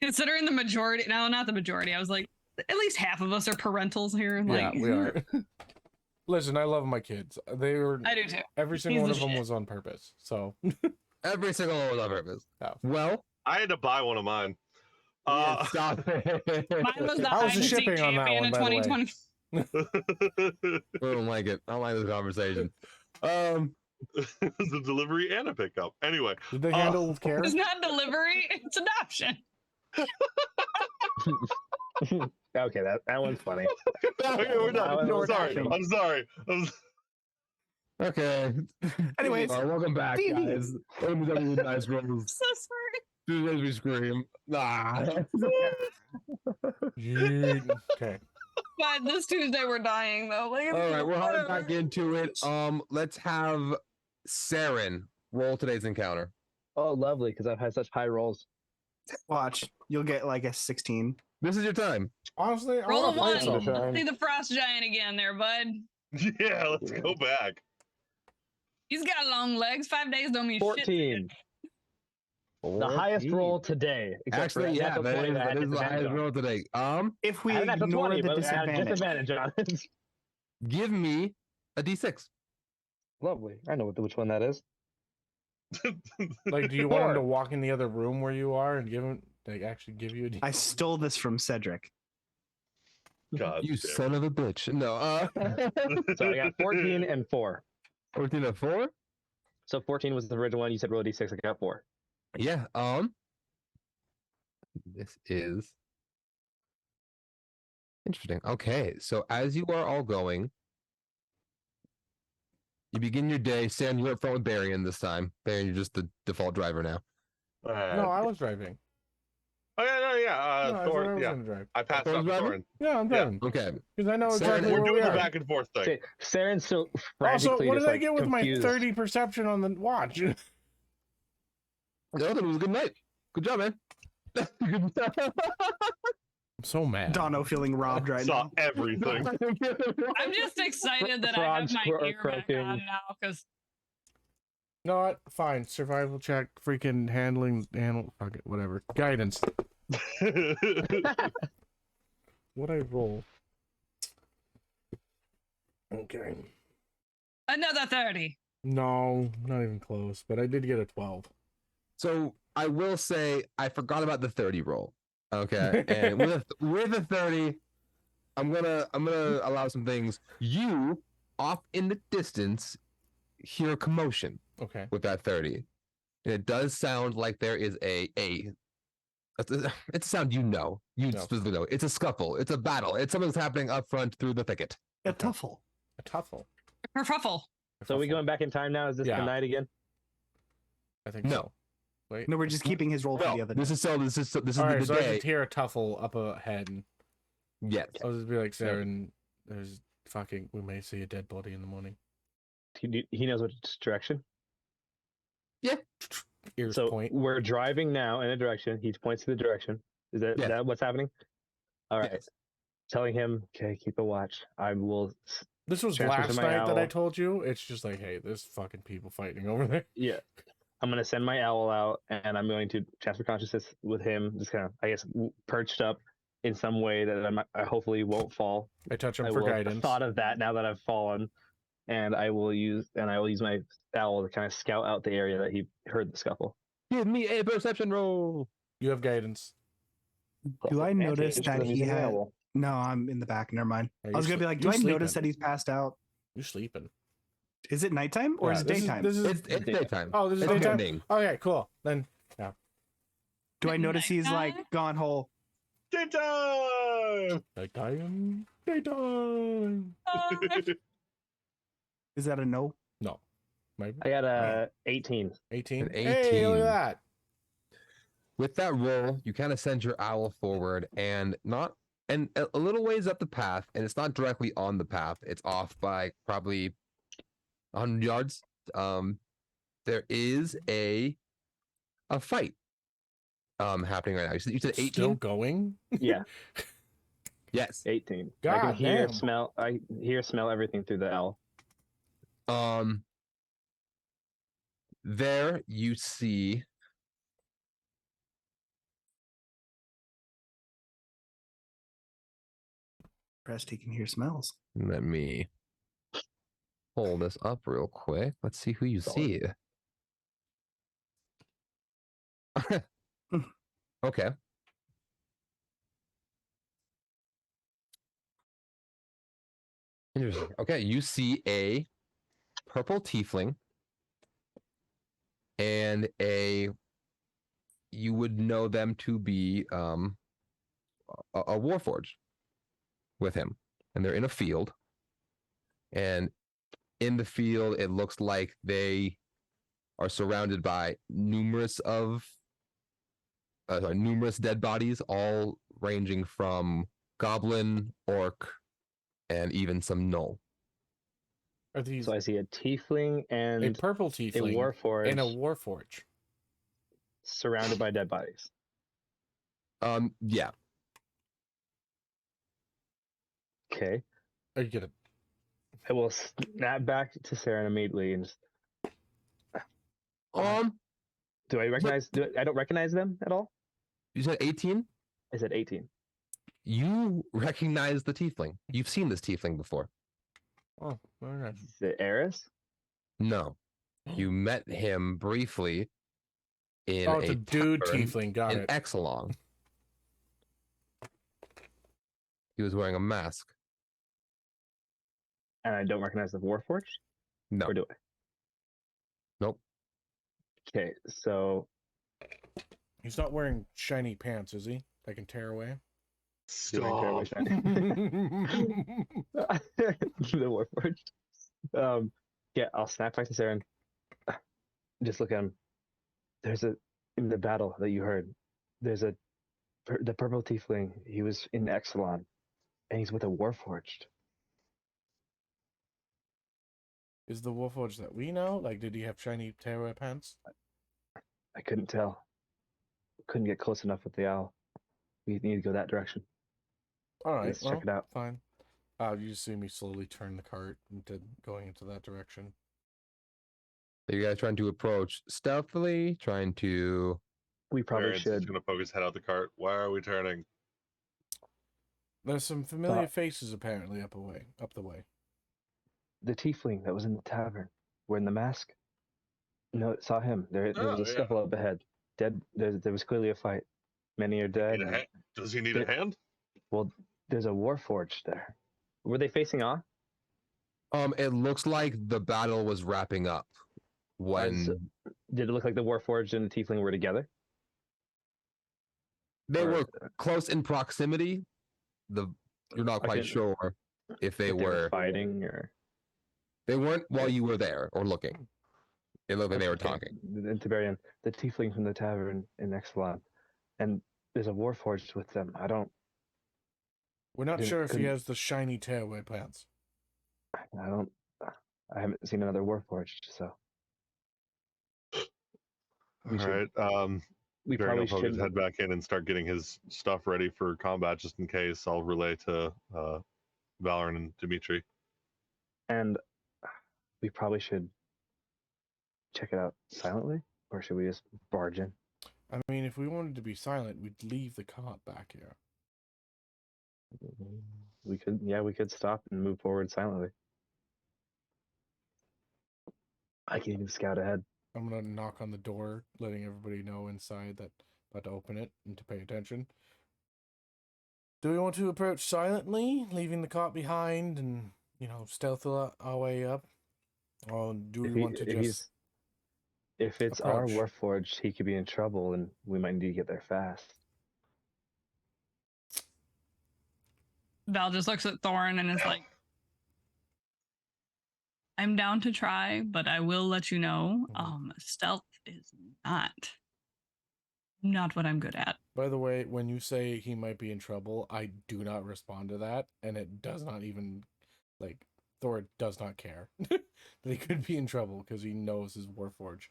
Considering the majority, no, not the majority. I was like, at least half of us are parentals here. Like, Yeah, we are. Listen, I love my kids. They were I do too. every single He's one the of them shit. was on purpose. So Every single one on purpose. Yeah. Well, I had to buy one of mine. yeah, stop it. Mine was the How was hide the and seek shipping on that champion one, in by the way? 2020. I don't like it. I don't like this conversation. It was a delivery and a pickup. Anyway, did they handle with care? It's not delivery; it's adoption. Okay, that one's funny. okay, we're done. No, I'm sorry. nothing. I'm sorry. Okay. Anyways, Welcome back, D&D. guys. Welcome to Double Dice Rolls. So sorry. Tuesdays we scream. Nah. Okay. But this Tuesday we're dying though. Like, it's All right, we're hopping whatever. back into it. Let's have Saren roll today's encounter. Oh, lovely, because I've had such high rolls. watch. You'll get like a 16. This is your time. Honestly, I Roll a want to one. fight some. Try. See the frost giant again, there, bud. Yeah, let's go back. He's got long legs. 5 days don't mean shit. 14. The highest 14. roll today. Except Actually, for yeah, natural that 20 is, I had that is the disadvantage highest on. roll today. If we I had a natural ignore 20, the but I had disadvantage, disadvantage on it. Give me a d6. Lovely. I know which one that is. Like, do you want him to 4. walk in the other room where you are and give him, like, actually give you a? I stole this from Cedric. God, You damn. son of a bitch. No. So I got 14 and 4. 14 and 4? So 14 was the original one. You said roll a d6. I got 4. Yeah. This is interesting. Okay, so as you are all going, you begin your day. Sam, you're up front with Barian this time. Barian, you're just the default driver now. No, I was driving. Oh yeah, no, yeah. No, I Thor, said I was yeah. gonna drive. I passed Thor's up driving? Thorin. Yeah, I'm driving Okay. because I know Sarah, exactly We're where we doing the are. back and forth thing. Okay, Saren's so Also, frantically what just did I like get with confused. my 30 perception on the watch? No, it was a good night. Good job, man. Good job. I'm so mad. Dono feeling robbed right Saw now. everything. I'm just excited that I have Frogs my were gear back croaking. on now because No, what? Fine. Survival check. Freaking handling. Fuck it. Whatever. Guidance. What I roll? Okay. another 30. No, not even close. But I did get a 12. So I will say I forgot about the 30 roll. Okay. And with a 30, I'm gonna allow some things. You off in the distance hear a commotion Okay. with that 30. And it does sound like there is it's a sound you know. You No. specifically know. It's a scuffle. It's a battle. It's something's happening up front through the thicket. A tuffle. A tuffle. Kerfuffle. So are we going back in time now? Is this Yeah. the night again? I think No. so. Wait. No, we're just keeping his roll for No, the other this day. is All right, the so I day. just hear a tuffle up ahead, and Yes. I'll just be like, Saren, there's fucking. We may see a dead body in the morning. He knows which direction. Ears So point. we're driving now in a direction. He points to the direction. Is that, Yes. is that what's happening? All right. Yes. Telling him, okay, keep a watch. I will. This was transfer to last my night that I owl. told you. It's just like, hey, there's fucking people fighting over there. Yeah. I'm going to send my owl out and I'm going to transfer consciousness with him, just kind of, I guess, perched up in some way that I hopefully won't fall. I touch him I for will have guidance. thought of that now that I've fallen. And I will use my owl to kind of scout out the area that he heard the scuffle. Give me a perception roll. You have guidance. Do I notice Advantage that because I'm he using had? owl. No, I'm in the back. Never mind. Oh, I was you're gonna be like, do you're I notice sleeping. that he's passed out? You're sleeping. Is it nighttime or Yeah, is it this daytime? This is It's daytime. daytime. oh, this is It's daytime. morning. Okay, cool. Then Do I notice he's like Nighttime? gone whole? Daytime! daytime. Daytime. Is that a no? No. Maybe. I got a 18. 18. An Hey, look 18. at that. With that roll, you kind of send your owl forward and a little ways up the path, and it's not directly on the path. It's off by probably 100 yards. There is a fight happening right now. You said 18? Still going? Yeah, Yes. 18. I God can hear, damn. smell. I hear, smell everything through the owl. There you see Pressed, he can hear smells. let me pull this up real quick. Let's see who you see. Okay. Interesting. Okay, you see a purple tiefling and you would know them to be a warforged with him, and they're in a field, and in the field it looks like they are surrounded by numerous dead bodies, all ranging from goblin, orc, and even some gnoll. Are these So I see a tiefling a and purple a tiefling warforged and a warforge? surrounded by dead bodies. Yeah. Okay. Are you gonna? I will snap back to Saren immediately and just, do I recognize? I don't recognize them at all. You said 18? I said 18. You recognize the tiefling. You've seen this tiefling before. Oh, very nice. Is it Eris? No. You met him briefly in Oh, it's a dude tavern tiefling. Got in it. Exelon. He was wearing a mask. And I don't recognize the warforged? No. Or do I? Nope. Okay, so He's not wearing shiny pants, is he? I can tear away. Stop. The warforged. Yeah, I'll snap back to Saren. Just look at him. There's in the battle that you heard. There's the purple tiefling. He was in Exelon, and he's with a warforged. Is the warforge that we know? Like, did he have shiny tearaway pants? I couldn't tell. Couldn't get close enough with the owl. We need to go that direction. All right, Let's well, check it out. fine. You just see me slowly turn the cart into going into that direction. Are you guys trying to approach stealthily? Trying to. We probably Variance is should. going to poke his head out the cart. Why are we turning? There's some familiar faces apparently up the way. The tiefling that was in the tavern, wearing the mask. No, saw him. There was Oh, a yeah. scuffle up ahead. Dead. There was clearly a fight. Many are dead. Need a hand? Does he need a There- hand? Well, there's a warforged there. Were they facing off? It looks like the battle was wrapping up when Did it look like the warforged and the tiefling were together? they or- were close in proximity. You're not quite Okay. sure if they If were. fighting or They weren't while you were there or looking. It looked like they were Okay. talking. At the very end, the tiefling from the tavern in Exelon, and there's a warforged with them. We're not Didn't- sure if he couldn't- has the shiny tearaway pants. I haven't seen another warforged, so All We should- right. we Gary will probably poke his should. head back in and start getting his stuff ready for combat just in case. I'll relay to Valorant and Dimitri. And we probably should check it out silently, or should we just barge in? I mean, if we wanted to be silent, we'd leave the cart back here. We could stop and move forward silently. I can even scout ahead. I'm gonna knock on the door, letting everybody know inside that about to open it and to pay attention. Do we want to approach silently, leaving the cart behind, and stealth our way up, or do we want to just? If it's our approach? Warforged, he could be in trouble, and we might need to get there fast. Val just looks at Thorn and is like, I'm down to try, but I will let you know, stealth is not what I'm good at. By the way, when you say he might be in trouble, I do not respond to that, and it does not even, Thor does not care that he could be in trouble because he knows his Warforge.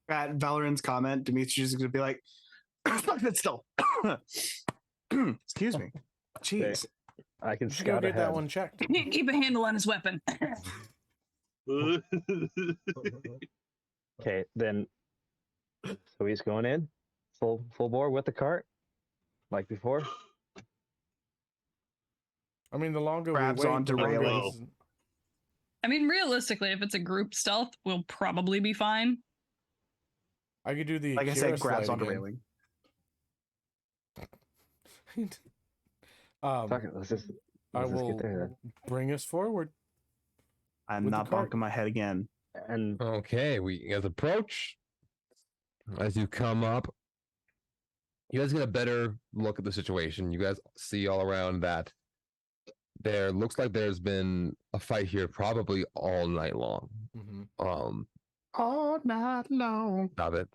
At Valorant's comment, Dimitri's going to be like, "It's still." Excuse me. Jeez. I can You should go scout get that ahead. one checked. Can't keep a handle on his weapon. Okay, then. So he's going in, full bore with the cart, like before. I mean, the longer Grabs we wait, onto the longer railing. this is- I mean, realistically, if it's a group stealth, we'll probably be fine. I could do the Like I Akira said, grabs slide onto again. railing. Fuck it, let's just I get will there then. bring us forward. I'm With the not cart. bonking my head again. And Okay, we guys approach. As you come up, you guys get a better look at the situation. You guys see all around that there looks like there's been a fight here probably all night long. Mm-hmm. All night long. Stop it.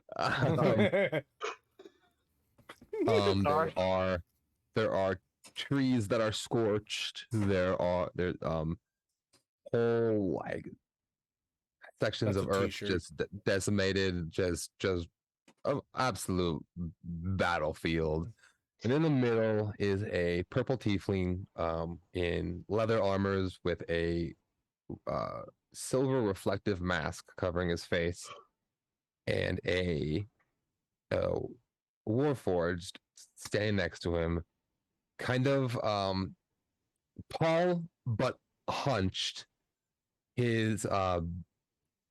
Sorry. There are trees that are scorched. There's whole sections That's of a earth t-shirt. just decimated, just an absolute battlefield. And in the middle is a purple tiefling in leather armors with a silver reflective mask covering his face, and a warforged standing next to him, kind of tall but hunched.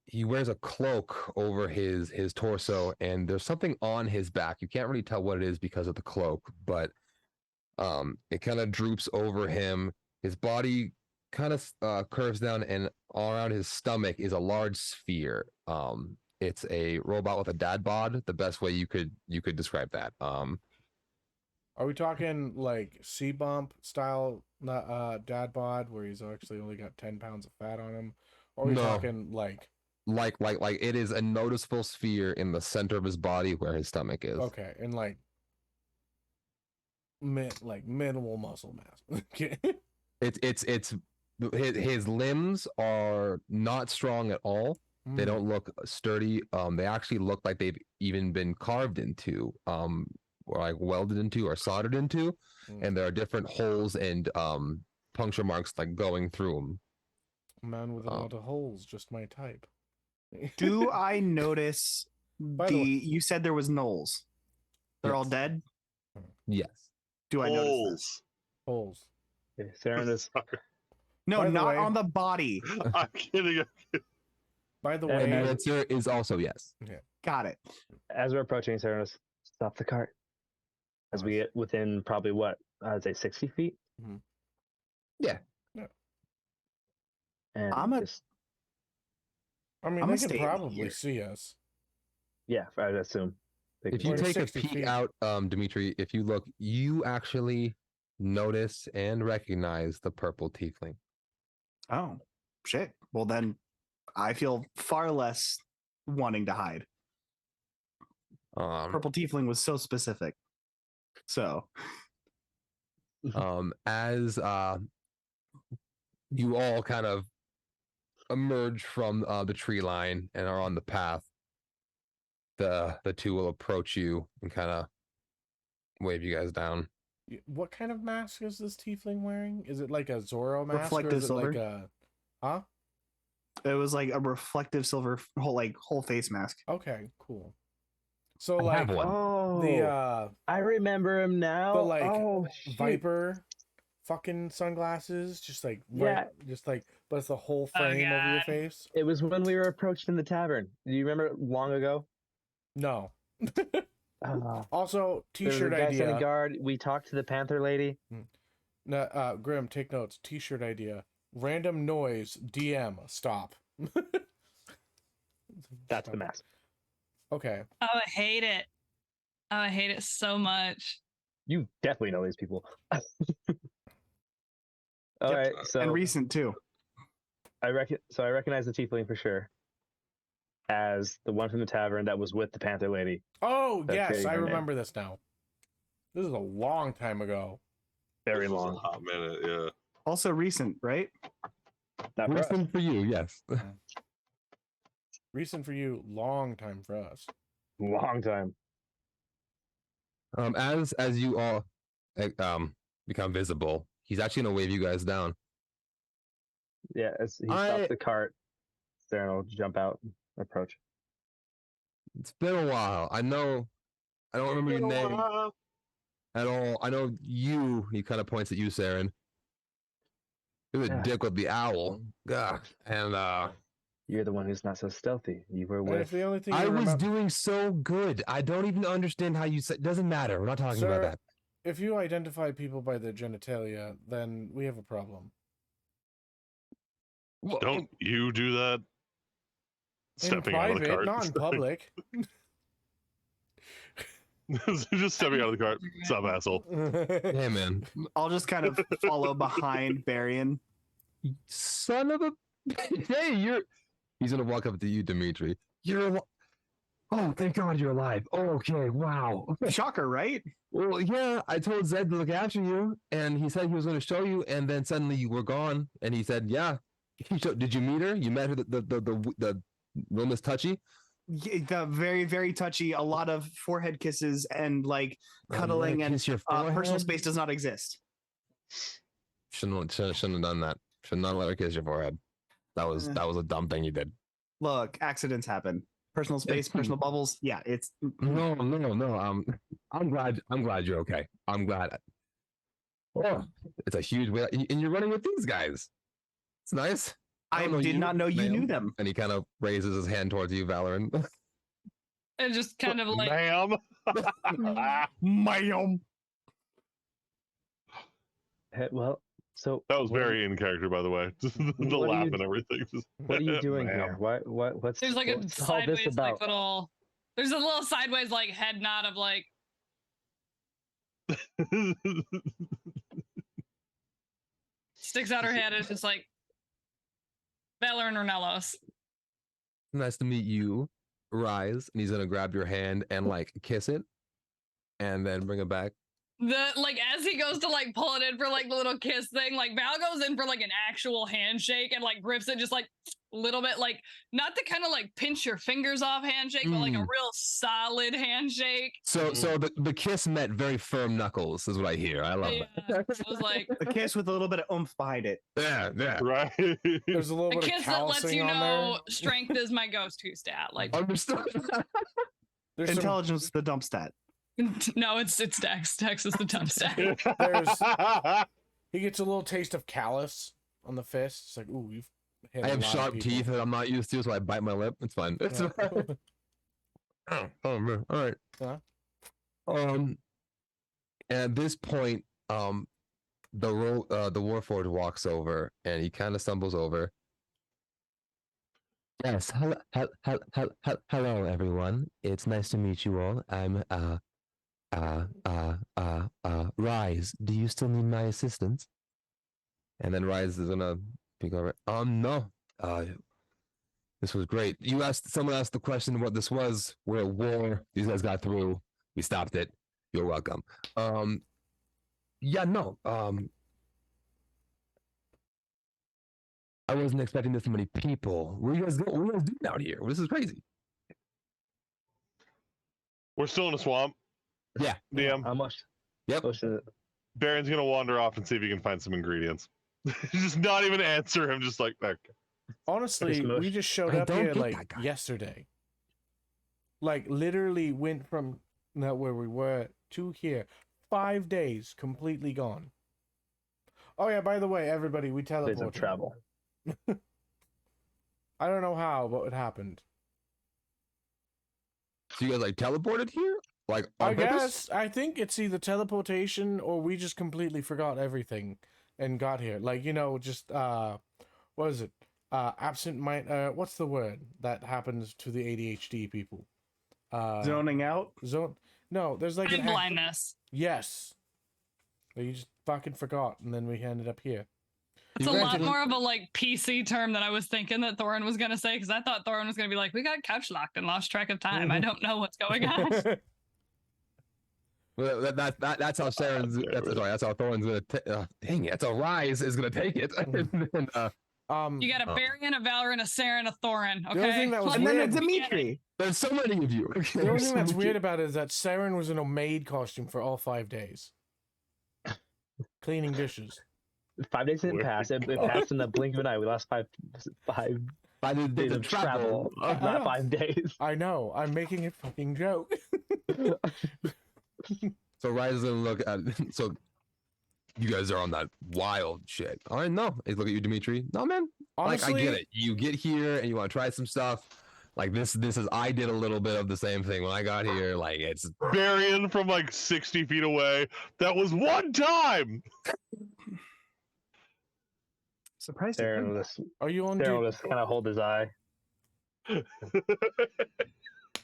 He wears a cloak over his torso, and there's something on his back. You can't really tell what it is because of the cloak, but it kind of droops over him. His body kind of curves down, and all around his stomach is a large sphere. It's a robot with a dad bod. The best way you could describe that. Are we talking like sea bump style dad bod where he's actually only got 10 pounds of fat on him? Or are we No. talking like it is a noticeable sphere in the center of his body where his stomach is. okay, and like minimal muscle mass? Okay. It's his limbs are not strong at all. They Mm. don't look sturdy. They actually look like they've even been carved into, or like welded into or soldered into, and there are different holes and puncture marks like going through them. Man with a lot of holes, just my type. Do I notice By the way- you said there was gnolls. They're all Yes. dead? Yes. Do I notice that? Holes. okay, Saren is No, By the not way- on the body. I'm kidding. By the And And the way, answer is also yes. Got it. as we're approaching, Saren is stop the cart. As we get within probably what I'd say 60 feet. Mhm. Yeah. Yeah. And I'm a- just I mean, I'ma they could stay in probably here. see us. yeah, I'd assume. They If could you We're see take a 60 peek feet. out, Dimitri, if you look, you actually notice and recognize the purple tiefling. Oh, shit. Well, then I feel far less wanting to hide. Purple tiefling was so specific. So, As you all kind of emerge from the tree line and are on the path, the two will approach you and kind of wave you guys down. What kind of mask is this tiefling wearing? Is it like a Zorro mask, Reflective or is it like silver. a? Huh? it was like a reflective silver whole face mask. Okay, cool. So I like have one. Oh, the I remember him now. the like oh, shit. Viper fucking sunglasses, just like Yeah. just like, but it's the whole Oh, frame over your God. face. It was when we were approached in the tavern. Do you remember long ago? No. Also, the t-shirt guy standing idea. guard. We talked to the Panther lady. Grim, take notes. T-shirt idea. Random noise. DM. Stop. That's the mask. Okay. Oh, I hate it. Oh, I hate it so much. You definitely know these people. All right, so And recent too. I recognize the tiefling for sure as the one from the tavern that was with the Panther lady. Oh, That's yes, getting I her name. remember this now. This is a long time ago. Very This was long. a hot minute, yeah. Also recent, right? Not for us. Listen for you, yes. Recent for you, long time for us. Long time. As you all become visible, he's actually gonna wave you guys down. Yeah, as he stops the cart, Saren will jump out and approach. It's been a while. I know. I don't remember your name at all. I know you. He kind of points at you, Saren. You're the Yeah. dick with the owl. God. And You're the one who's not so stealthy. You were And with. if the only thing I you was remember, doing so good. I don't even understand how you said. Doesn't matter. We're not talking Sir, about that. if you identify people by their genitalia, then we have a problem. Well, Don't you do that? Stepping in out of the private, cart. not in public. Just stepping out of the cart. What's up, asshole? yeah, man. I'll just kind of follow behind Barian. Son of a. Hey, you're. He's gonna walk up to you, Dimitri. Oh, thank God you're alive. Oh, okay, wow. Shocker, right? Well, yeah, I told Zed to look after you, and he said he was going to show you, and then suddenly you were gone, and he said, "Yeah." Did you meet her? You met her, the little Miss Touchy? Yeah, the very, very touchy. A lot of forehead kisses and like cuddling, and kiss your personal forehead? space does not exist. Shouldn't have done that. Should not let her kiss your forehead. That was a dumb thing you did. Look, accidents happen. Personal space, personal bubbles. Yeah, it's No. I'm glad you're okay. I'm glad. Oh, it's a huge way, and you're running with these guys. It's nice. I don't did not know you ma'am. knew them. And he kind of raises his hand towards you, Valorant. And just kind of like, Ma'am. Ma'am. Well, so That was what are very in character, by the way. the what are laugh you- and everything. What are you doing Ma'am. here? What's there's like a what's all this sideways, about? like little, there's a little sideways, like head nod of like, sticks out her head and it's just like, Valor and Ornelos. Nice to meet you. Rise, and he's gonna grab your hand and like kiss it, and then bring it back. Like as he goes to like pull it in for like the little kiss thing, like Val goes in for like an actual handshake and like grips it just like a little bit, like not the kind of like pinch your fingers off handshake, but like a real solid handshake. So the kiss meant very firm knuckles, is what I hear. I love Yeah, that. it was like A kiss with a little bit of oomph behind it. Yeah. Right. There's a little a bit of kiss that lets callousing you on know there. strength is my go-to stat. Like Understood. There's some, Intelligence, the dump stat. no, it's Dex. Dex is the dumb stat. he gets a little taste of callus on the fist. It's like, ooh, you've hit I a have lot of sharp people. teeth that I'm not used to, so I bite my lip. It's fine. It's Yeah. fine. Oh man. All right. Yeah. And at this point, the Warforged walks over and he kind of stumbles over. Yes, hello everyone. It's nice to meet you all. I'm Rise. Do you still need my assistance? And then Rise is gonna peek over. No. This was great. Someone asked the question what this was. We're at war. These guys got through. We stopped it. You're welcome. Yeah, no. I wasn't expecting this many people. What are you guys doing out here? This is crazy. We're still in a swamp. Yeah. DM. How much? Yep. Most of it. Baron's gonna wander off and see if he can find some ingredients. Just not even answer him. Just like, okay. Honestly, Smush. we just showed I up don't here get like that guy. yesterday. Like literally went from where we were to here. 5 days completely gone. Oh yeah, by the way, everybody, we Days teleported. of travel. I don't know how, but it happened. So you guys like teleported here? Like I on purpose? guess I think it's either teleportation or we just completely forgot everything and got here. Like, just what is it? Absent mind. What's the word that happens to the ADHD people? Zoning out. Zone. No, there's like Big an blindness. Yes. You just fucking forgot, and then we ended up here. It's You a guys lot didn't- more of a like PC term than I was thinking that Thorin was gonna say, because I thought Thorin was gonna be like, we got couch locked and lost track of time. I don't know what's going on. Well, that's how Saren's. That's how Thorin's gonna. Dang it! That's how Rise is gonna take it. And, You got a Varian, a Valorant, a Saren, a Thorin. Okay. only thing that was Like, And then a weird. Dimitri. there's so many of you. The only thing that's weird about it is that Saren was in a maid costume for all 5 days, cleaning dishes. 5 days didn't Weird. pass. It passed in the blink of an eye. We lost five By the days of travel, not 5 days. I know. I'm making a fucking joke. So Rise is gonna look at. So you guys are on that wild shit. All right, no. Hey, look at you, Dimitri. No, man. Honestly, Like I get it. You get here and you want to try some stuff. Like this is. I did a little bit of the same thing when I got here. Like it's. Varian from like 60 feet away. That was one time. Surprised. Darren will just, Are you on? Darren will just kind of hold his eye.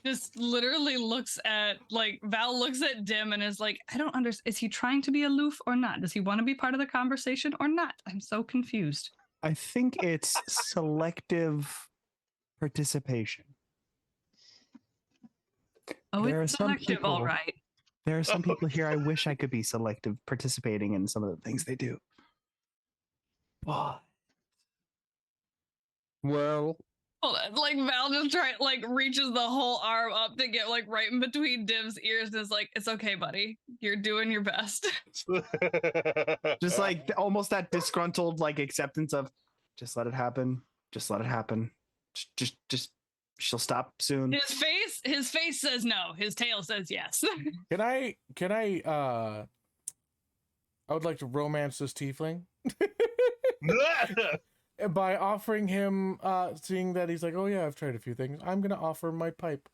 just literally looks at like Val looks at Dim and is like, I don't understand. Is he trying to be aloof or not? Does he want to be part of the conversation or not? I'm so confused. I think it's selective participation. Oh, There it's are some selective, all people- right. There are some people here I wish I could be selective participating in some of the things they do. But Well, Hold on, like Val just reaches the whole arm up to get like right in between Dim's ears and is like, it's okay, buddy. You're doing your best. just like almost that disgruntled like acceptance of just let it happen. Just let it happen. Just she'll stop soon. His face says no. His tail says yes. Can I? I would like to romance this tiefling by offering him, seeing that he's like, oh yeah, I've tried a few things. I'm gonna offer him my pipe.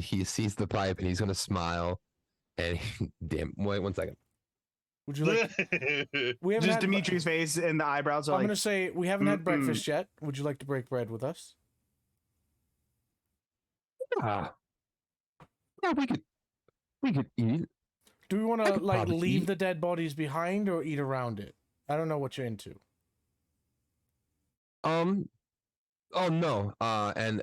he sees the pipe and he's gonna smile. And damn, wait 1 second. Would you like? We haven't Just had, Dimitri's face and the eyebrows are I'm like gonna say we haven't had Mm-mm. breakfast yet. Would you like to break bread with us? Yeah, we could eat. Do we want I to could like probably leave eat. the dead bodies behind or eat around it? I don't know what you're into. Oh no. And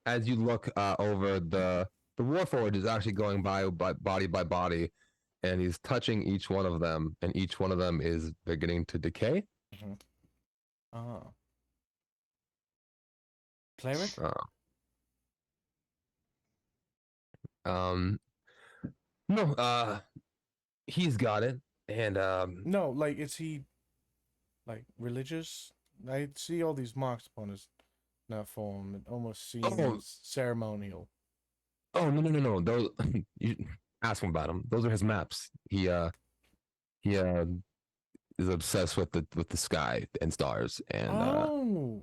as you look over the Warforged is actually going by body by body, and he's touching each one of them, and each one of them is beginning to decay. Oh. Cleric? No, he's got it. And No, like is he like religious? I see all these marks upon his form. It almost seems Oh. ceremonial. oh no. Those you ask him about them. Those are his maps. He is obsessed with the sky and stars and Oh.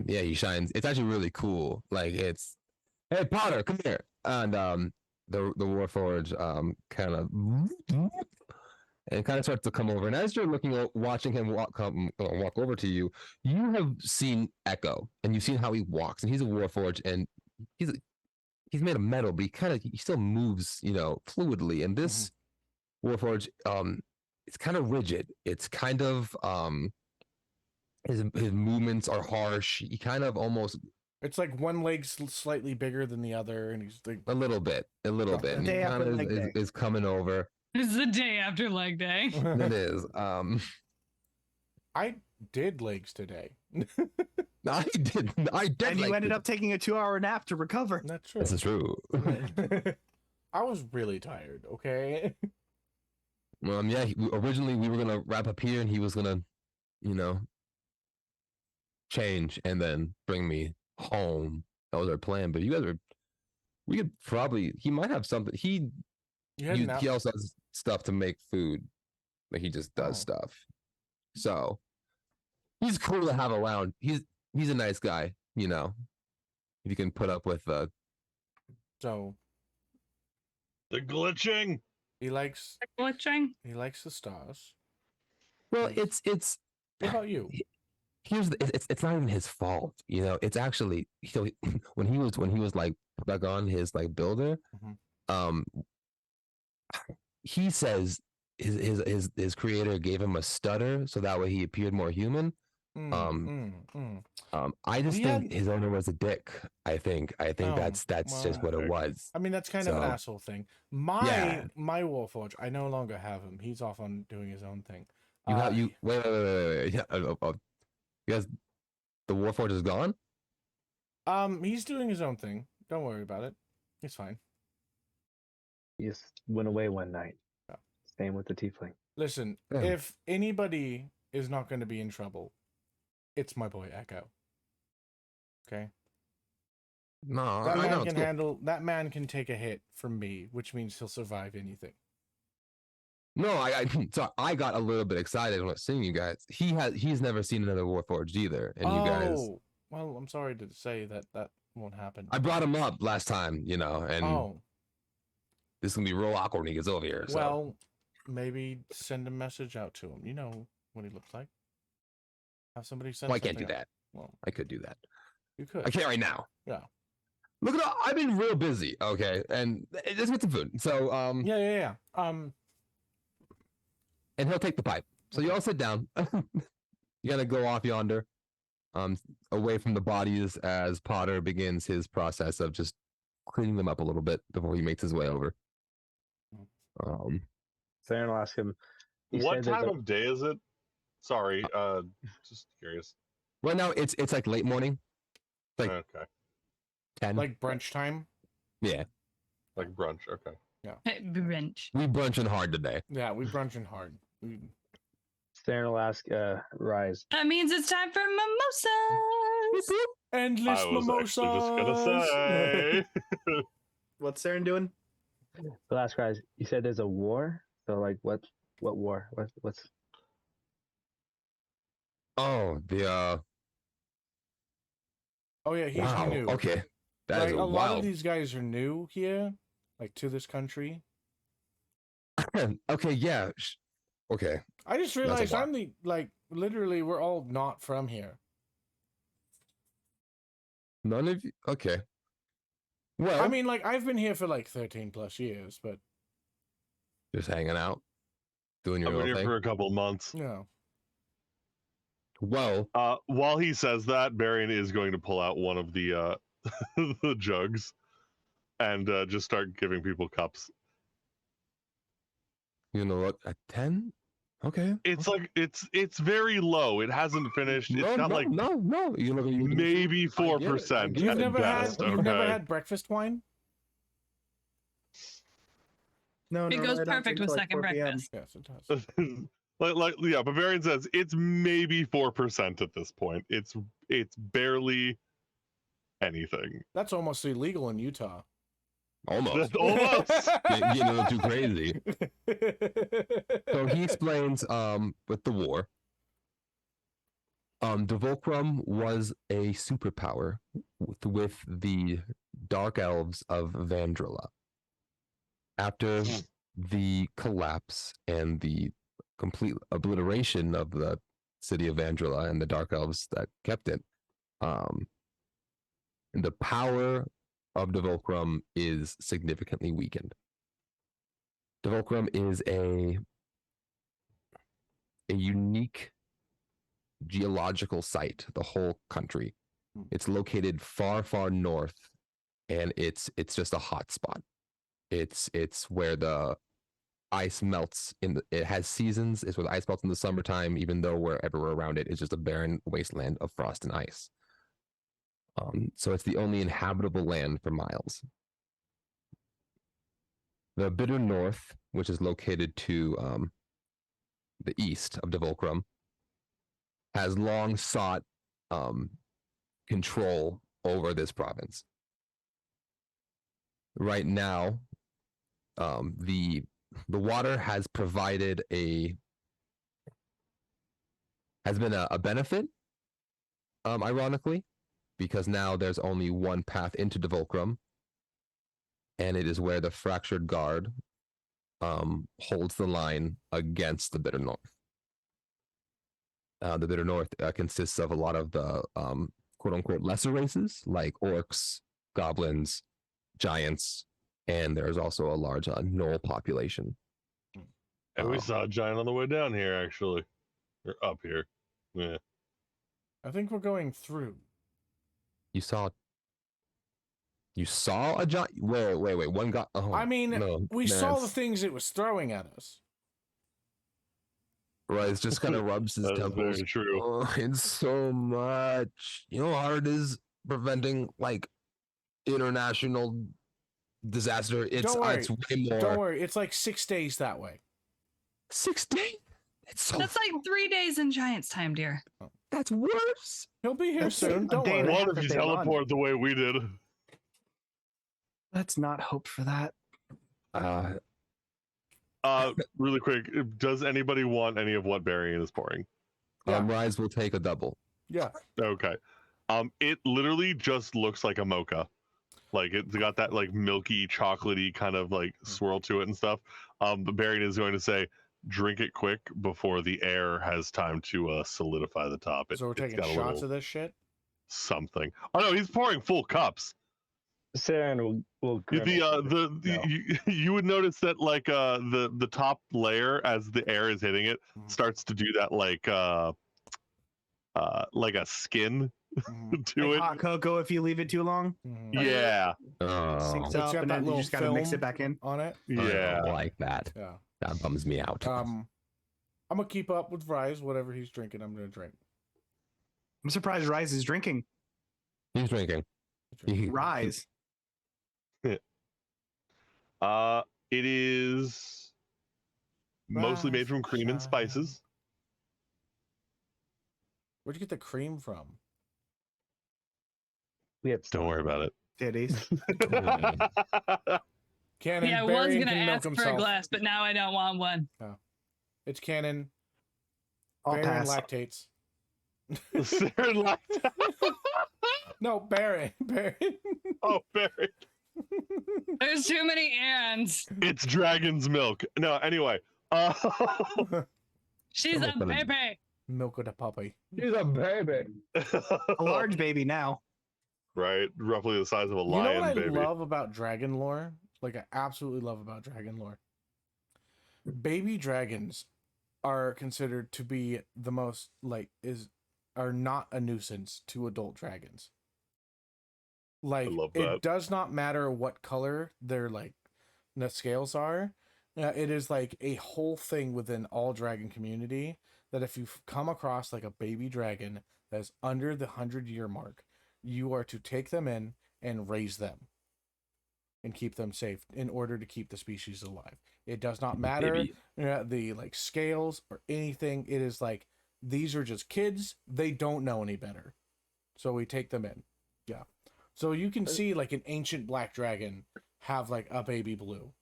yeah, he shines. It's actually really cool. Like it's, hey Potter, come here. And the Warforged kind of and kind of starts to come over. And as you're watching him walk over to you, you have seen Echo, and you've seen how he walks, and he's a Warforged, and he's made of metal, but he still moves, fluidly. And this Warforged, it's kind of rigid. It's kind of his movements are harsh. He kind of almost It's like one leg's slightly bigger than the other, and he's like, a little bit. And he Day kind after of leg day. is coming over. It's the day after leg day. It is. I did legs today. I did. and you ended up taking a 2-hour nap to recover. That's true. This is true. I was really tired. Okay. Yeah. Originally, we were gonna wrap up here, and he was gonna, change and then bring me home. That was our plan. But you guys were. We could probably. He might have something. He also has stuff to make food, but he just does stuff. So he's cool to have around. He's a nice guy. if you can put up with So The glitching. he likes Glitching. the stars. well, Yes. it's What about you? here's it's not even his fault, you know. It's actually when he was like back on his like builder, Mhm. um, he says his creator gave him a stutter so that way he appeared more human. I just He think had- his owner was a dick. I think Oh, that's just what it well, was. I mean, that's kind of an So, asshole thing. My yeah. my Warforge, I no longer have him. He's off on doing his own thing. You have you wait. Yeah, you guys, the Warforged is gone. He's doing his own thing. Don't worry about it. He's fine. He just went away one night. Yeah. Same with the tiefling. Listen, Yeah. if anybody is not going to be in trouble, it's my boy Echo. Okay, No, that I man know it's can cool. handle. That man can take a hit from me, which means he'll survive anything. No, so I got a little bit excited when I was seeing you guys. He's never seen another Warforged either, and you guys. Oh, well, I'm sorry to say that won't happen. I brought him up last time, you know, and Oh, this is gonna be real awkward when he gets over here. So. well, maybe send a message out to him. You know what he looks like. Have somebody send. Well, I can't do something out. that. Well, I could do that. you could. I can't right now. Yeah. Look at I've been real busy. Okay, and let's get some food. So Yeah. and he'll take the pipe. So you all sit down. You gotta go off yonder, away from the bodies as Potter begins his process of just cleaning them up a little bit before he makes his way over. Saren will ask him. "You What said there's time a- of day is it? Sorry, just curious. Right now it's like late morning, like Okay, 10. Like brunch time. Yeah, like brunch. Okay. Brunch. we brunching hard today. Yeah, we brunching hard. Saren will ask Rise. That means it's time for mimosas. Endless I was mimosas. actually just gonna say. What's Saren doing? He'll ask Rise. You said there's a war. So like, what war? What's? Oh, the Oh yeah, he's wow. new. Okay, that Like is a lot wild. of these guys are new here, like to this country. Okay, yeah. Okay, I just a realized lot. I'm the like literally we're all not from here. none of you. Okay. Well, I mean, like I've been here for like 13 plus years, but just hanging out, doing your I've been little here thing. for a couple of months. no. Well, While he says that, Barian is going to pull out one of the the jugs and just start giving people cups. you know what? At 10? Okay. It's like it's very low. It hasn't finished. It's No, got no, like no. You look at you. maybe I get it, 4% I at get it. best. You've never Okay. had breakfast wine? No, It no, goes I don't perfect drink with till, like, second 4 p.m. breakfast. Yes, it does. Yeah, Bavarian says it's maybe 4% at this point. It's barely anything. That's almost illegal in Utah. Almost. Almost. Getting a little too crazy. So he explains with the war. Devolkrim was a superpower with the dark elves of Vandrila. After the collapse and the complete obliteration of the city of Vandrila and the dark elves that kept it, the power of Devolkrim is significantly weakened. Devolkrim is a unique geological site, the whole country. It's located far, far north, and it's just a hot spot. It's where the ice melts it has seasons. It's where the ice melts in the summertime, even though where everywhere around it is just a barren wasteland of frost and ice. So it's the only inhabitable land for miles. The bitter north, which is located to the east of Devolkrim, has long sought control over this province. Right now, the water has provided has been a benefit, ironically, because now there's only one path into Devolkrim, and it is where the Fractured Guard holds the line against the Bitter North. The Bitter North consists of a lot of the quote-unquote lesser races, like orcs, goblins, giants, and there's also a large gnoll population. And we saw a giant on the way down here, actually. Or up here. Yeah. I think we're going through. You saw a giant? Wait. One got. Oh, I mean, no, we man, saw the things it was throwing at us. Right, just kind of rubs his That's temples. very true. Oh, it's so much. You know how hard it is preventing like international disaster. It's Don't worry. it's way more. Don't worry, it's like 6 days that way. 6 days. It's so. That's like 3 days in Giants time, dear. That's worse. He'll be here That's soon. a Don't day and a worry. half. What if if you they run. teleport the way we did? Let's not hope for that. Really quick, does anybody want any of what Barian is pouring? Yeah. Rise will take a double. Yeah. Okay. It literally just looks like a mocha. Like it's got that like milky, chocolatey kind of like swirl to it and stuff. The Barian is going to say, drink it quick before the air has time to solidify the top. So we're It's taking got a shots little of this shit? something. Oh no, he's pouring full cups. Saren will grab it. You would notice that like the top layer as the air is hitting it starts to do that like a skin Mhm. to Like it. hot cocoa, if you leave it too long, Mhm. Yeah, Oh, sinks It's up, got and that then you little just gotta mix film. it back in. On it? I yeah. don't like that. Yeah. That bums me out. I'm gonna keep up with Rise. Whatever he's drinking, I'm gonna drink. I'm surprised Rise is drinking. He's drinking. Rise. It is mostly made from cream and spices. Where'd you get the cream from? We had Don't worry about it. Titties. Canon. Yeah, I was Barian gonna can milk ask for a himself. glass, but now I don't want one. It's canon. I'll Baron pass. lactates. Saren laughed. No, Baron. Baron. Oh, Barry. There's too many ands. It's dragon's milk. No, anyway. She's a Someone put baby. Milk of the puppy. He's a baby. A large baby now. Right, roughly the size of a You know lion, what I baby. love about dragon lore? Like, I absolutely love about dragon lore. Baby dragons are considered to be the most, are not a nuisance to adult dragons. Like, love it that. does not matter what color their, the scales are. It is like a whole thing within all dragon community that if you come across like a baby dragon that is under the 100-year mark, you are to take them in and raise them and keep them safe in order to keep the species alive. It does not matter the scales or anything. It is like, these are just kids. They don't know any better. So we take them in. Yeah. So you can see like an ancient black dragon have like a baby blue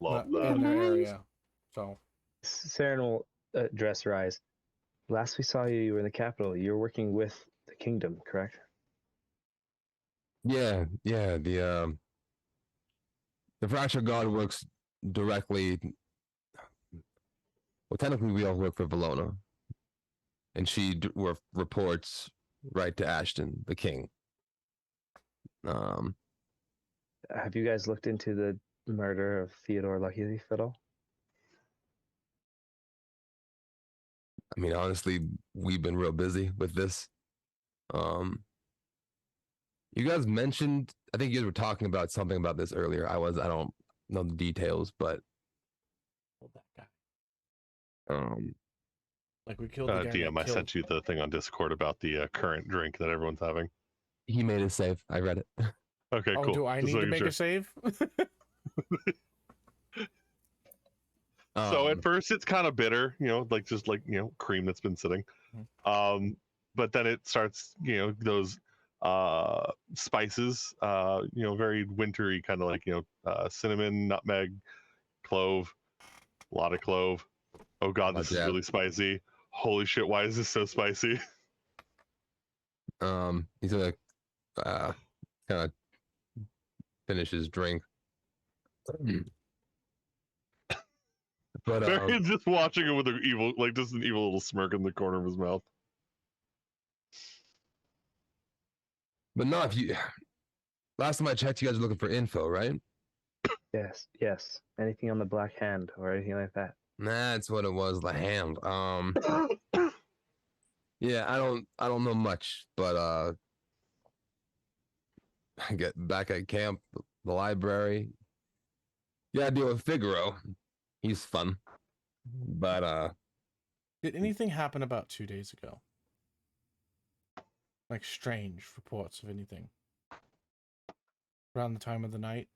Love in that. their area. So Saren will address Rise. Last we saw you, you were in the capital. You were working with the kingdom, correct? Yeah. The Fractured Guard works directly. Well, technically, we all work for Valona, and she reports right to Ashton, the king. Have you guys looked into the murder of Theodore Lucky at all? I mean, honestly, we've been real busy with this. You guys mentioned, I think you guys were talking about something about this earlier. I don't know the details, but that guy. Like we killed the guy. DM, I sent you the thing on Discord about the current drink that everyone's having. he made a save. I read it. Okay, Oh, cool. do I Just need to making make sure. a save? So at first it's kind of bitter, just cream that's been sitting. But then it starts, those spices, very wintry, kind of like, cinnamon, nutmeg, clove, a lot of clove. Oh God, this is Yeah. really spicy. Holy shit, why is this so spicy? He's gonna kind of finish his drink. But Barry's just watching it with an evil, like just an evil little smirk in the corner of his mouth. no, if you last time I checked, you guys were looking for info, right? Yes. Anything on the Black Hand or anything like that? That's what it was, the hand. Yeah, I don't know much, but I get back at camp, the library. Yeah, I deal with Figaro. He's fun. But Did anything happen about 2 days ago? Like strange reports of anything around the time of the night?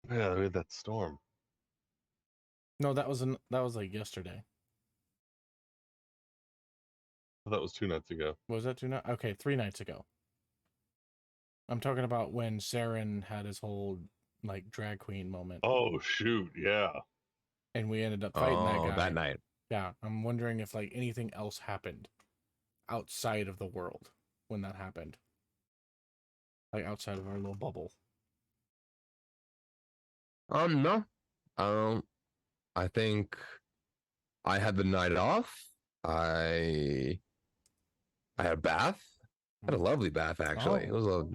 Yeah, we had that storm. No, that was like yesterday. That was 2 nights ago. Was that 2 nights? Okay, 3 nights ago. I'm talking about when Saren had his whole like drag queen moment, Oh shoot, yeah. and we ended up fighting that guy. that night. Yeah, I'm wondering if like anything else happened outside of the world when that happened, like outside of our little bubble. No. I think I had the night off. I had a bath. I had a lovely bath actually. It was a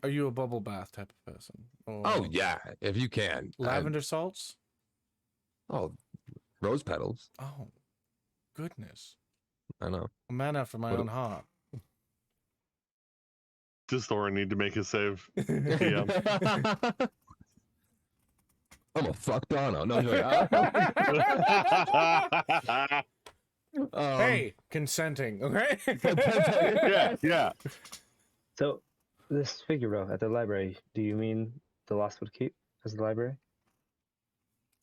Are you a bubble bath type of person? oh yeah, if you can. Lavender salts? Oh, rose petals. Oh, goodness. I know. A man after my What own heart. Does Thorin need to make his save? Yeah. I'm a fuck Dono. No, Hey, consenting, okay? yeah. So, this Figaro at the library, do you mean the Lostwood Keep as the library?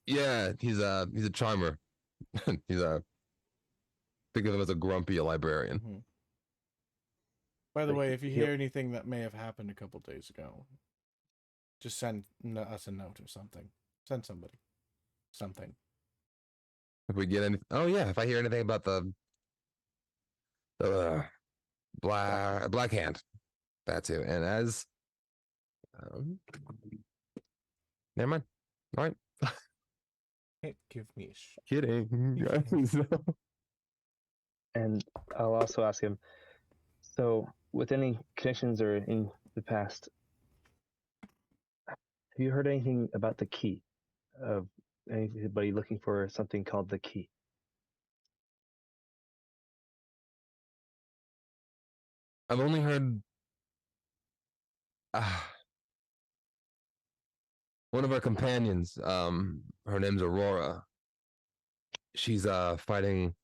Yeah, he's a charmer. He's a think of him as a grumpy librarian. Mhm. By the Like, way, if you he'll- hear anything that may have happened a couple days ago, just send us a note or something. Send somebody something. If we get any, oh yeah, if I hear anything about the black hand, that's it. And as never mind. All right, Can't give me sh- kidding. And I'll also ask him, so with any connections or in the past, have you heard anything about the key? Of anybody looking for something called the key? I've only heard one of our companions. Her name's Aurora. She's fighting.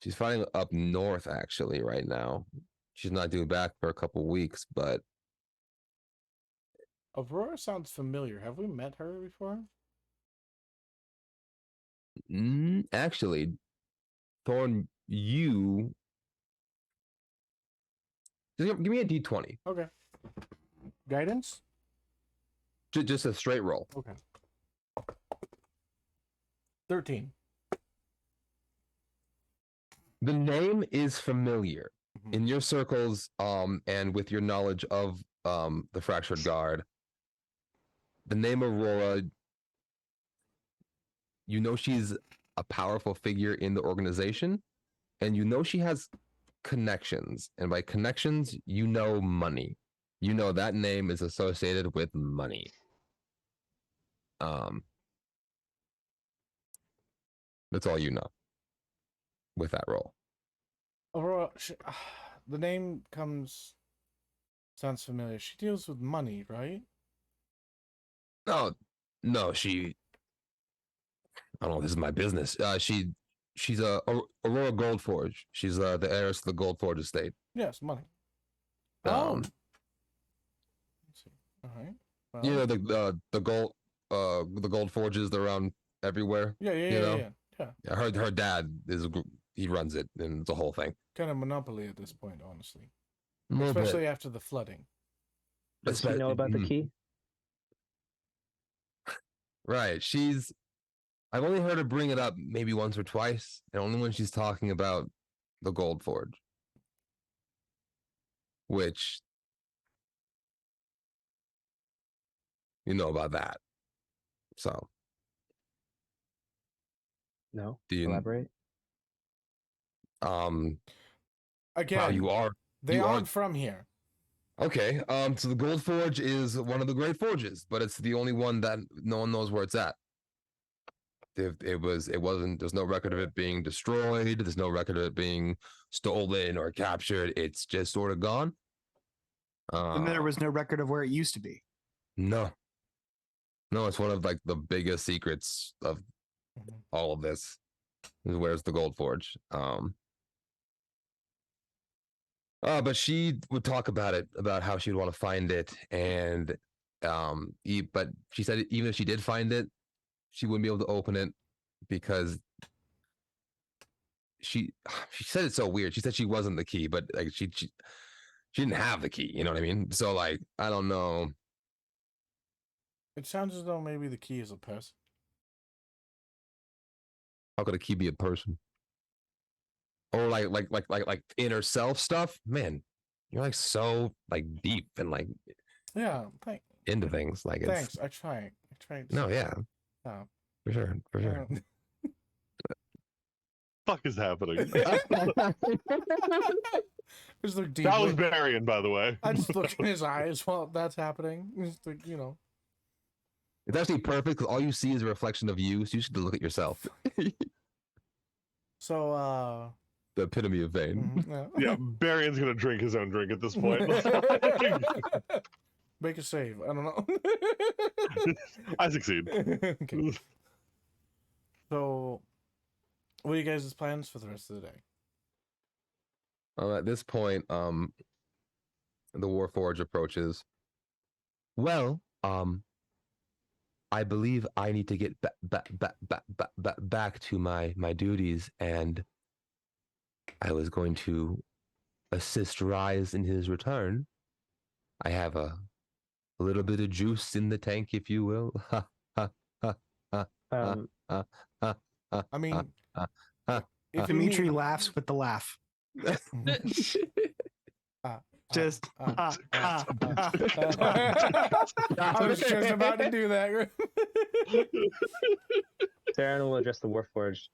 She's fighting up north actually right now. She's not due back for a couple weeks, but Aurora sounds familiar. Have we met her before? actually, Thorn, you just give me a D20. Okay. Guidance? Just a straight roll. Okay. 13. The name is familiar Mhm. in your circles, and with your knowledge of the Fractured Guard. The name Aurora, you know she's a powerful figure in the organization, and you know she has connections. And by connections, you know money. You know that name is associated with money. That's all you know with that role. Aurora, the name sounds familiar. She deals with money, right? No, she. I don't know. This is my business. She's a Aurora Goldforge. She's the heiress to the Goldforge estate. Yes, money. Um, Let's see. All right. Well, You know the gold forges they're around everywhere. yeah, you know? yeah. Yeah, her dad he runs it, and it's a whole thing. Kind of monopoly at this point, honestly. A little bit. Especially after the flooding. Does she know about the key? Right. She's I've only heard her bring it up maybe once or twice, and only when she's talking about the Gold Forge, which you know about that. So, No, do you? elaborate. Wow, Again, you are. they you are aren't from here. Okay. So the Gold Forge is one of the great forges, but it's the only one that no one knows where it's at. It wasn't. There's no record of it being destroyed. There's no record of it being stolen or captured. It's just sort of gone. And there was no record of where it used to be. No, no. It's one of like the biggest secrets of Mhm. all of this. Is where's the Gold Forge? But she would talk about it, about how she'd want to find it, and but she said even if she did find it, she wouldn't be able to open it because she she said it's so weird. She said she wasn't the key, but like she didn't have the key. You know what I mean? So like I don't know. It sounds as though maybe the key is a person. How could a key be a person? Or like inner self stuff? Man, you're like so like deep and like Yeah, into things. Like it's thanks. I tried. no, yeah, Oh. for sure, for sure. Fuck is happening? Just look deep. That was Barian, by the way. I just look in his eyes while that's happening. Just like, It's actually perfect because all you see is a reflection of you. So you should look at yourself. So, The epitome of vain. Yeah, Barian's gonna drink his own drink at this point. Make a save. I don't know. I succeed. Okay. So, what are you guys' plans for the rest of the day? At this point, the Warforge approaches. Well, I believe I need to get back to my duties, and I was going to assist Rise in his return. I have a little bit of juice in the tank, if you will. I mean, if you Dimitri need- laughs with the laugh. Just I was just about to do that. Saren will address the Warforged.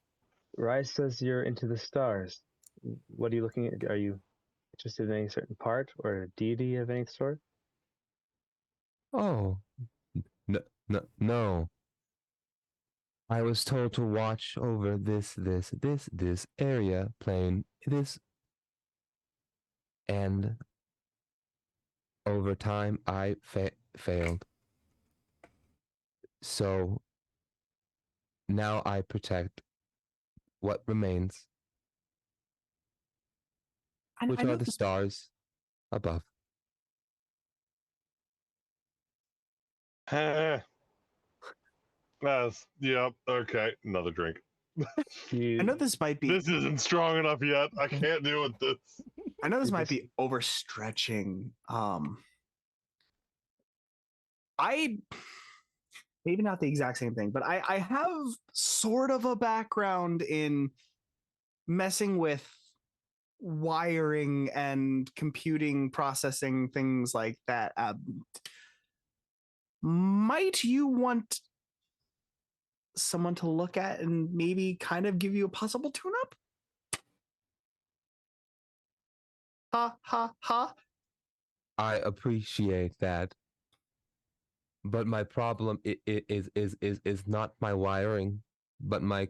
Rise says you're into the stars. What are you looking at? Are you interested in any certain part or a deity of any sort? Oh, no. I was told to watch over this area, plane, this, and over time I failed. So now I protect what remains, which are the stars above. Yep. Okay. Another drink. I know this might be. This isn't strong enough yet. I can't deal with this. I know this might be overstretching. I maybe not the exact same thing, but I have sort of a background in messing with wiring and computing, processing, things like that. Might you want someone to look at and maybe kind of give you a possible tune-up? Ha ha ha. I appreciate that, but my problem is not my wiring, but my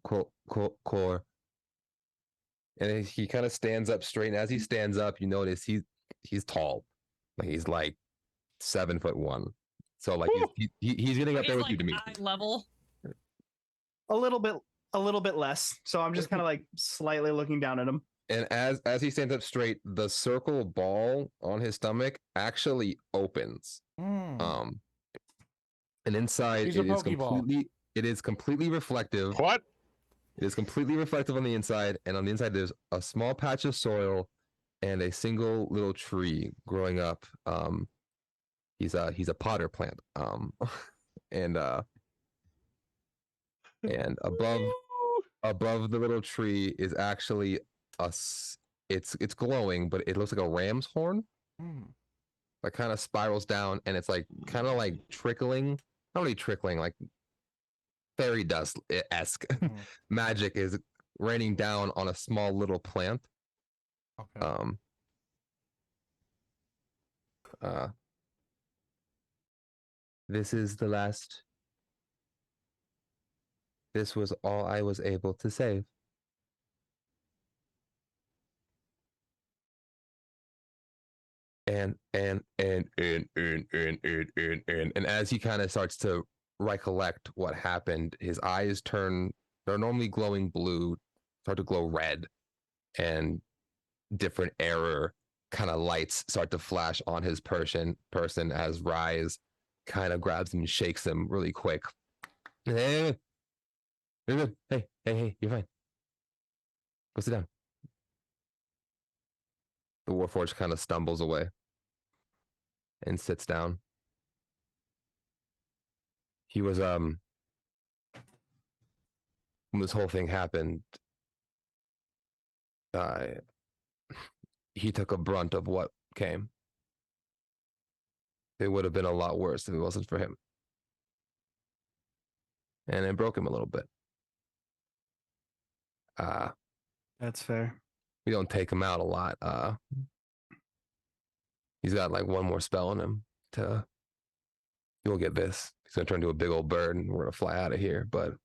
core. And he kind of stands up straight. And as he stands up, you notice he's tall, like he's like 7'1". So like he's getting up there with like you, Dimitri. eye level. A little bit less. So I'm just kind of like slightly looking down at him. And as he stands up straight, the circle ball on his stomach actually opens. And inside He's a Pokeball. it is completely reflective. What? It is completely reflective on the inside, and on the inside there's a small patch of soil and a single little tree growing up. He's a potter plant. And And above the little tree is actually it's glowing, but it looks like a ram's horn Hmm. that kind of spirals down, and it's like kind of like trickling, not really trickling, like fairy dust esque Mhm. magic is raining down on a small little plant. Okay. Uh this is the last. This was all I was able to save. And as he kind of starts to recollect what happened, his eyes turn, they're normally glowing blue, start to glow red, and different error kind of lights start to flash on his person as Rise kind of grabs him and shakes him really quick. Hey, you're good. Hey, you're fine. Go sit down. The Warforged kind of stumbles away and sits down. He was when this whole thing happened, uh he took a brunt of what came. It would have been a lot worse if it wasn't for him. And it broke him a little bit. That's fair. We don't take him out a lot. He's got like one more spell in him to you'll get this. He's gonna turn into a big old bird and we're gonna fly out of here. But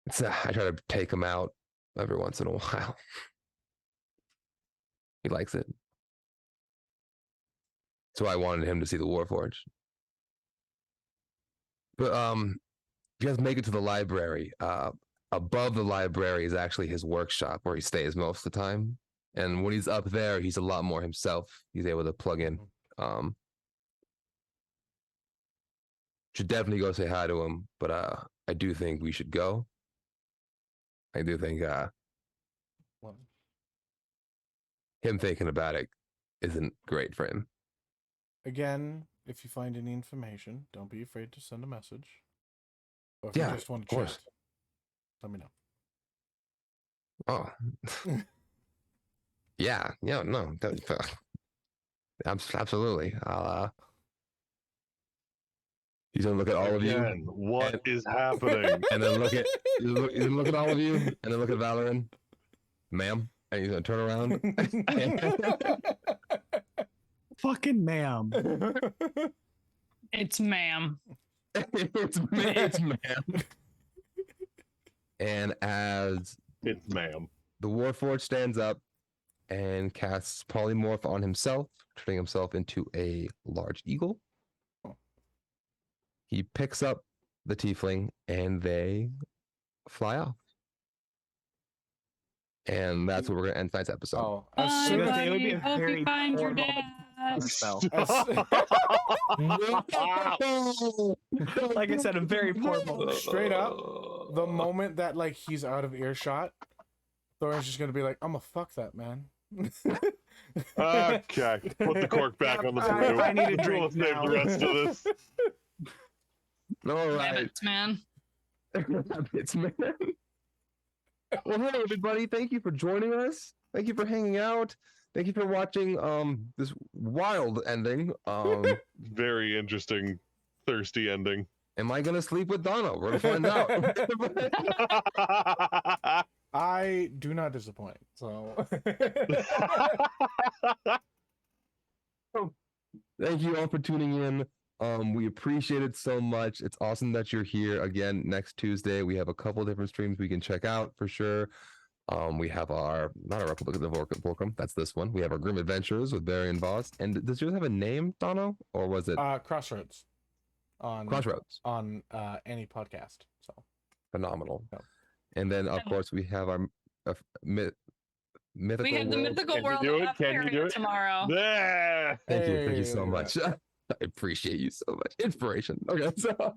it's I try to take him out every once in a while. He likes it. So I wanted him to see the Warforged. But you guys make it to the library. Above the library is actually his workshop where he stays most of the time. And when he's up there, he's a lot more himself. He's able to plug in. Should definitely go say hi to him, but I do think we should go. I do think Well, him thinking about it isn't great for him. again, if you find any information, don't be afraid to send a message. Or if Yeah, you just want of to course. chat, let me know. Oh, yeah, no, absolutely. He's gonna look at all of you, Again, what and- is happening? and then look at he's gonna look at all of you, and then look at Valoran, ma'am, and he's gonna turn around. Fucking ma'am. It's ma'am. it's ma'am. And as It's ma'am. the Warforged stands up and casts polymorph on himself, turning himself into a large eagle. He picks up the tiefling and they fly off. And that's what we're gonna end tonight's episode. Oh, Bye, as soon buddy. as It would be a Hope very you find your horrible dad. spell. Like I said, a very poor moment. straight up, the moment that like he's out of earshot, Thorin's just gonna be like, "I'm gonna fuck that man." Okay, put the cork back on the brew. I need a drink We'll save now. the rest of this. All right. Rabbits, man. Rabbits, man. Well, hey everybody, thank you for joining us. Thank you for hanging out. Thank you for watching this wild ending. Very interesting, thirsty ending. Am I gonna sleep with Donna? We're gonna find out. I do not disappoint. So Thank you all for tuning in. We appreciate it so much. It's awesome that you're here again next Tuesday. We have a couple different streams we can check out for sure. We have our not our Republic of Devolkrim, that's this one. We have our Grim Adventures with Barry and Voss. And does yours have a name, Dono? Or was it Crossroads on Crossroads? on any podcast. So Phenomenal. Yep. And then of course we have our mythical We have the world. mythical Can you world do of it? Can you Altaria do it? tomorrow. Yeah. Thank you Hey, so look at much. I appreciate you so much. Inspiration. Okay, so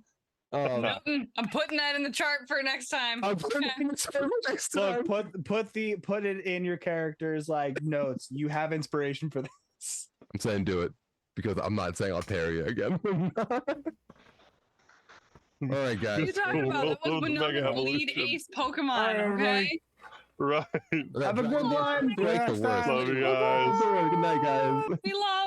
I'm putting that in the chart for next time. I'll put it in the server next time. Look, put it in your characters like notes. You have inspiration for this. I'm saying do it because I'm not saying Altaria again. All right, What are you guys. talking about? That was Mega Winon's lead evolution. ace Pokemon, All right, everybody. okay? Right. Have a good one. Like the Next worst. time. Love you guys. Good night, guys. We love